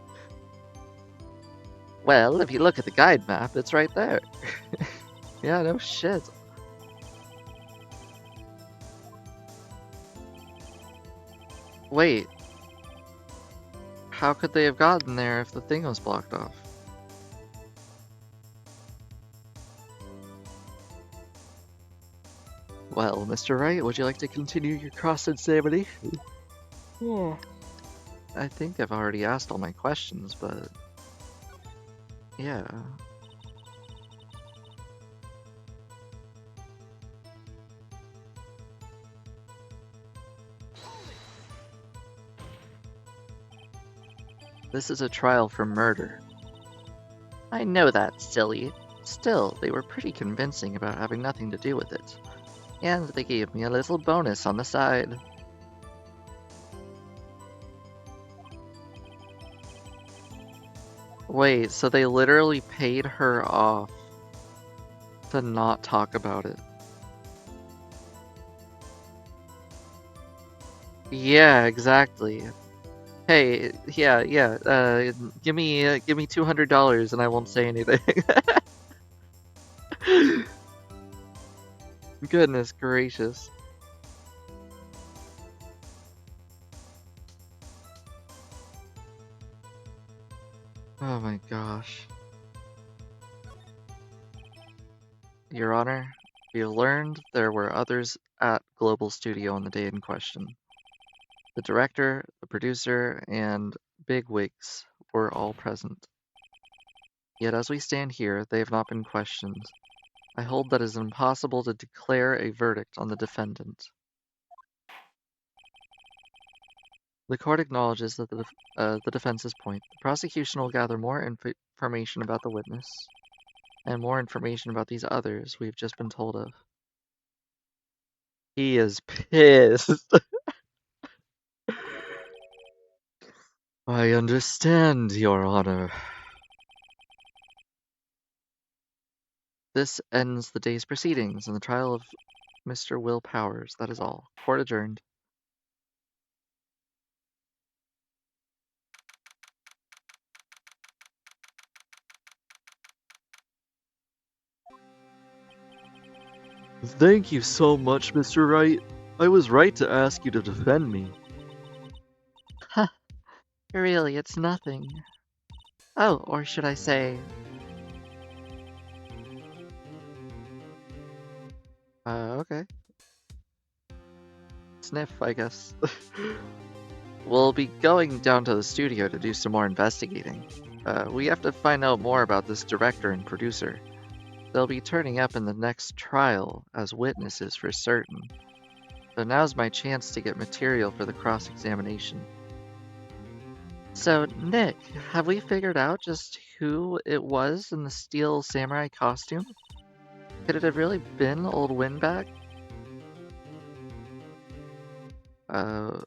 A: Well, if you look at the guide map, it's right there.
B: Yeah, no shit. Wait. How could they have gotten there if the thing was blocked off? Well, Mr. Wright, would you like to continue your cross-examination?
A: Yeah.
B: I think I've already asked all my questions, but... yeah. This is a trial for murder.
A: I know that, silly. Still, they were pretty convincing about having nothing to do with it. And they gave me a little bonus on the side.
B: Wait, so they literally paid her off to not talk about it? Yeah, exactly. Hey, yeah, give me $200 and I won't say anything. Goodness gracious. Oh my gosh. Your Honor, we have learned there were others at Global Studio on the day in question. The director, the producer, and bigwigs were all present. Yet as we stand here, they have not been questioned. I hold that it is impossible to declare a verdict on the defendant. The court acknowledges that the defense's point. The prosecution will gather more information about the witness, and more information about these others we've just been told of. He is pissed. I understand, Your Honor. This ends the day's proceedings and the trial of Mr. Will Powers. That is all. Court adjourned. Thank you so much, Mr. Wright. I was right to ask you to defend me.
A: Huh. Really, it's nothing. Oh, or should I say...
B: Okay. Sniff, I guess. We'll be going down to the studio to do some more investigating. We have to find out more about this director and producer. They'll be turning up in the next trial as witnesses for certain. So now's my chance to get material for the cross-examination.
A: So, Nick, have we figured out just who it was in the steel samurai costume? Could it have really been old Windbag?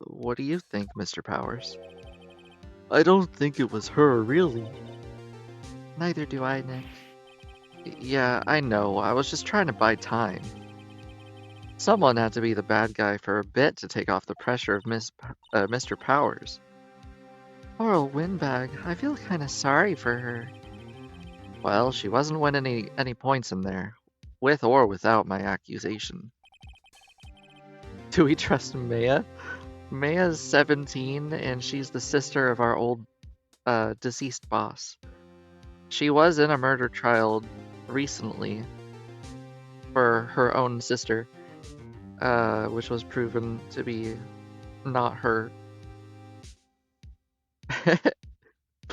B: What do you think, Mr. Powers? I don't think it was her, really.
A: Neither do I, Nick.
B: Yeah, I know. I was just trying to buy time. Someone had to be the bad guy for a bit to take off the pressure of Mr. Powers.
A: Poor old Windbag. I feel kinda sorry for her.
B: Well, she wasn't winning any points in there, with or without my accusation. Do we trust Maya? Maya's 17, and she's the sister of our old deceased boss. She was in a murder trial recently for her own sister, which was proven to be not her.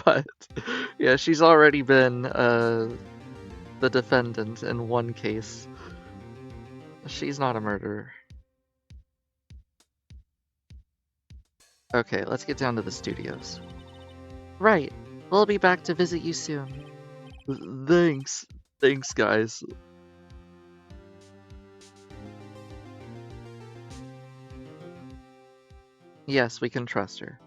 B: But yeah, she's already been the defendant in one case. She's not a murderer. Okay, let's get down to the studios.
A: Right. We'll be back to visit you soon.
B: Thanks. Thanks, guys. Yes, we can trust her.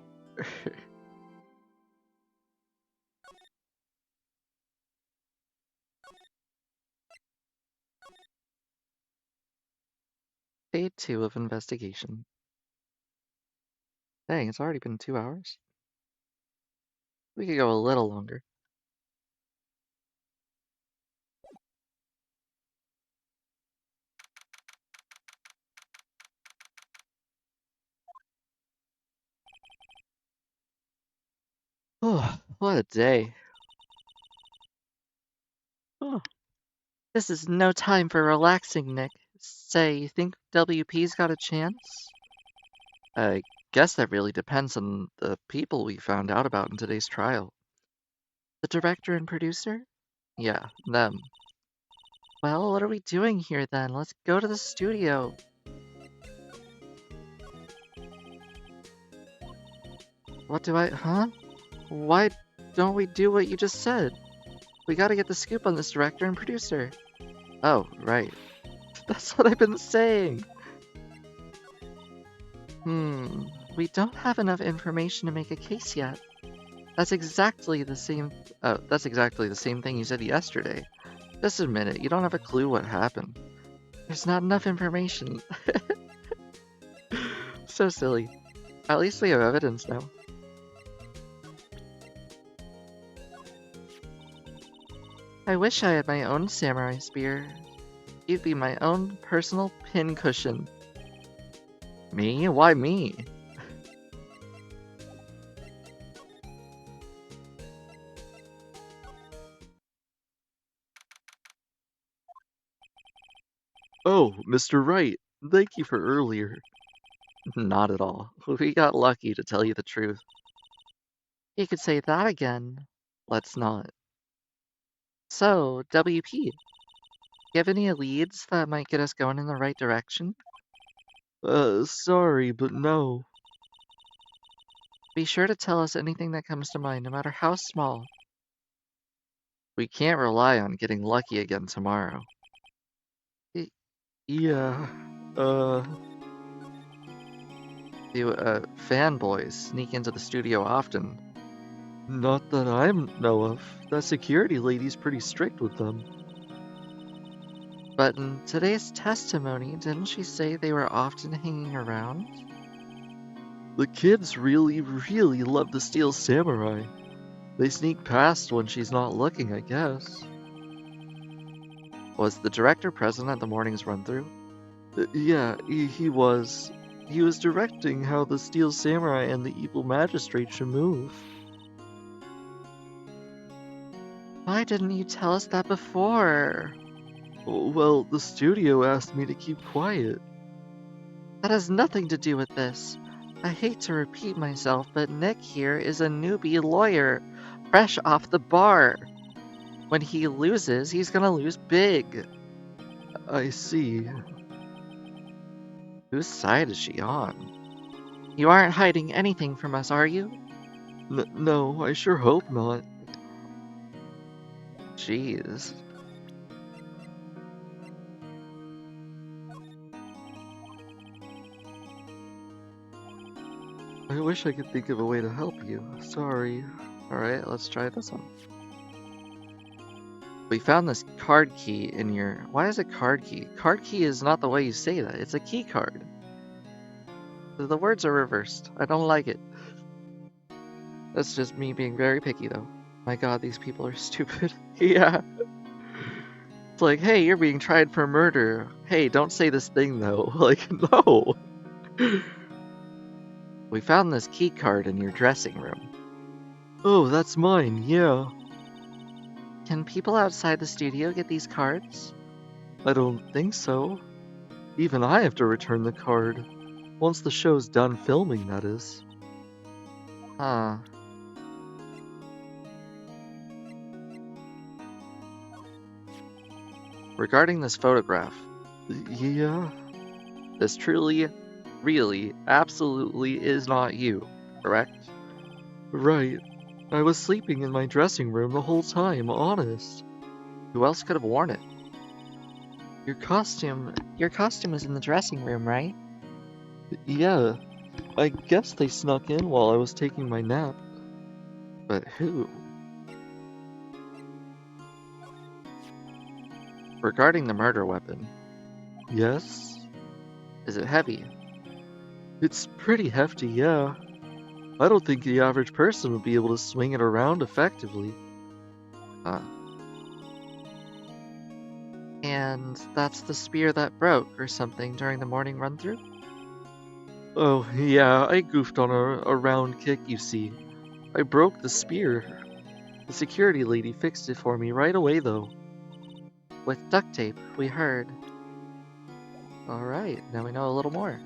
A: Day 2 of investigation. Dang, it's already been 2 hours. We could go a little longer. Oh, what a day. Oh, this is no time for relaxing, Nick. Say, you think WP's got a chance? I guess that really depends on the people we found out about in today's trial. The director and producer? Yeah, them. Well, what are we doing here then? Let's go to the studio. Huh? Why don't we do what you just said? We gotta get the scoop on this director and producer. Oh, right. That's what I've been saying. We don't have enough information to make a case yet. That's exactly the same. That's exactly the same thing you said yesterday. Just admit it. You don't have a clue what happened. There's not enough information. So silly. At least we have evidence now. I wish I had my own samurai spear. You'd be my own personal pincushion. Me? Why me?
B: Oh, Mr. Wright, thank you for earlier.
A: Not at all. We got lucky, to tell you the truth. You could say that again. Let's not. So, WP, you have any leads that might get us going in the right direction?
B: Sorry, but no.
A: Be sure to tell us anything that comes to mind, no matter how small. We can't rely on getting lucky again tomorrow.
B: Yeah,
A: Do fanboys sneak into the studio often?
B: not that I know of. That security lady's pretty strict with them.
A: But in today's testimony, didn't she say they were often hanging around?
B: The kids really, really love the Steel Samurai. They sneak past when she's not looking, I guess.
A: Was the director present at the morning's run-through?
B: Yeah, he was. He was directing how the Steel Samurai and the evil magistrate should move.
A: Why didn't you tell us that before?
B: Well, the studio asked me to keep quiet.
A: That has nothing to do with this. I hate to repeat myself, but Nick here is a newbie lawyer, fresh off the bar. When he loses, he's gonna lose big.
B: I see.
A: Whose side is she on? You aren't hiding anything from us, are you?
B: No, I sure hope not.
A: Jeez.
B: I wish I could think of a way to help you. Sorry.
A: Alright, let's try this one. We found this card key in your... Why is it card key? Card key is not the way you say that. It's a key card. The words are reversed. I don't like it. That's just me being very picky, though. My god, these people are stupid. Yeah. It's like, hey, you're being tried for murder. Hey, don't say this thing, though. Like, no. We found this key card in your dressing room.
B: Oh, that's mine, yeah.
A: Can people outside the studio get these cards?
B: I don't think so. Even I have to return the card. Once the show's done filming, that is.
A: Huh. Regarding this photograph,
B: Yeah?
A: this truly, really, absolutely is not you, correct?
B: Right. I was sleeping in my dressing room the whole time, honest.
A: Who else could have worn it?
B: Your costume...
A: Your costume is in the dressing room, right?
B: Yeah. I guess they snuck in while I was taking my nap.
A: But who? Regarding the murder weapon,
B: Yes?
A: Is it heavy?
B: It's pretty hefty, yeah. I don't think the average person would be able to swing it around effectively.
A: Uh, and that's the spear that broke or something during the morning run-through?
B: Oh, yeah, I goofed on a round kick, you see. I broke the spear. The security lady fixed it for me right away, though.
A: With duct tape, we heard. Alright, now we know a little more.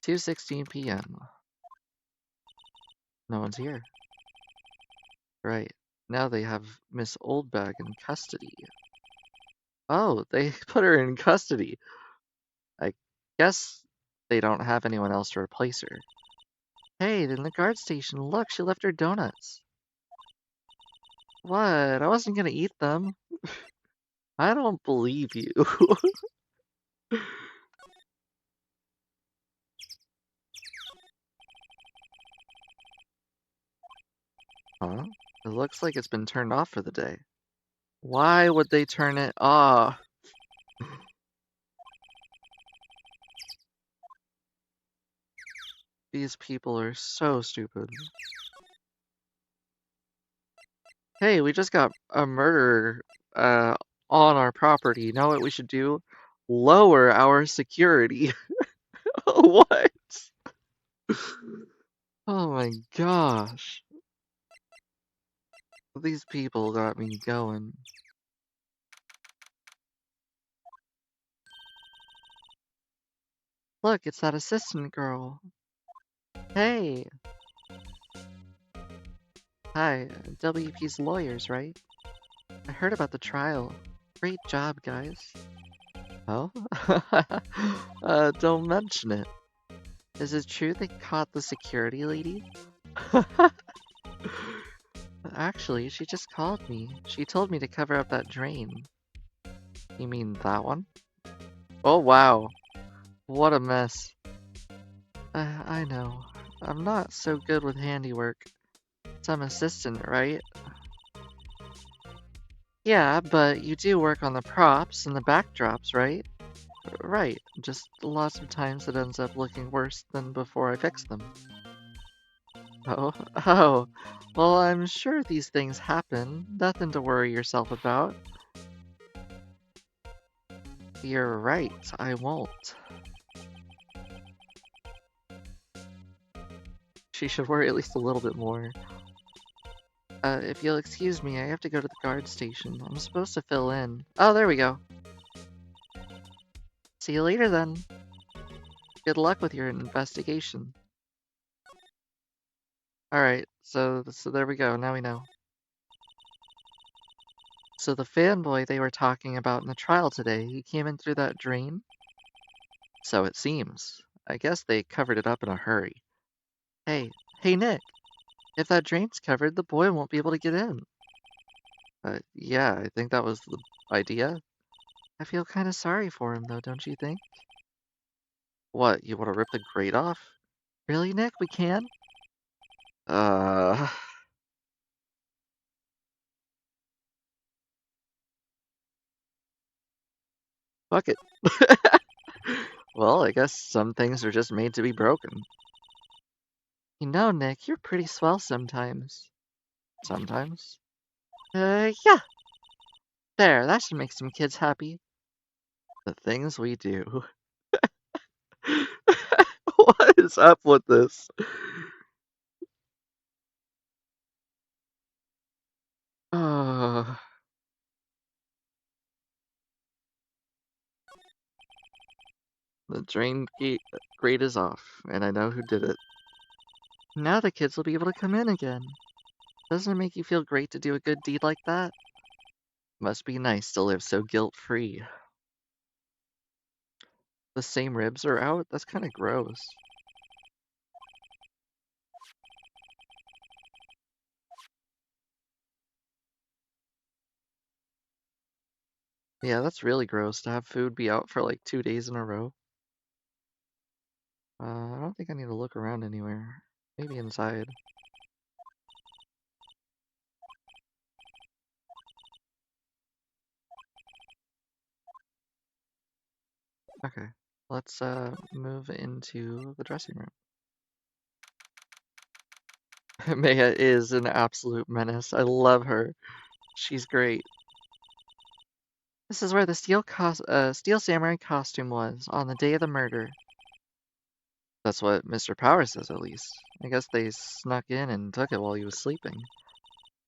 A: 2:16 p.m. No one's here. Right. Now they have Miss Oldbag in custody. Oh, they put her in custody. I guess they don't have anyone else to replace her. Hey, in the guard station, look, she left her donuts. What? I wasn't gonna eat them.
B: I don't believe you.
A: Huh? It looks like it's been turned off for the day. Why would they turn it off? These people are so stupid. Hey, we just got a murder uh, on our property. You know what we should do? Lower our security.
B: What?
A: Oh my gosh. These people got me going. Look, it's that assistant girl. Hey. Hi, WP's lawyers, right? I heard about the trial. Great job, guys. Oh? Don't mention it. Is it true they caught the security lady? Actually, she just called me. She told me to cover up that drain. You mean that one? Oh wow. What a mess. I know. I'm not so good with handiwork. Some assistant, right? Yeah, but you do work on the props and the backdrops, right? Right. Just lots of times it ends up looking worse than before I fix them. Oh, oh. Well, I'm sure these things happen. Nothing to worry yourself about. You're right, I won't. She should worry at least a little bit more. If you'll excuse me, I have to go to the guard station. I'm supposed to fill in. Oh, there we go. See you later then. Good luck with your investigation. Alright, so there we go, now we know. So the fanboy they were talking about in the trial today, he came in through that drain? So it seems. I guess they covered it up in a hurry. Hey, hey Nick! If that drain's covered, the boy won't be able to get in. Yeah, I think that was the idea. I feel kinda sorry for him though, don't you think? What, you wanna rip the grate off? Really, Nick? We can? Uh... Fuck it. Well, I guess some things are just made to be broken. You know, Nick, you're pretty swell sometimes. Sometimes? Yeah. There, that should make some kids happy. The things we do.
B: What is up with this?
A: Uh, the grate is off, and I know who did it. Now the kids will be able to come in again. Doesn't it make you feel great to do a good deed like that? Must be nice to live so guilt-free. The same ribs are out? That's kind of gross. Yeah, that's really gross to have food be out for like 2 days in a row. I don't think I need to look around anywhere. Maybe inside. Okay, let's move into the dressing room. Maya is an absolute menace. I love her. She's great. This is where the steel samurai costume was on the day of the murder. That's what Mr. Power says, at least. I guess they snuck in and took it while he was sleeping.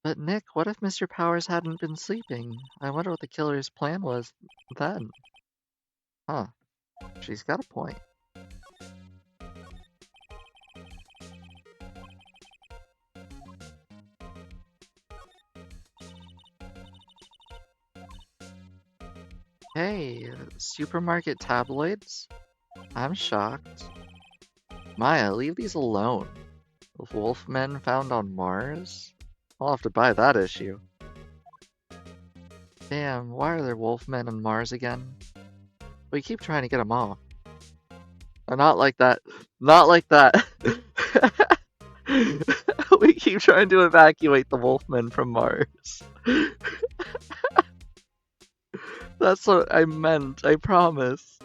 A: But Nick, what if Mr. Powers hadn't been sleeping? I wonder what the killer's plan was then. Huh, she's got a point. Hey, supermarket tabloids? I'm shocked. Maya, leave these alone. Wolfmen found on Mars? I'll have to buy that issue. Damn, why are there wolfmen on Mars again? We keep trying to get them off. Not like that. Not like that. We keep trying to evacuate the wolfmen from Mars. That's what I meant, I promise.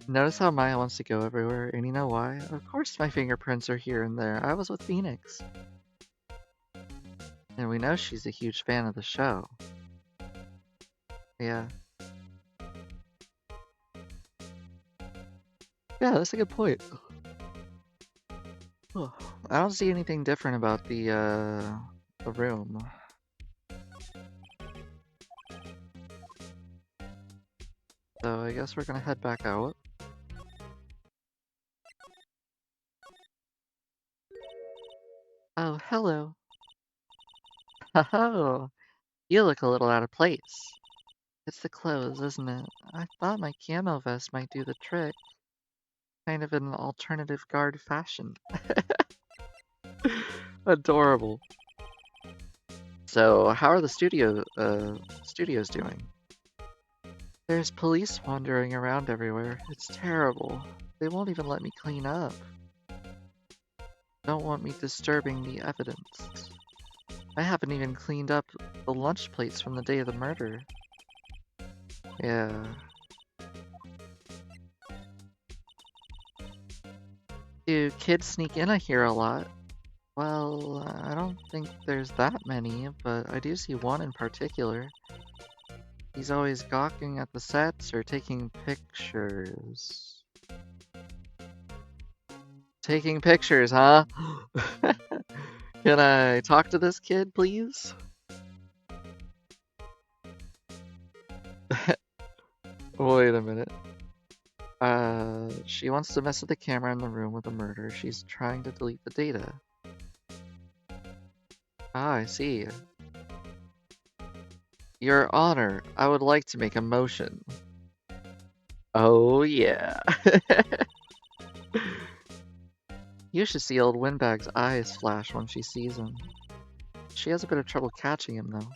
A: Notice how Maya wants to go everywhere, and you know why? Of course my fingerprints are here and there. I was with Phoenix. And we know she's a huge fan of the show. Yeah. Yeah, that's a good point. I don't see anything different about the room. So I guess we're gonna head back out. Oh, hello. Oh, you look a little out of place. It's the clothes, isn't it? I thought my camo vest might do the trick. Kind of an alternative guard fashion. Adorable. So, how are the studios doing? There's police wandering around everywhere. It's terrible. They won't even let me clean up. Don't want me disturbing the evidence. I haven't even cleaned up the lunch plates from the day of the murder. Yeah. Do kids sneak in here a lot? Well, I don't think there's that many, but I do see one in particular. He's always gawking at the sets or taking pictures. Taking pictures, huh? Can I talk to this kid, please? Wait a minute. She wants to mess with the camera in the room with the murder. She's trying to delete the data. Ah, I see. Your Honor, I would like to make a motion. Oh, yeah. You should see old Windbag's eyes flash when she sees him. She has a bit of trouble catching him, though.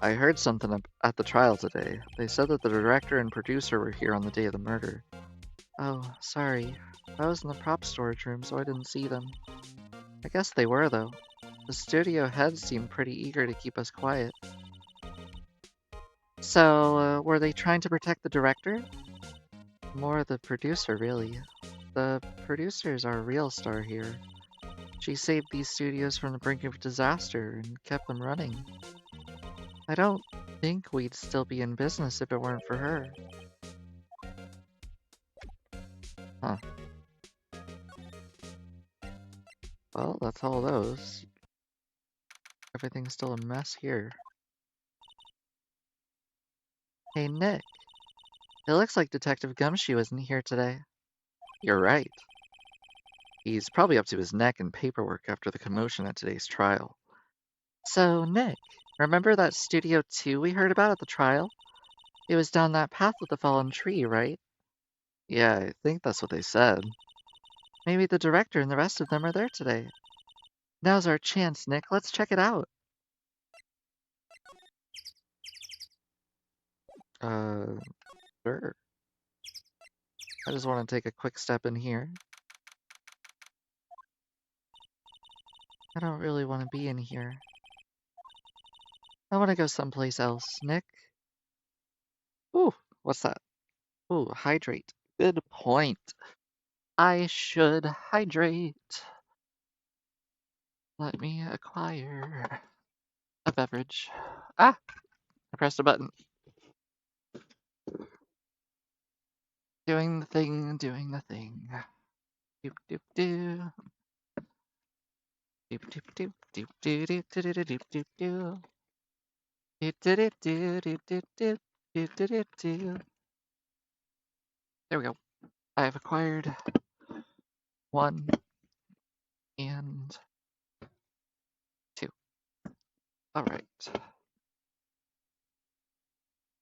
A: I heard something at the trial today. They said that the director and producer were here on the day of the murder. Oh, sorry. I was in the prop storage room, so I didn't see them. I guess they were, though. The studio heads seemed pretty eager to keep us quiet. So, were they trying to protect the director? More the producer, really. The producer's our real star here. She saved these studios from the brink of disaster and kept them running. I don't think we'd still be in business if it weren't for her. Huh. Well, that's all those. Everything's still a mess here. Hey, Nick. It looks like Detective Gumshoe isn't here today. You're right. He's probably up to his neck in paperwork after the commotion at today's trial. So, Nick, remember that Studio 2 we heard about at the trial? It was down that path with the fallen tree, right? Yeah, I think that's what they said. Maybe the director and the rest of them are there today. Now's our chance, Nick. Let's check it out. Uh, sure. I just want to take a quick step in here. I don't really want to be in here. I want to go someplace else, Nick. Ooh, what's that? Ooh, hydrate. Good point. I should hydrate. Let me acquire a beverage. Ah, I pressed a button. Doing the thing, doing the thing. Doop doop doo. Doop doop doop doop doo doo doo doo doo doop doo. Doop doo doo doo doo doo doo doop doo doo doo. There we go. I have acquired one and two. All right.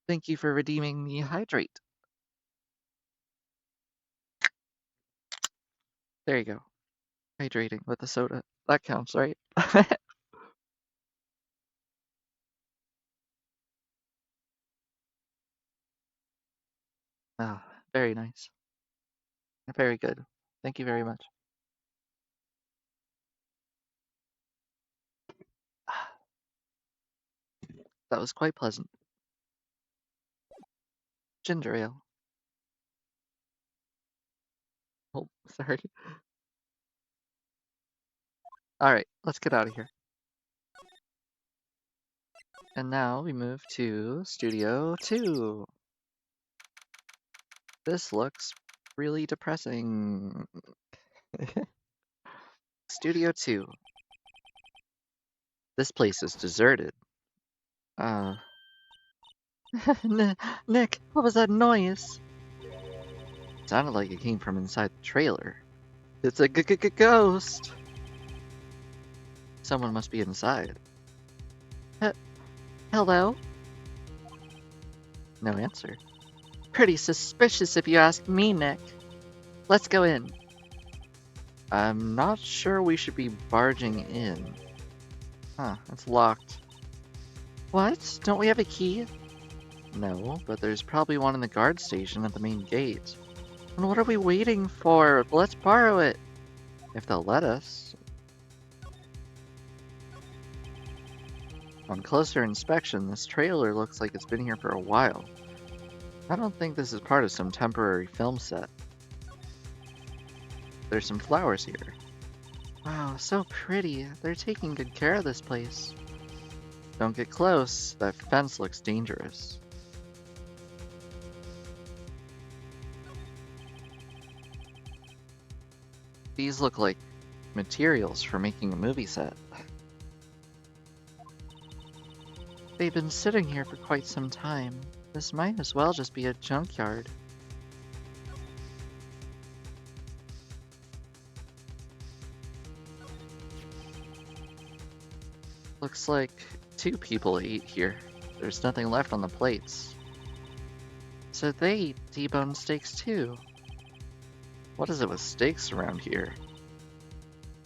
A: Thank you for redeeming the hydrate. There you go. Hydrating with the soda. That counts, right? Ah, very nice. Very good. Thank you very much. That was quite pleasant. Ginger ale. Oh, sorry. All right, let's get out of here. And now we move to Studio 2. This looks really depressing. Studio 2. This place is deserted. Uh, Nick, what was that noise? Sounded like it came from inside the trailer. It's a ghost. Someone must be inside. H Hello? No answer. Pretty suspicious if you ask me, Nick. Let's go in. I'm not sure we should be barging in. Huh, it's locked. What? Don't we have a key? No, but there's probably one in the guard station at the main gate. And what are we waiting for? Let's borrow it. If they'll let us. On closer inspection, this trailer looks like it's been here for a while. I don't think this is part of some temporary film set. There's some flowers here. Wow, so pretty. They're taking good care of this place. Don't get close. That fence looks dangerous. These look like materials for making a movie set. They've been sitting here for quite some time. This might as well just be a junkyard. Looks like 2 people ate here. There's nothing left on the plates. So they eat deboned steaks too. What is it with steaks around here?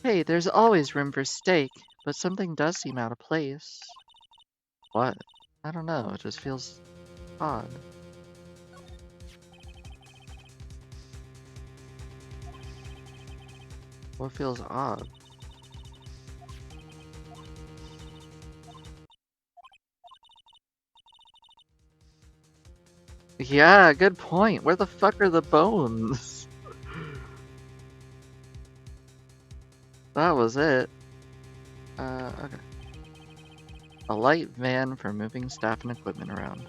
A: Hey, there's always room for steak, but something does seem out of place. What? I don't know, it just feels odd. What feels odd? Yeah, good point. Where the fuck are the bones? That was it. Okay. A light van for moving staff and equipment around.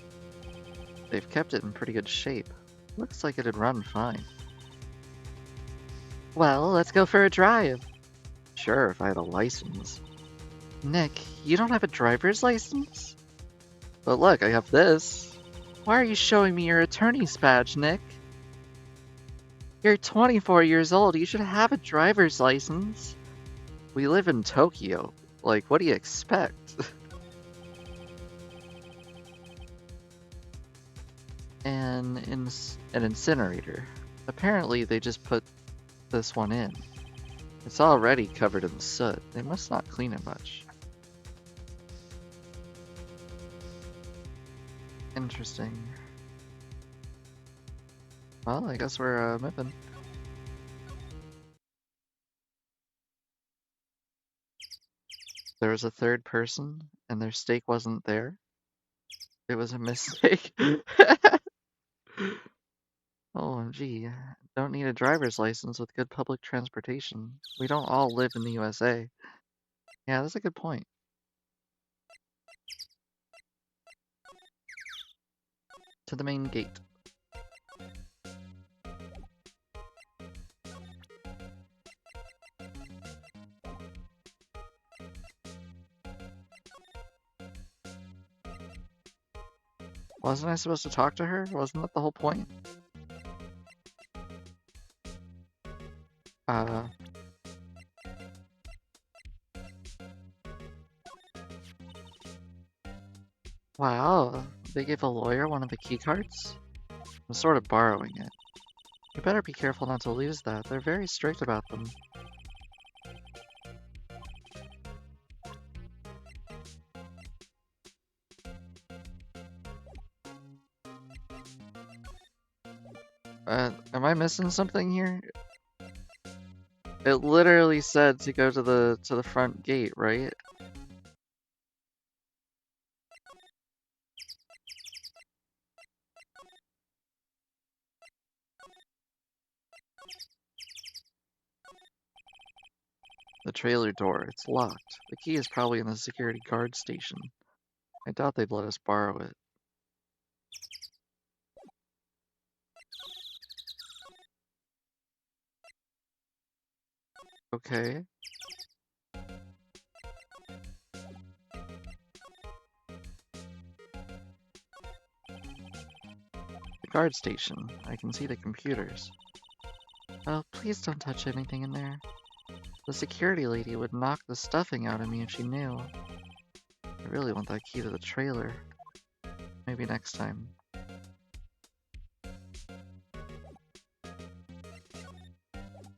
A: They've kept it in pretty good shape. Looks like it'd run fine. Well, let's go for a drive. Sure, if I had a license. Nick, you don't have a driver's license? But look, I have this. Why are you showing me your attorney's badge, Nick? You're 24 years old. You should have a driver's license. We live in Tokyo. Like, what do you expect? An incinerator. Apparently, they just put this one in. It's already covered in soot. They must not clean it much. Interesting. Well, I guess we're moving.
B: There was a third person, and their steak wasn't there. It was a mistake. OMG. Don't need a driver's license with good public transportation. We don't all live in the USA. Yeah, that's a good point. To the main gate. Wasn't I supposed to talk to her? Wasn't that the whole point? Uh, wow. They gave a lawyer one of the key cards? I'm sort of borrowing it. You better be careful not to lose that. They're very strict about them. Am I missing something here? It literally said to go to the front gate, right? The trailer door. It's locked. The key is probably in the security guard station. I doubt they'd let us borrow it. Okay. The guard station. I can see the computers. Oh, please don't touch anything in there. The security lady would knock the stuffing out of me if she knew. I really want that key to the trailer. Maybe next time.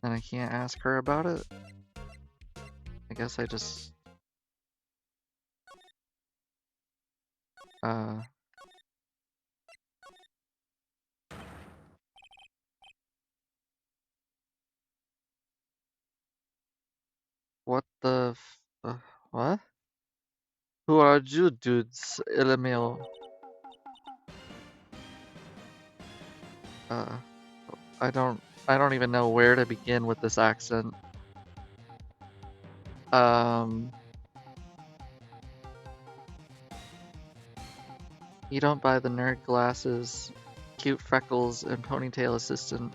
B: And I can't ask her about it? I guess I just... What the what? Who are you dudes, LMAO? Uh, I don't even know where to begin with this accent. You don't buy the nerd glasses, cute freckles, and ponytail assistant.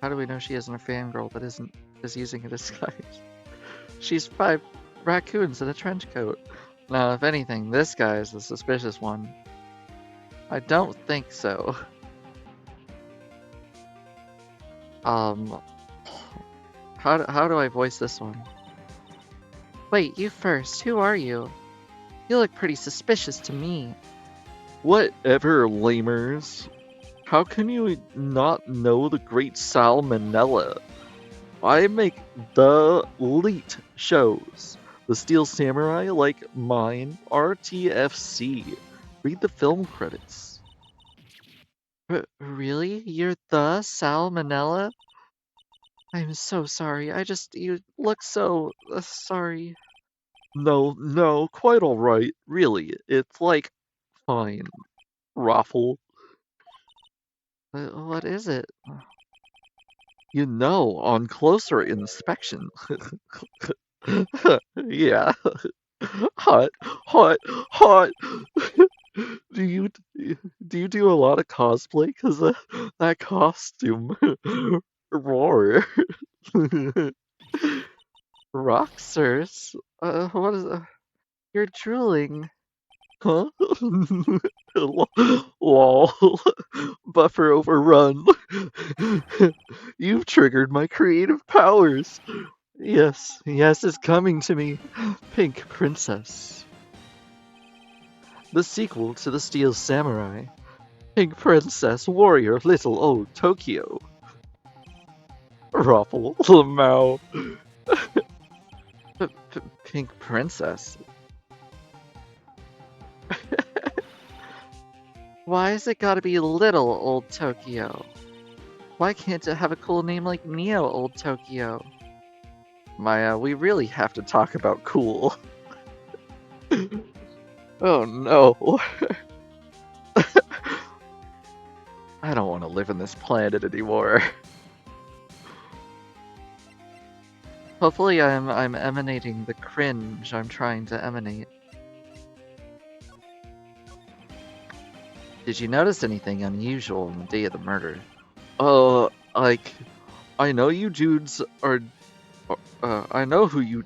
B: How do we know she isn't a fangirl that is using a disguise? She's 5 raccoons in a trench coat. Now, if anything, this guy is the suspicious one. I don't think so. How do I voice this one? Wait, you first. Who are you? You look pretty suspicious to me.
C: Whatever, lamers. How can you not know the great Salmonella? I make the elite shows. The Steel Samurai, like mine, are TFC. Read the film credits.
B: Really? You're the Salmonella? I'm so sorry. You look so sorry.
C: No, quite alright. Really, it's like fine. Raffle.
B: What is it?
C: You know, on closer inspection. Yeah. Hot, hot. Do you do a lot of cosplay? Cause that costume, roar.
B: Roxers? What is? You're drooling.
C: Huh? Lol. Buffer overrun. You've triggered my creative powers. Yes, it's coming to me. Pink Princess. The sequel to the Steel Samurai. Pink Princess Warrior Little Old Tokyo. Ruffle, Lamau.
B: Pink Princess? Why has it gotta be Little Old Tokyo? Why can't it have a cool name like Neo Old Tokyo?
C: Maya, we really have to talk about cool. Oh no. I don't want to live on this planet anymore.
A: Hopefully I'm emanating the cringe I'm trying to emanate. Did you notice anything unusual on the day of the murder?
C: Like, I know you dudes are. I know who you.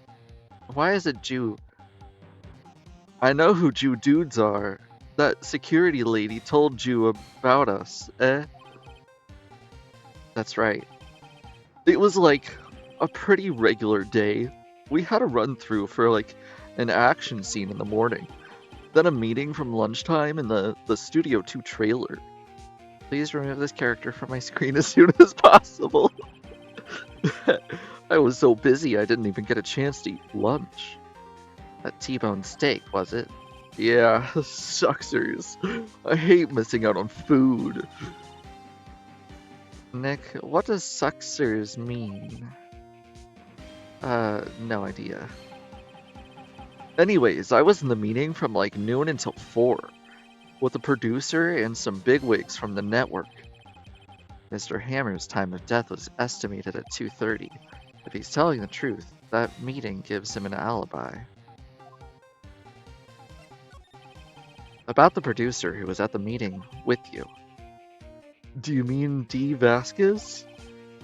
A: Why is it Jew?
C: I know who Jew dudes are. That security lady told you about us, eh?
A: That's right.
C: It was like a pretty regular day. We had a run through for like an action scene in the morning, then a meeting from lunchtime in the Studio 2 trailer.
A: Please remove this character from my screen.
C: As soon as possible. I was so busy I didn't even get a chance to eat lunch.
A: That T-bone steak, was it?
C: Yeah, sucksers. I hate missing out on food.
A: Nick, what does sucksers mean? No idea.
C: Anyways, I was in the meeting from like noon until 4, with the producer and some bigwigs from the network.
A: Mr. Hammer's time of death was estimated at 2:30. If he's telling the truth, that meeting gives him an alibi. About the producer who was at the meeting with you.
C: Do you mean Dee Vasquez?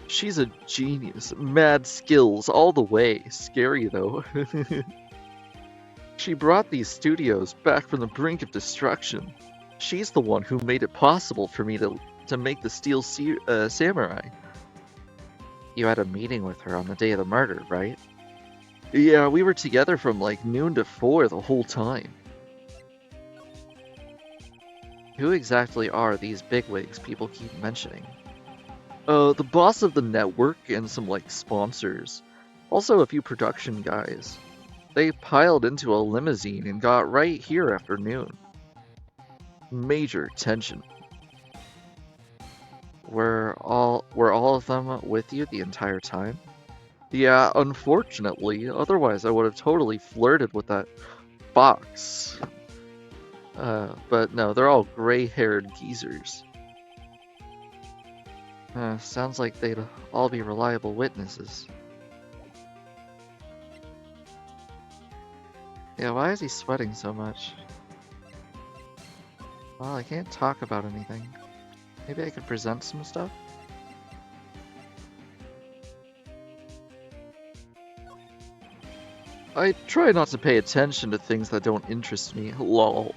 C: She's a genius, mad skills all the way. Scary though. She brought these studios back from the brink of destruction. She's the one who made it possible for me to make the Steel Samurai.
A: You had a meeting with her on the day of the murder, right?
C: Yeah, we were together from like noon to 4 the whole time.
A: Who exactly are these bigwigs people keep mentioning?
C: The boss of the network and some like sponsors. Also a few production guys. They piled into a limousine and got right here after noon. Major tension.
A: Were all of them with you the entire time?
C: Yeah, unfortunately, otherwise I would have totally flirted with that fox. But no, they're all gray-haired geezers.
A: Sounds like they'd all be reliable witnesses. Yeah, why is he sweating so much? Well, I can't talk about anything. Maybe I could present some stuff?
C: I try not to pay attention to things that don't interest me, lol.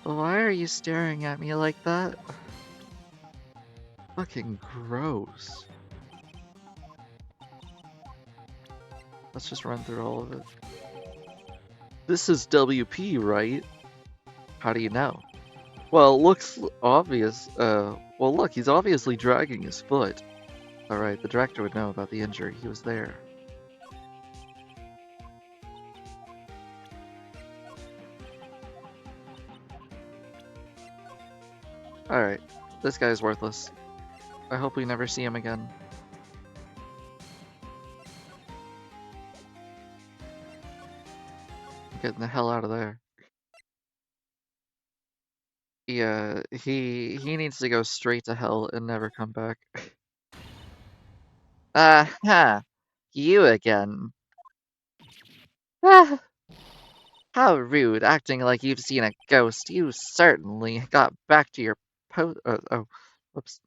A: Why are you staring at me like that?
C: Fucking gross.
A: Let's just run through all of it.
C: This is WP, right?
A: How do you know?
C: Well, looks obvious. Well, look, he's obviously dragging his foot.
A: Alright, the director would know about the injury. He was there. Alright, this guy's worthless. I hope we never see him again. I'm getting the hell out of there. Yeah, he needs to go straight to hell and never come back. Ha! You again. Ah, how rude, acting like you've seen a ghost. You certainly got back to your post. Whoops.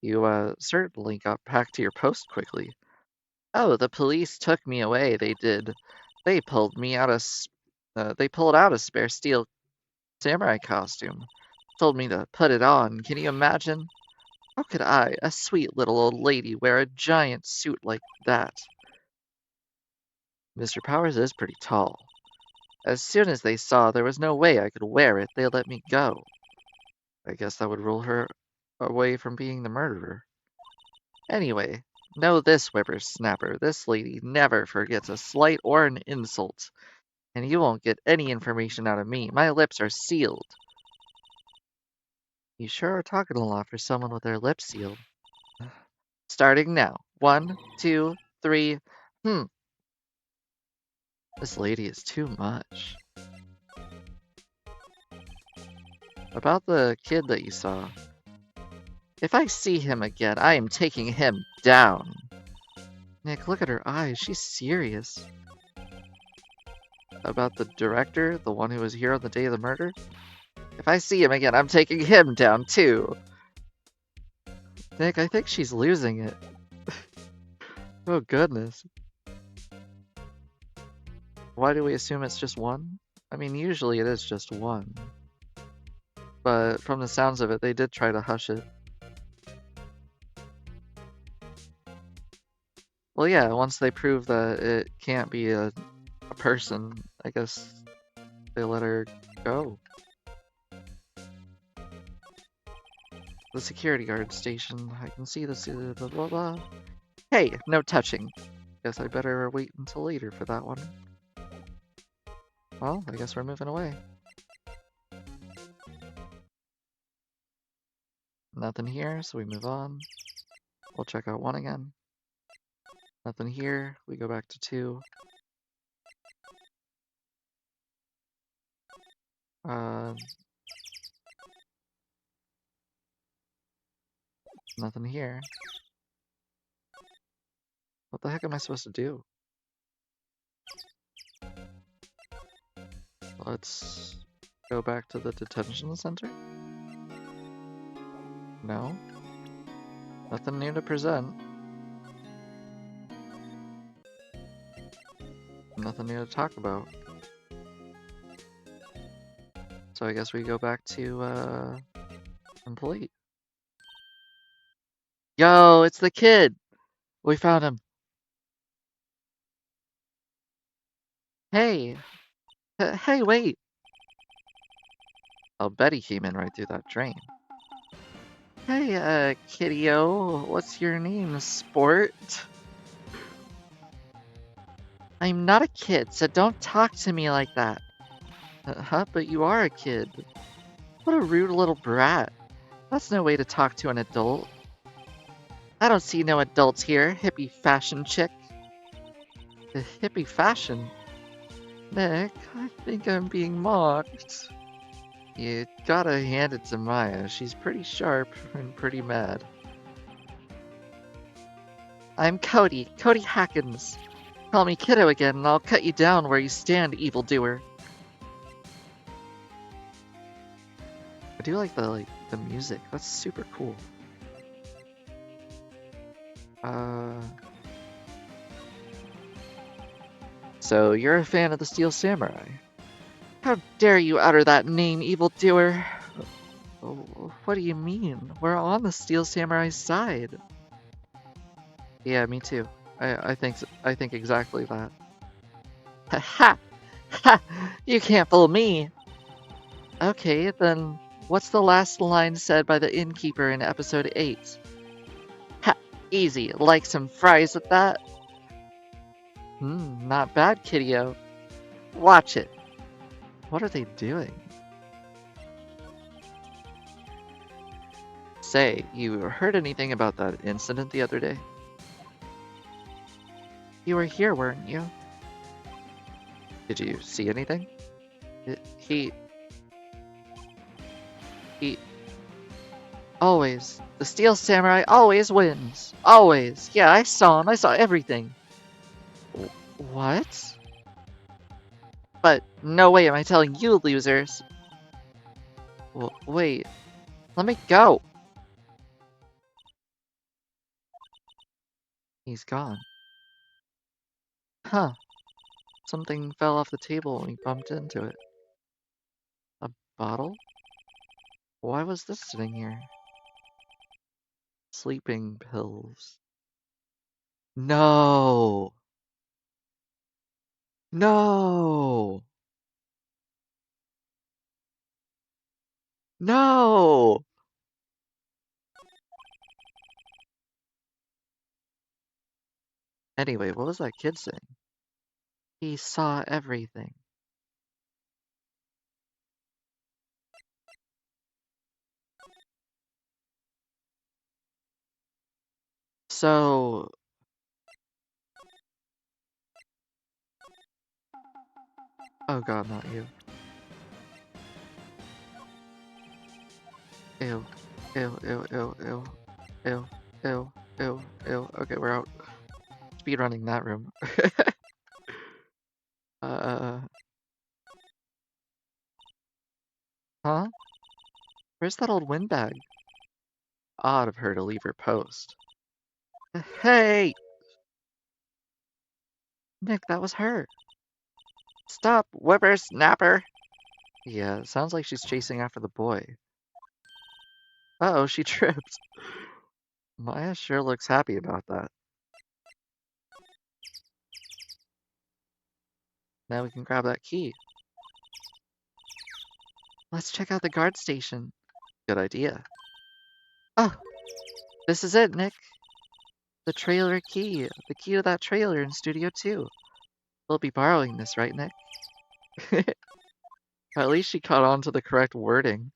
A: You certainly got back to your post quickly. Oh, the police took me away. They did. They pulled me out they pulled out a spare steel samurai costume. Told me to put it on. Can you imagine? How could I, a sweet little old lady, wear a giant suit like that? Mr. Powers is pretty tall. As soon as they saw there was no way I could wear it, they let me go. I guess that would rule her away from being the murderer. Anyway, know this, whippersnapper, this lady never forgets a slight or an insult, and you won't get any information out of me. My lips are sealed. You sure are talking a lot for someone with their lips sealed. Starting now. 1, 2, 3. This lady is too much.
B: About the kid that you saw. If I see him again, I am taking him down. Nick, look at her eyes. She's serious. About the director, the one who was here on the day of the murder? If I see him again, I'm taking him down too. Nick, I think she's losing it. Oh goodness. Why do we assume it's just one? I mean, usually it is just one. But from the sounds of it, they did try to hush it. Well, yeah, once they prove that it can't be a person, I guess they let her go. The security guard station. I can see the blah blah blah. Hey, no touching. Guess I better wait until later for that one. Well, I guess we're moving away. Nothing here, so we move on. We'll check out 1 again. Nothing here, we go back to 2. Nothing here. What the heck am I supposed to do? Let's go back to the detention center? No. Nothing new to present. Nothing new to talk about. So I guess we go back to, complete. Yo, it's the kid! We found him. Hey! Hey, wait! I'll bet he came in right through that drain. Hey, kiddo, what's your name, sport? I'm not a kid, so don't talk to me like that. Huh, but you are a kid. What a rude little brat. That's no way to talk to an adult. I don't see no adults here, hippie fashion chick. The hippie fashion? Nick, I think I'm being mocked. You gotta hand it to Maya. She's pretty sharp and pretty mad. I'm Cody, Cody Hackins. Call me kiddo again and I'll cut you down where you stand, evildoer. I do like the music. That's super cool. So you're a fan of the Steel Samurai? How dare you utter that name, evildoer? What do you mean? We're on the Steel Samurai's side. Yeah, me too. I think exactly that. Ha ha! Ha! You can't fool me! Okay, then what's the last line said by the innkeeper in episode 8? Ha! Easy, like some fries with that? Not bad, kiddo. Watch it. What are they doing? Say, you heard anything about that incident the other day? You were here, weren't you? Did you see anything? He... Always. The Steel Samurai always wins. Always. Yeah, I saw him. I saw everything. What? But no way am I telling you, losers. Wait. Let me go. He's gone. Huh. Something fell off the table and we bumped into it. A bottle? Why was this sitting here? Sleeping pills. No! No! No! Anyway, what was that kid saying? He saw everything. So... Oh god, not you. Ew. Ew, ew, ew, ew. Ew, ew, ew, ew. Okay, we're out. Speedrunning that room. uh, huh? Where's that old windbag? Odd of her to leave her post. Hey! Nick, that was her. Stop, whippersnapper! Yeah, it sounds like she's chasing after the boy. Uh-oh, she tripped. Maya sure looks happy about that. Now we can grab that key. Let's check out the guard station. Good idea. Oh, this is it, Nick. The trailer key. The key to that trailer in Studio 2. We'll be borrowing this, right, Nick? At least she caught on to the correct wording.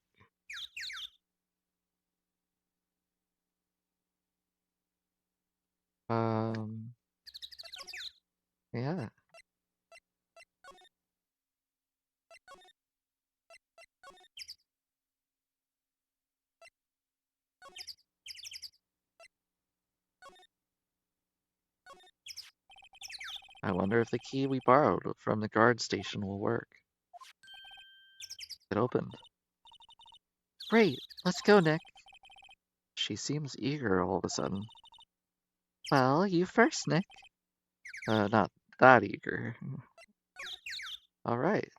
B: Um, yeah. I wonder if the key we borrowed from the guard station will work. It opened. Great, let's go, Nick. She seems eager all of a sudden. Well, you first, Nick. Not that eager. All right,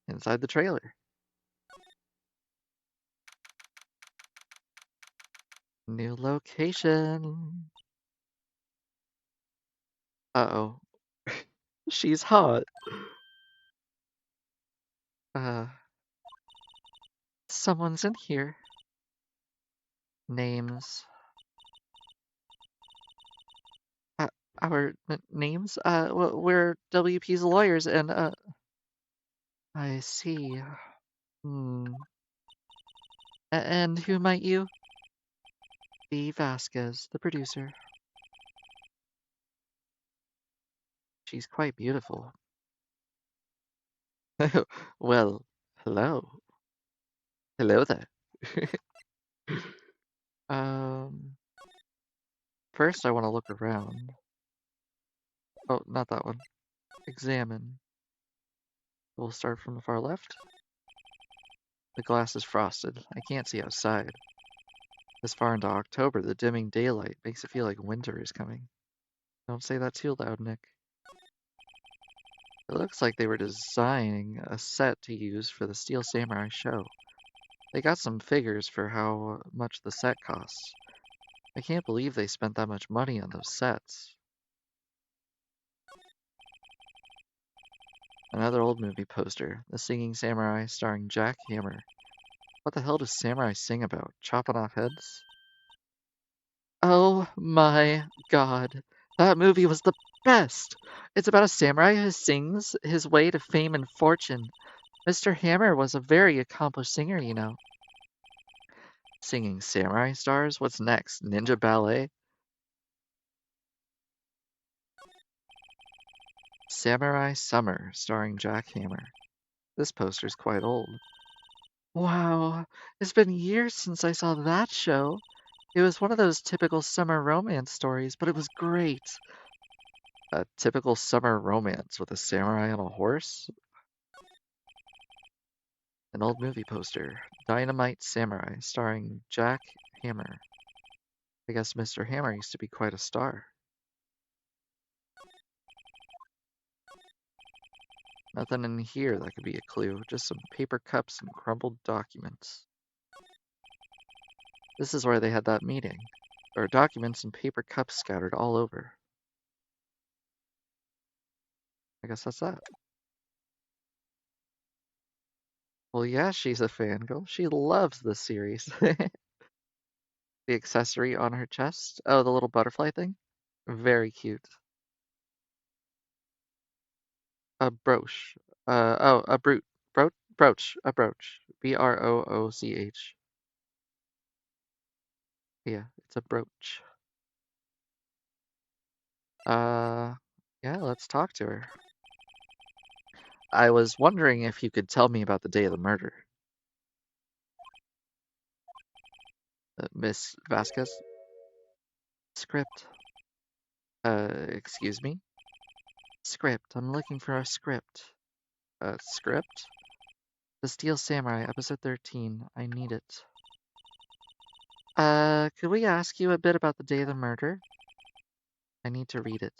B: inside the trailer. New location. Uh-oh. She's hot. Uh, someone's in here. Names. Uh, our names? We're WP's lawyers, and, I see. Hmm. And who might you? B. Vasquez, the producer. She's quite beautiful. Well, hello. Hello there. Um, first I want to look around. Oh, not that one. Examine. We'll start from the far left. The glass is frosted. I can't see outside. This far into October, the dimming daylight makes it feel like winter is coming. Don't say that too loud, Nick. It looks like they were designing a set to use for the Steel Samurai show. They got some figures for how much the set costs. I can't believe they spent that much money on those sets. Another old movie poster, The Singing Samurai starring Jack Hammer. What the hell does samurai sing about? Chopping off heads? Oh my god. That movie was the best! It's about a samurai who sings his way to fame and fortune. Mr. Hammer was a very accomplished singer, you know. Singing samurai stars? What's next? Ninja ballet? Samurai Summer, starring Jack Hammer. This poster's quite old. Wow, it's been years since I saw that show. It was one of those typical summer romance stories, but it was great. A typical summer romance with a samurai on a horse? An old movie poster. Dynamite Samurai, starring Jack Hammer. I guess Mr. Hammer used to be quite a star. Nothing in here that could be a clue, just some paper cups and crumpled documents. This is where they had that meeting. There are documents and paper cups scattered all over. I guess that's that. Well, yeah, she's a fangirl. She loves this series. The accessory on her chest. Oh, the little butterfly thing? Very cute. A brooch. A brooch. Brooch. A brooch. Brooch. Yeah, it's a brooch. Uh, yeah, let's talk to her. I was wondering if you could tell me about the day of the murder. Miss Vasquez? Script. Excuse me? Script. I'm looking for a script. Script? The Steel Samurai, episode 13. I need it. Could we ask you a bit about the day of the murder? I need to read it.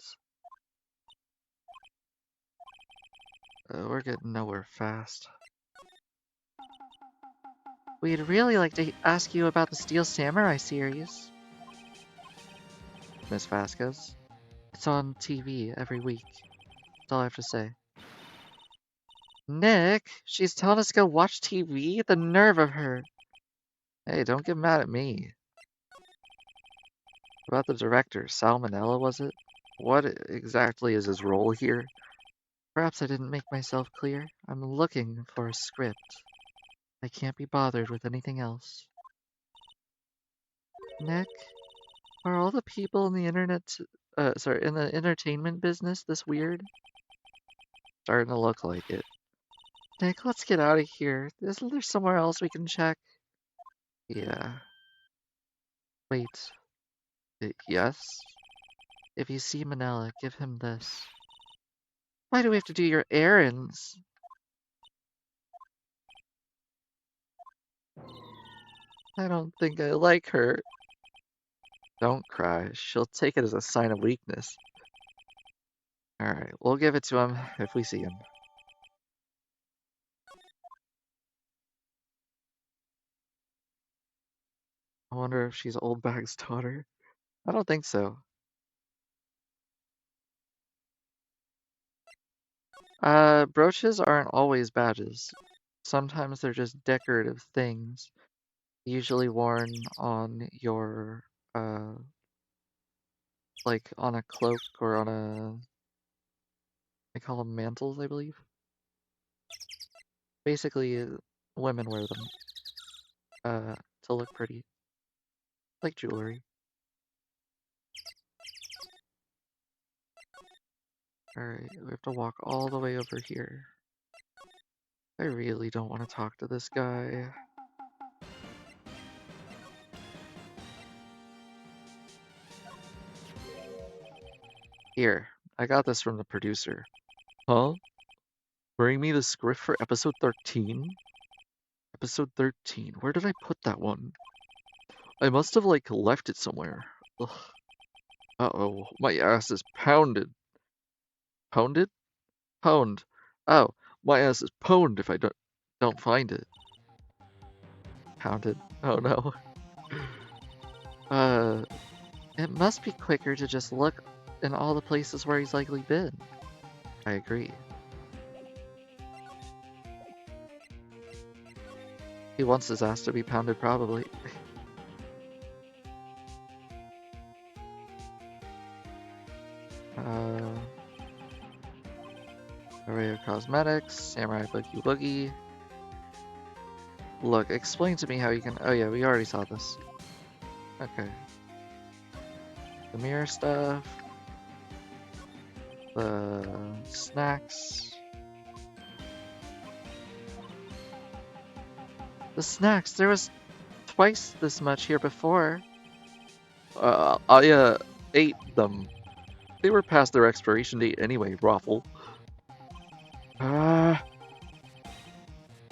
B: We're getting nowhere fast. We'd really like to ask you about the Steel Samurai series. Miss Vasquez? It's on TV every week. That's all I have to say. Nick? She's telling us to go watch TV? The nerve of her! Hey, don't get mad at me. About the director, Salmonella, was it? What exactly is his role here? Perhaps I didn't make myself clear. I'm looking for a script. I can't be bothered with anything else. Nick, are all the people in the in the entertainment business this weird? Starting to look like it. Nick, let's get out of here. Isn't there somewhere else we can check? Yeah. Wait. Yes? If you see Manila, give him this. Why do we have to do your errands? I don't think I like her. Don't cry. She'll take it as a sign of weakness. Alright, we'll give it to him if we see him. I wonder if she's Old Bag's daughter. I don't think so. Brooches aren't always badges. Sometimes they're just decorative things, usually worn on your, like on a cloak or on a, they call them mantles, I believe. Basically, women wear them, to look pretty, like jewelry. Alright, we have to walk all the way over here. I really don't want to talk to this guy. Here, I got this from the producer. Huh? Bring me the script for episode 13? Episode 13. Where did I put that one? I must have, like, left it somewhere. Ugh. Uh-oh, my ass is pounded. Pounded? Pwned. Oh, my ass is pwned if I don't find it. Pounded. Oh no. It must be quicker to just look in all the places where he's likely been. I agree. He wants his ass to be pounded, probably. Array of cosmetics, samurai boogie boogie. Look, explain to me how you can. Oh yeah, we already saw this. Okay. The mirror stuff. The snacks. The snacks. There was twice this much here before. I ate them. They were past their expiration date anyway, Raffle. Ah.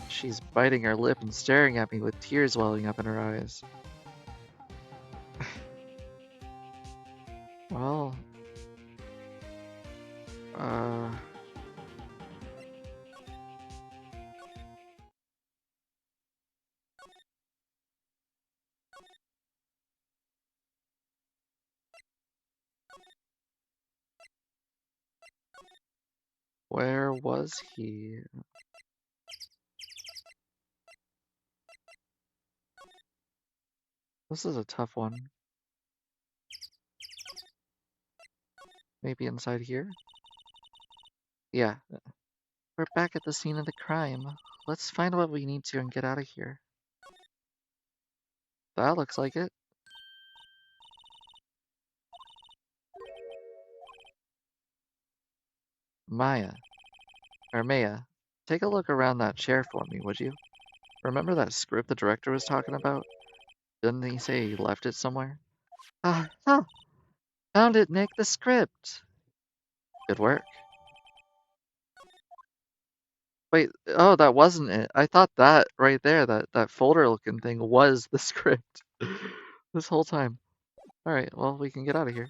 B: She's biting her lip and staring at me with tears welling up in her eyes. Well, where was he? This is a tough one. Maybe inside here? Yeah. We're back at the scene of the crime. Let's find what we need to and get out of here. That looks like it. Maya, take a look around that chair for me, would you? Remember that script the director was talking about? Didn't he say he left it somewhere?
A: Ah, huh. Found it, Nick, the script.
B: Good work. Wait, oh, that wasn't it. I thought that right there, that folder-looking thing was the script this whole time. Alright, well, we can get out of here.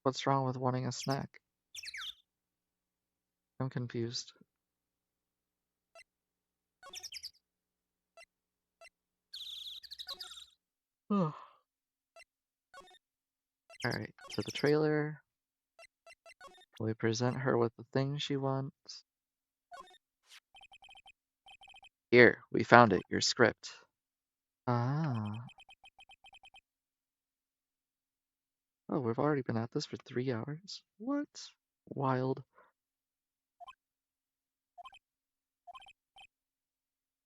B: What's wrong with wanting a snack? I'm confused. Alright, to the trailer. We present her with the thing she wants. Here, we found it, your script.
A: Ah.
B: Oh, we've already been at this for 3 hours? What? Wild.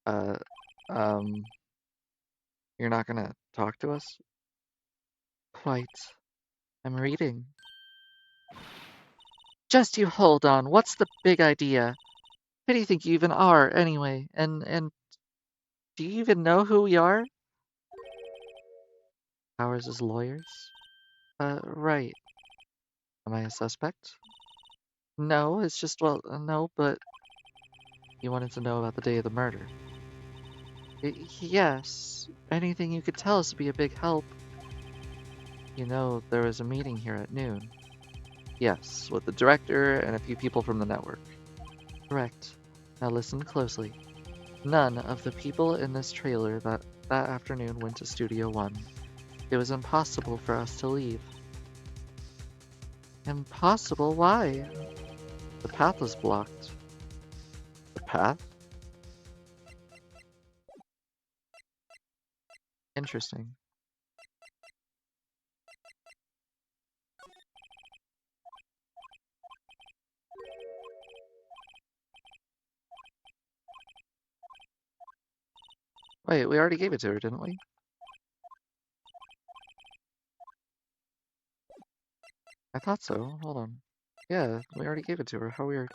B: Uh, um, you're not gonna talk to us?
A: Quite. I'm reading. Just you hold on. What's the big idea? Who do you think you even are, anyway? And do you even know who we are?
B: Ours is lawyers?
A: Right.
B: Am I a suspect?
A: No, it's just, well, no, but
B: You wanted to know about the day of the murder.
A: yes. Anything you could tell us would be a big help.
B: You know, there was a meeting here at noon. Yes, with the director and a few people from the network.
A: Correct. Now listen closely. None of the people in this trailer that afternoon went to Studio One. It was impossible for us to leave. Impossible? Why? The path was blocked.
B: The path?
A: Interesting.
B: Wait, we already gave it to her, didn't we? I thought so. Hold on. Yeah, we already gave it to her. How weird.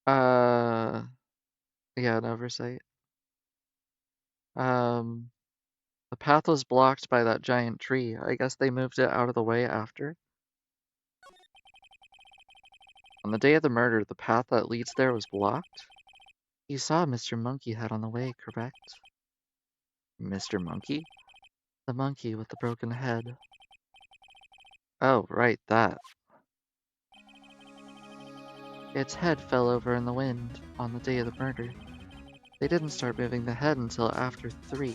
B: Uh, yeah, an oversight. Um, the path was blocked by that giant tree. I guess they moved it out of the way after. On the day of the murder, the path that leads there was blocked?
A: You saw Mr. Monkey Head on the way, correct?
B: Mr. Monkey?
A: The monkey with the broken head.
B: Oh, right, that.
A: Its head fell over in the wind on the day of the murder. They didn't start moving the head until after 3.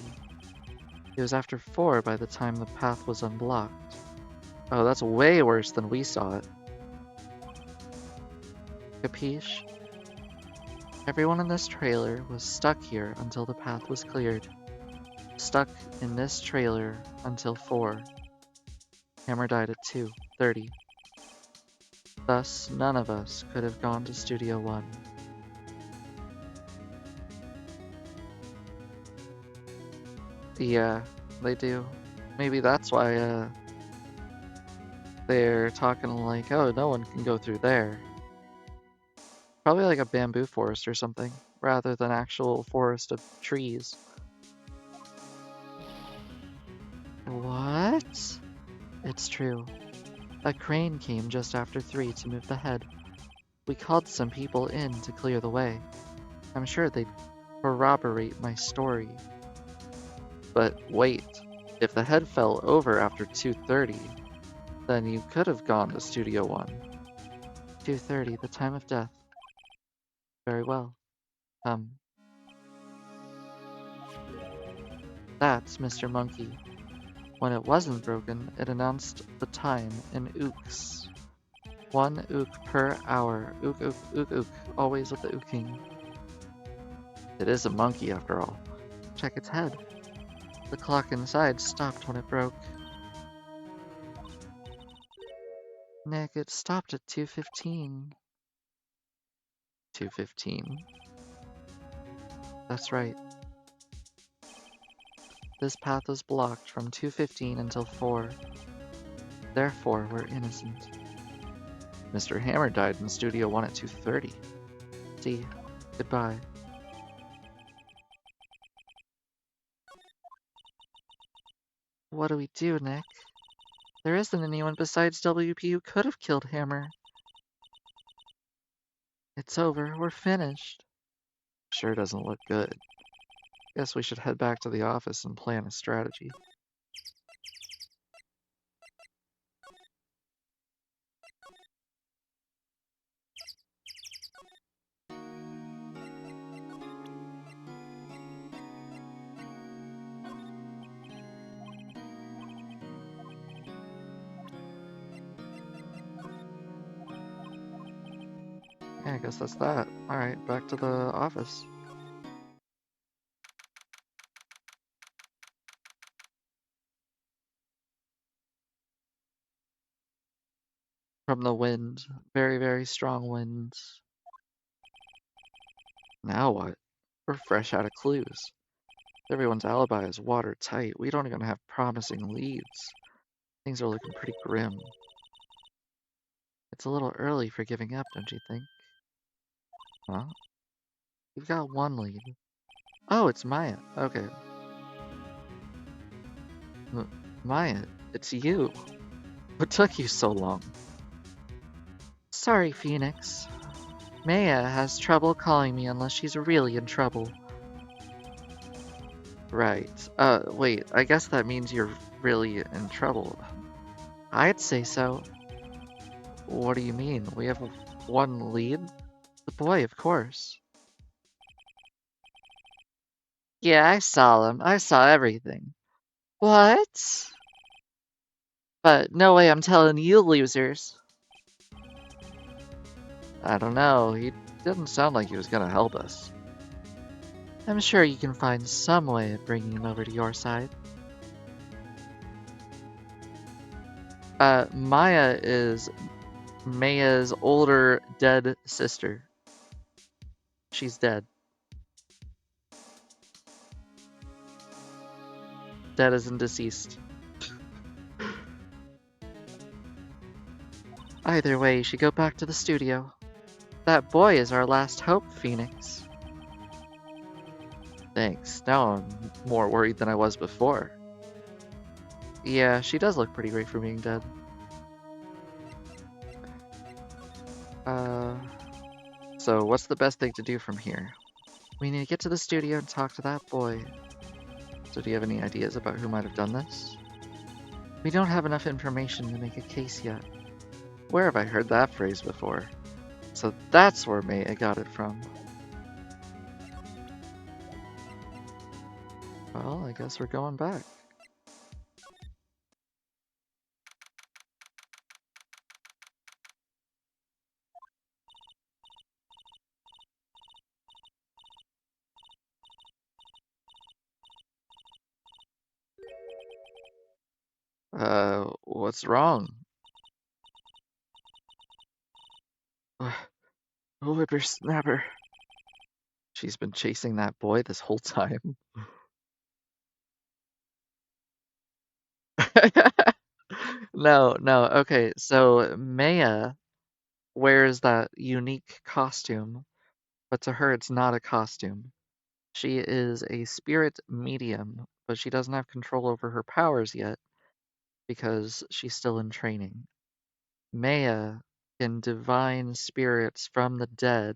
A: It was after 4 by the time the path was unblocked.
B: Oh, that's way worse than we saw it.
A: Capiche? Everyone in this trailer was stuck here until the path was cleared. Stuck in this trailer until 4. Hammer died at 2:30. Thus, none of us could have gone to Studio One.
B: Yeah, they do. Maybe that's why, they're talking like, oh, no one can go through there. Probably like a bamboo forest or something, rather than actual forest of trees.
A: What? It's true. A crane came just after 3 to move the head. We called some people in to clear the way. I'm sure they'd corroborate my story.
B: But wait, if the head fell over after 2:30, then you could have gone to Studio One.
A: 2:30, the time of death. Very well. That's Mr. Monkey. When it wasn't broken, it announced the time in ooks. 1 ook per hour. Ook, ook, ook, ook. Always with the ooking.
B: It is a monkey after all.
A: Check its head. The clock inside stopped when it broke. Nick, it stopped at 2:15.
B: 2:15.
A: That's right. This path was blocked from 2:15 until 4. Therefore, we're innocent. Mr. Hammer died in Studio 1 at 2:30. See, goodbye. What do we do, Nick? There isn't anyone besides WP who could have killed Hammer. It's over. We're finished. Sure doesn't look good. Guess we should head back to the office and plan a strategy. Yeah, I guess that's that. Alright, back to the office. From the wind. Very, very strong winds. Now what? We're fresh out of clues. Everyone's alibi is watertight. We don't even have promising leads. Things are looking pretty grim. It's a little early for giving up, don't you think? Huh? You've got one lead. Oh, it's Maya. Okay. Maya, it's you. What took you so long? Sorry, Phoenix. Maya has trouble calling me unless she's really in trouble. Right. Wait, I guess that means you're really in trouble. I'd say so. What do you mean? We have one lead? The boy, of course. Yeah, I saw them. I saw everything. What? But no way I'm telling you losers. I don't know. He didn't sound like he was gonna help us. I'm sure you can find some way of bringing him over to your side. Maya is Maya's older dead sister. She's dead. Dead as in deceased. Either way, you should go back to the studio. That boy is our last hope, Phoenix. Thanks. Now I'm more worried than I was before. Yeah, she does look pretty great for being dead. So what's the best thing to do from here? We need to get to the studio and talk to that boy. So do you have any ideas about who might have done this? We don't have enough information to make a case yet. Where have I heard that phrase before? So that's where Maya got it from. Well, I guess we're going back. What's wrong? Whippersnapper. She's been chasing that boy this whole time. No, no, okay, so Maya wears that unique costume, but to her it's not a costume. She is a spirit medium, but she doesn't have control over her powers yet because she's still in training. Maya can divine spirits from the dead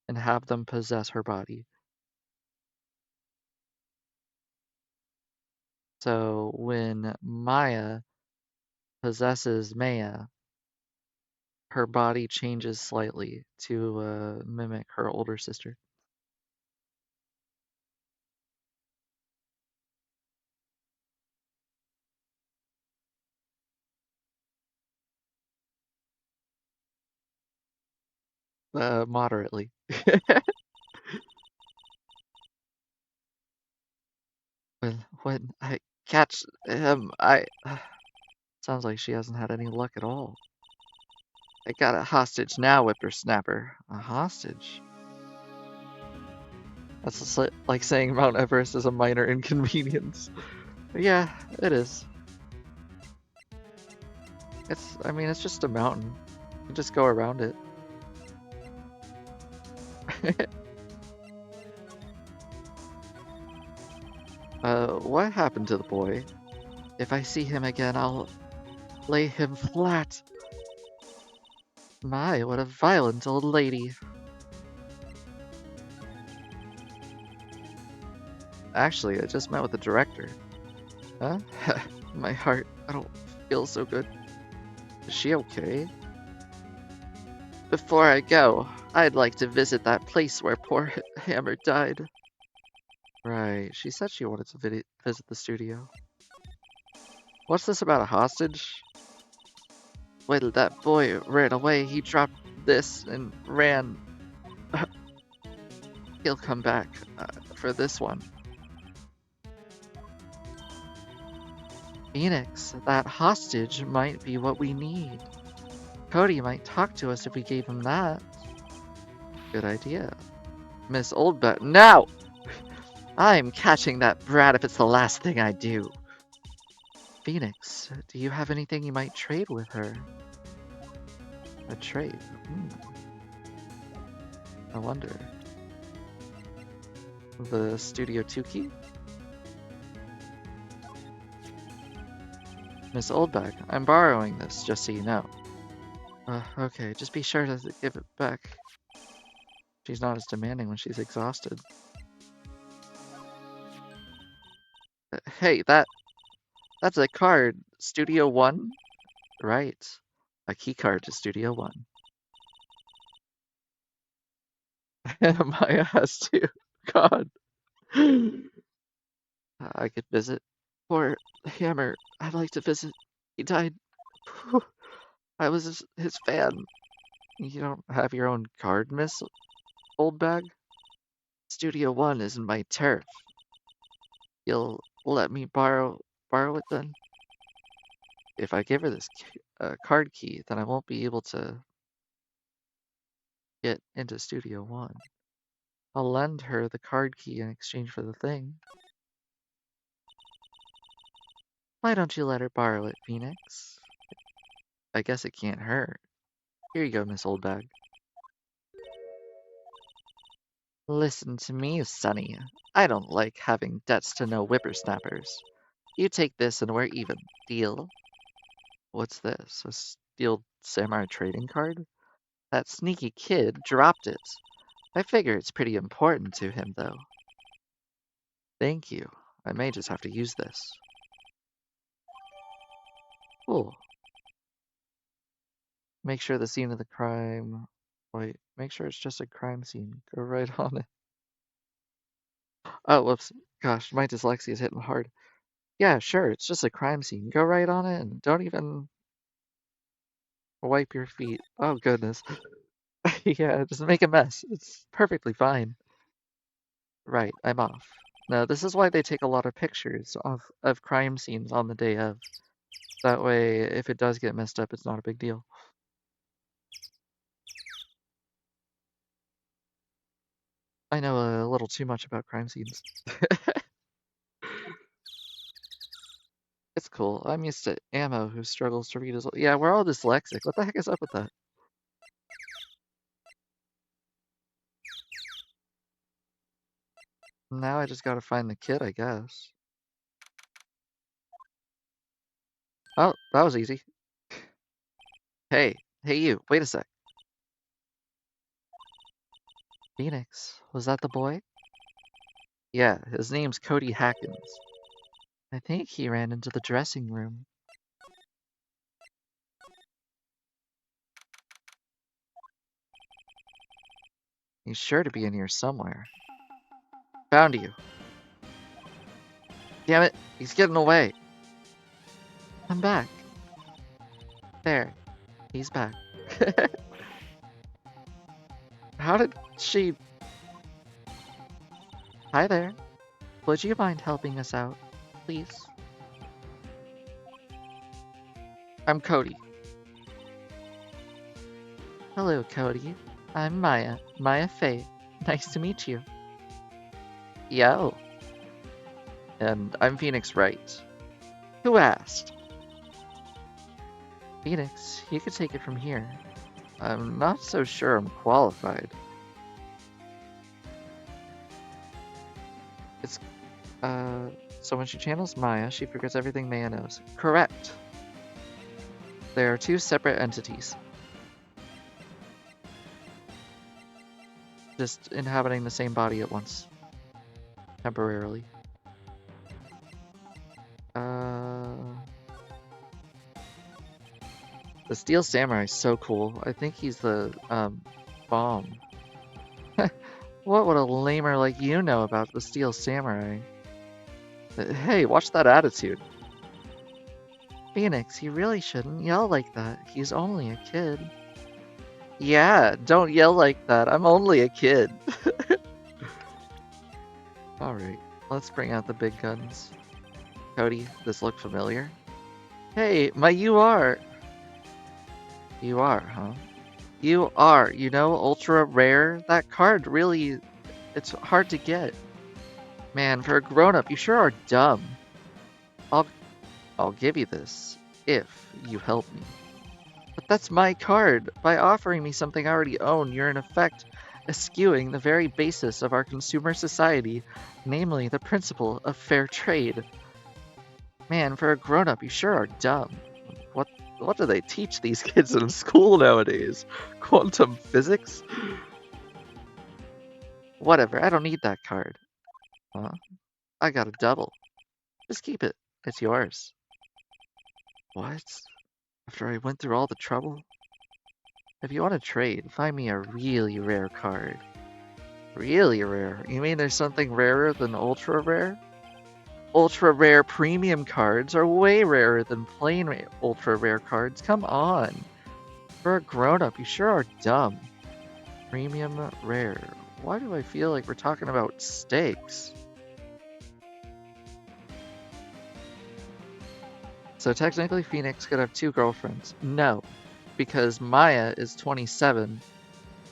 A: and have them possess her body. So when Maya possesses Maya, her body changes slightly to mimic her older sister. Moderately. When I catch him, sounds like she hasn't had any luck at all. I got a hostage now, whippersnapper. A hostage? That's like saying Mount Everest is a minor inconvenience. Yeah, it is.
B: I mean, it's just a mountain. You can just go around it. What happened to the boy? If I see him again, I'll lay him flat. My, what a violent old lady. Actually, I just met with the director. Huh? My heart, I don't feel so good. Is she okay? Before I go, I'd like to visit that place where poor Hammer died. Right, she said she wanted to visit the studio. What's this about a hostage? When that boy ran away, he dropped this and ran. He'll come back for this one. Phoenix, that hostage might be what we need. Cody might talk to us if we gave him that. Good idea. Miss Oldbat, now! I'm catching that brat if it's the last thing I do. Phoenix, do you have anything you might trade with her? A trade? I wonder. The Studio 2 key? Miss Oldback, I'm borrowing this, just so you know. Okay, just be sure to give it back. She's not as demanding when she's exhausted. Hey, that's a card. Studio 1? Right. A key card to Studio 1. Maya has to. God. I could visit. Poor Hammer. I'd like to visit. He died. I was his fan. You don't have your own card, Miss Oldbag? Studio 1 isn't my turf. You'll let me borrow it then? If I give her this card key, then I won't be able to get into Studio 1. I'll lend her the card key in exchange for the thing. Why don't you let her borrow it, Phoenix? I guess it can't hurt. Here you go, Miss Oldbag. Listen to me, Sonny. I don't like having debts to no whippersnappers. You take this and we're even. Deal? What's this? A steel samurai trading card? That sneaky kid dropped it. I figure it's pretty important to him, though. Thank you. I may just have to use this. Cool. Make sure the scene of the crime... Wait, make sure it's just a crime scene. Go right on it. Oh, whoops. Gosh, my dyslexia is hitting hard. Yeah, sure, it's just a crime scene. Go right on it and don't even wipe your feet. Oh, goodness. Yeah, just make a mess. It's perfectly fine. Right, I'm off. No, this is why they take a lot of pictures of crime scenes on the day of. That way, if it does get messed up, it's not a big deal. I know a little too much about crime scenes. It's cool. I'm used to Ammo, who struggles to read as well. Yeah, we're all dyslexic. What the heck is up with that? Now I just gotta find the kid, I guess. Oh, that was easy. Hey you, wait a sec. Phoenix, was that the boy? Yeah, his name's Cody Hackins. I think he ran into the dressing room. He's sure to be in here somewhere. Found you. Damn it, he's getting away. I'm back. There, he's back. How did she... Hi there. Would you mind helping us out, please? I'm Cody. Hello, Cody. I'm Maya. Maya Faye. Nice to meet you. Yo. And I'm Phoenix Wright. Who asked?
A: Phoenix, you could take it from here. I'm not so sure I'm qualified. It's, so when she channels Maya, she forgets everything Maya knows. Correct. There are two separate entities. Just inhabiting the same body at once. Temporarily. The Steel Samurai is so cool. I think he's the, bomb. What would a lamer like you know about the Steel Samurai? Hey, watch that attitude. Phoenix, you really shouldn't yell like that. He's only a kid. Yeah, don't yell like that. I'm only a kid. Alright, let's bring out the big guns. Cody, this look familiar? Hey, my UR! UR, huh? UR, you know, ultra rare? That card really... it's hard to get. Man, for a grown-up, you sure are dumb. I'll give you this, if you help me. But that's my card. By offering me something I already own, you're in effect eschewing the very basis of our consumer society, namely the principle of fair trade. Man, for a grown-up, you sure are dumb. What do they teach these kids in school nowadays? Quantum physics? Whatever, I don't need that card. Huh? I got a double. Just keep it. It's yours. What? After I went through all the trouble? If you want to trade, find me a really rare card. Really rare? You mean there's something rarer than ultra rare? Ultra rare premium cards are way rarer than plain ultra rare cards. Come on. For a grown up, you sure are dumb. Premium rare. Why do I feel like we're talking about steaks? So technically Phoenix could have two girlfriends. No, because Maya is 27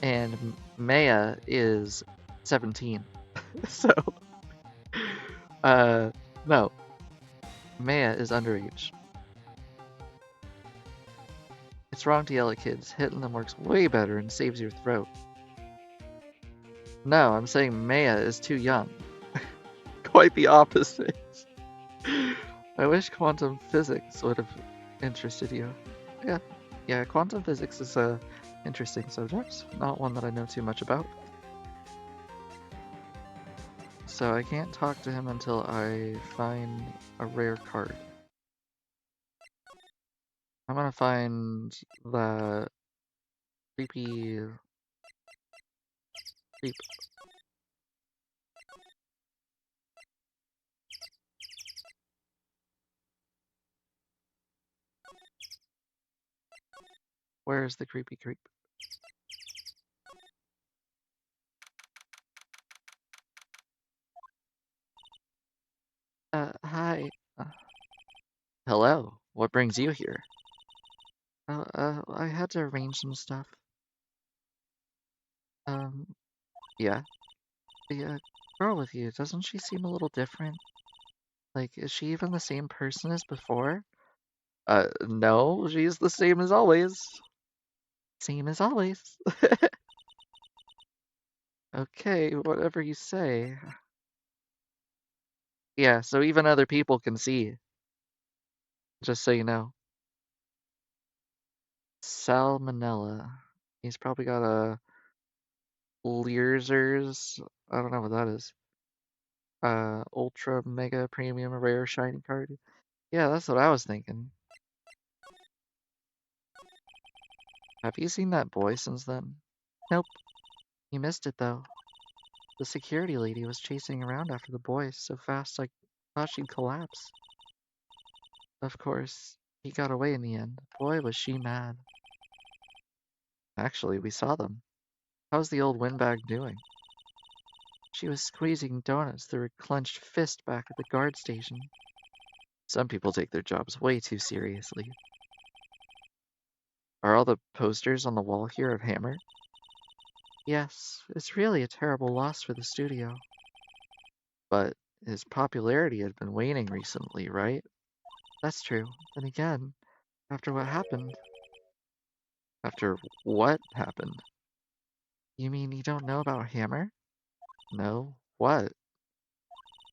A: and Maya is 17. So, no. Maya is underage. It's wrong to yell at kids. Hitting them works way better and saves your throat. No, I'm saying Maya is too young. Quite the opposite. I wish quantum physics would have interested you. Yeah, quantum physics is a interesting subject, not one that I know too much about. So I can't talk to him until I find a rare card. I'm gonna find the creepy creep. Where's the creepy creep? Hi. Hello. What brings you here? I had to arrange some stuff. Yeah. The girl with you, doesn't she seem a little different? Like, is she even the same person as before? No, she's the same as always. Same as always. Okay, whatever you say. Yeah, so even other people can see, just so you know. Salmonella. He's probably got a Learsers. I don't know what that is. Ultra Mega Premium Rare Shiny card. Yeah, that's what I was thinking. Have you seen that boy since then? Nope. You missed it though. The security lady was chasing around after the boy so fast I thought she'd collapse. Of course, he got away in the end. Boy, was she mad. Actually, we saw them. How's the old windbag doing? She was squeezing donuts through her clenched fist back at the guard station. Some people take their jobs way too seriously. Are all the posters on the wall here of Hammer? Yes, it's really a terrible loss for the studio. But his popularity had been waning recently, right? That's true. Then again, After what happened?
B: After what happened?
A: You mean you don't know about Hammer?
B: No? What?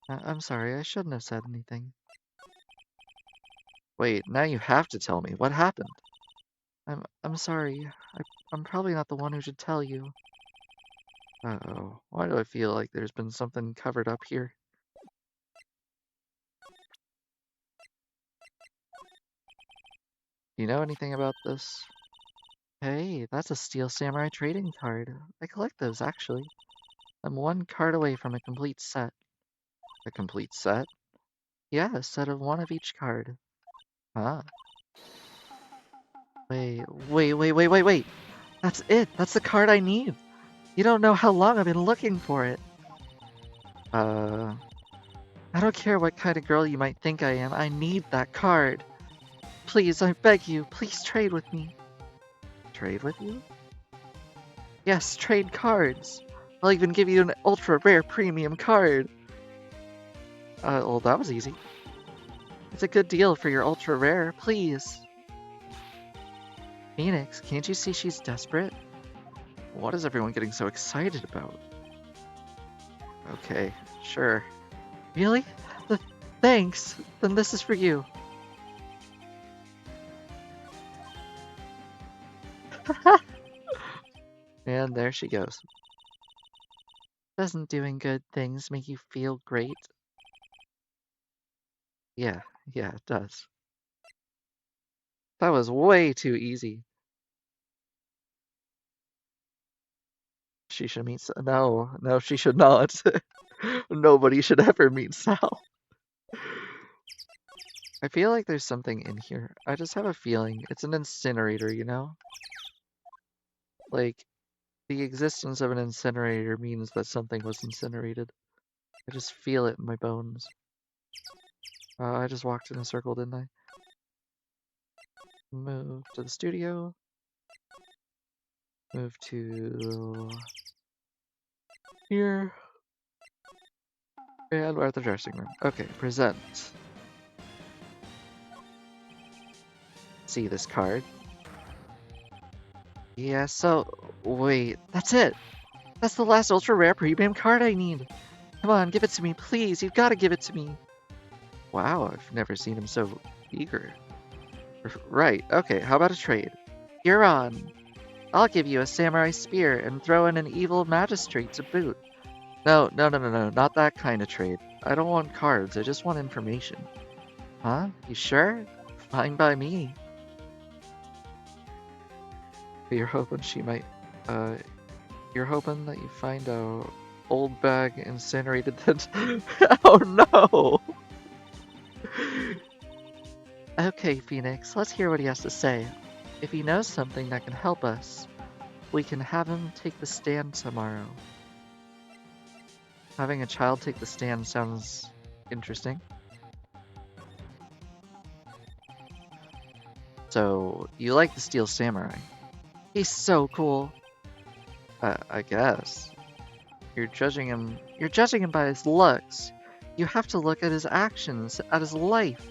A: I'm sorry, I shouldn't have said anything.
B: Wait, now you have to tell me. What happened?
A: I'm sorry. I'm probably not the one who should tell you.
B: Uh-oh. Why do I feel like there's been something covered up here? Do you know anything about this?
A: Hey, that's a Steel Samurai trading card. I collect those, actually. I'm one card away from a complete set.
B: A complete set?
A: Yeah, a set of one of each card.
B: Huh?
A: Wait. That's it. That's the card I need. You don't know how long I've been looking for it.
B: Uh,
A: I don't care what kind of girl you might think I am. I need that card. Please, I beg you, please trade with me.
B: trade with you?
A: Yes, trade cards. I'll even give you an ultra rare premium card.
B: Well, that was easy.
A: It's a good deal for your ultra rare, please. Phoenix, can't you see she's desperate?
B: What is everyone getting so excited about? Okay, sure.
A: Really? Thanks. Then this is for you.
B: And there she goes.
A: Doesn't doing good things make you feel great?
B: Yeah, it does. That was way too easy. She should meet No, she should not. Nobody should ever meet Sal. I feel like there's something in here. I just have a feeling. It's an incinerator, you know? Like, the existence of an incinerator means that something was incinerated. I just feel it in my bones. I just walked in a circle, didn't I? Move to the studio. Move to here. And we're at the dressing room. Okay, present. See this card?
A: Yeah, so... Wait, that's it! That's the last ultra rare premium card I need! Come on, give it to me, please! You've gotta give it to me!
B: Wow, I've never seen him so eager. Right, okay, how about a trade?
A: You're on! I'll give you a samurai spear and throw in an evil magistrate to boot.
B: No, not that kind of trade. I don't want cards, I just want information.
A: Huh? You sure? Fine by me.
B: You're hoping she might, you're hoping that you find a old bag incinerated that... Oh no!
A: Okay, Phoenix, let's hear what he has to say. If he knows something that can help us, we can have him take the stand tomorrow.
B: Having a child take the stand sounds interesting. So, you like the Steel Samurai?
A: He's so cool.
B: I guess.
A: You're judging him by his looks. You have to look at his actions, at his life.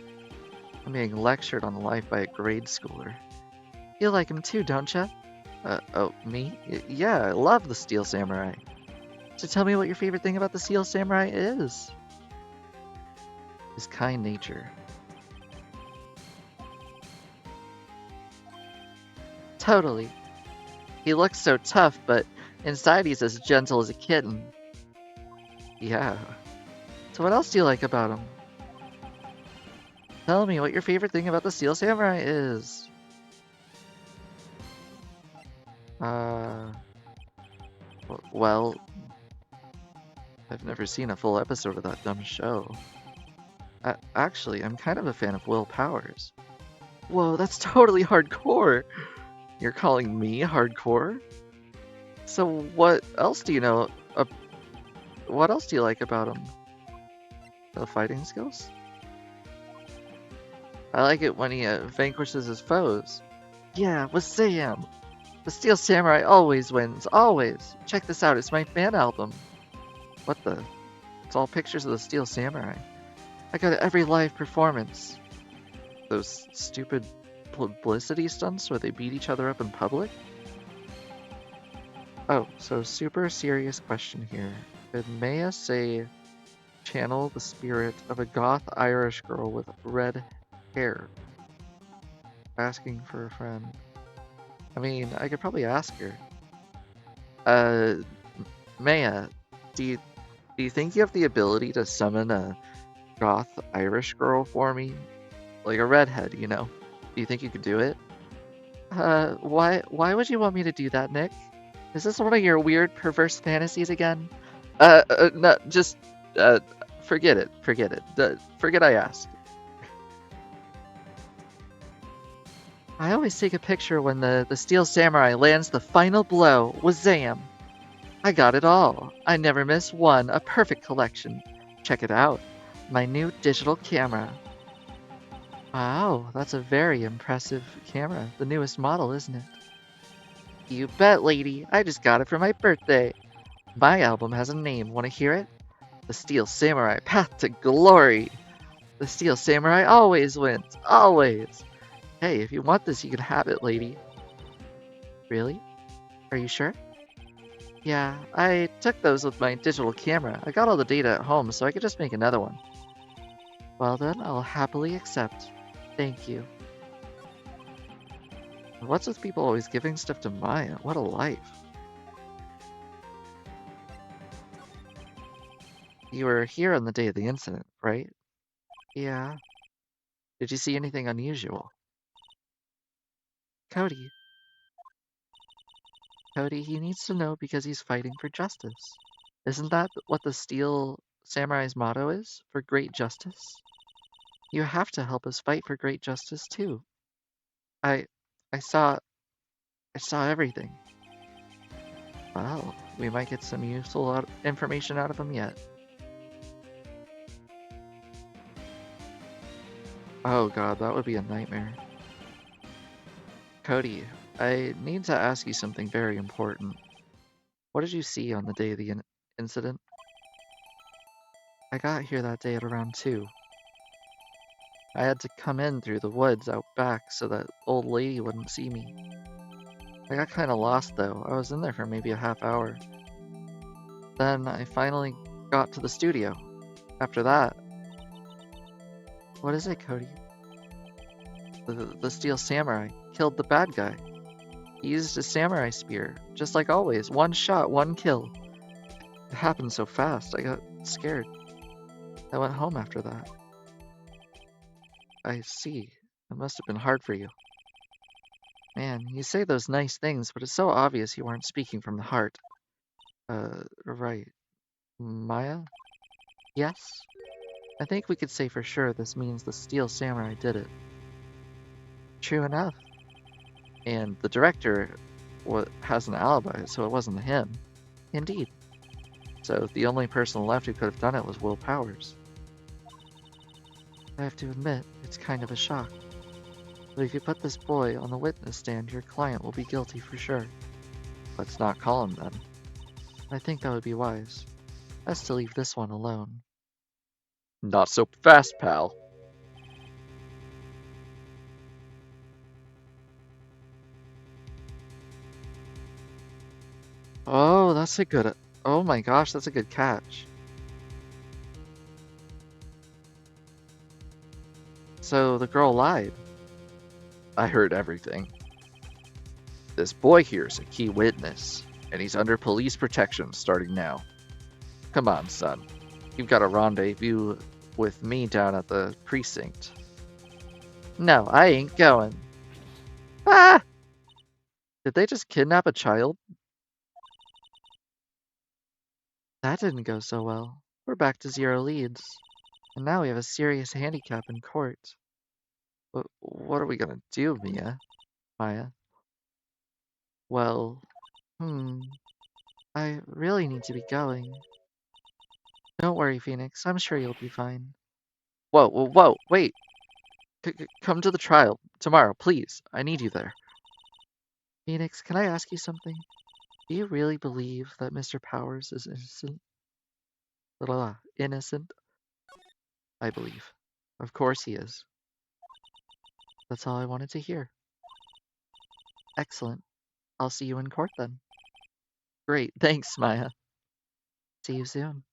B: I'm being lectured on life by a grade schooler.
A: You like him too, don't ya?
B: Oh, me? Yeah, I love the Steel Samurai.
A: So tell me what your favorite thing about the Steel Samurai is.
B: His kind nature.
A: Totally. He looks so tough, but inside he's as gentle as a kitten.
B: Yeah.
A: So what else do you like about him? Tell me what your favorite thing about the Steel Samurai is.
B: Well, I've never seen a full episode of that dumb show. Actually, I'm kind of a fan of Will Powers.
A: Whoa, that's totally hardcore.
B: You're calling me hardcore?
A: So what else do you know? What else do you like about him?
B: The fighting skills?
A: I like it when he vanquishes his foes. Yeah, with Sam. The Steel Samurai always wins, always. Check this out, it's my fan album.
B: What the?
A: It's all pictures of the Steel Samurai. I got every live performance.
B: Those stupid
C: publicity stunts where they beat each other up in public? Oh, so super serious question here. Did Maya say channel the spirit of a goth Irish girl with red hair asking for a friend? I mean, I could probably ask her. Uh, Maya, do you think you have the ability to summon a goth Irish girl for me? Like a redhead, you know? Do you think you could do it? Why would you want me to do that, Nick? Is this one of your weird, perverse fantasies again? No, just, uh, forget it, forget it. Forget I asked. I always take a picture when the Steel Samurai lands the final blow. Wazam! I got it all. I never miss one. A perfect collection. Check it out. My new digital camera. Wow, that's a very impressive camera. The newest model, isn't it? You bet, lady. I just got it for my birthday. My album has a name. Want to hear it? The Steel Samurai Path to Glory. The Steel Samurai always wins. Always. Hey, if you want this, you can have it, lady. Really? Are you sure? Yeah, I took those with my digital camera. I got all the data at home, so I could just make another one. Well then, I'll happily accept. Thank you. What's with people always giving stuff to Maya? What a life. You were here on the day of the incident, right? Yeah. Did you see anything unusual? Cody. Cody, he needs to know because he's fighting for justice. Isn't that what the Steel Samurai's motto is? For great justice? You have to help us fight for great justice too. I I saw everything. Well, we might get some useful information out of him yet. Oh god, that would be a nightmare. Cody, I need to ask you something very important. What did you see on the day of the incident? I got here that day at around 2. I had to come in through the woods out back so that old lady wouldn't see me. I got kinda lost though. I was in there for maybe a half hour. Then I finally got to the studio. After that... What is it, Cody? The Steel Samurai killed the bad guy. He used his samurai spear, just like always. One shot, one kill. It happened so fast, I got scared. I went home after that. I see. It must have been hard for you. Man, you say those nice things, but it's so obvious you aren't speaking from the heart. Right. Maya? Yes? I think we could say for sure this means the Steel Samurai did it. True enough. And the director has an alibi, so it wasn't him. Indeed. So the only person left who could have done it was Will Powers. I have to admit, it's kind of a shock. But if you put this boy on the witness stand, your client will be guilty for sure. Let's not call him then. I think that would be wise. Best to leave this one alone.
B: Not so fast, pal.
C: Oh, that's a good... Oh my gosh, that's a good catch. So the girl lied.
B: I heard everything. This boy here is a key witness, and he's under police protection starting now. Come on, son. You've got a rendezvous with me down at the precinct.
C: No, I ain't going. Ah! Did they just kidnap a child? That didn't go so well. We're back to 0 leads. And now we have a serious handicap in court.
B: What are we gonna do,
C: Maya? Well, I really need to be going. Don't worry, Phoenix. I'm sure you'll be fine.
B: Whoa, wait! Come to the trial tomorrow, please. I need you there.
C: Phoenix, can I ask you something? Do you really believe that Mr. Powers is innocent? Innocent?
B: I believe. Of course he is.
A: That's all I wanted to hear. Excellent. I'll see you in court then. Great. Thanks, Maya. See you soon.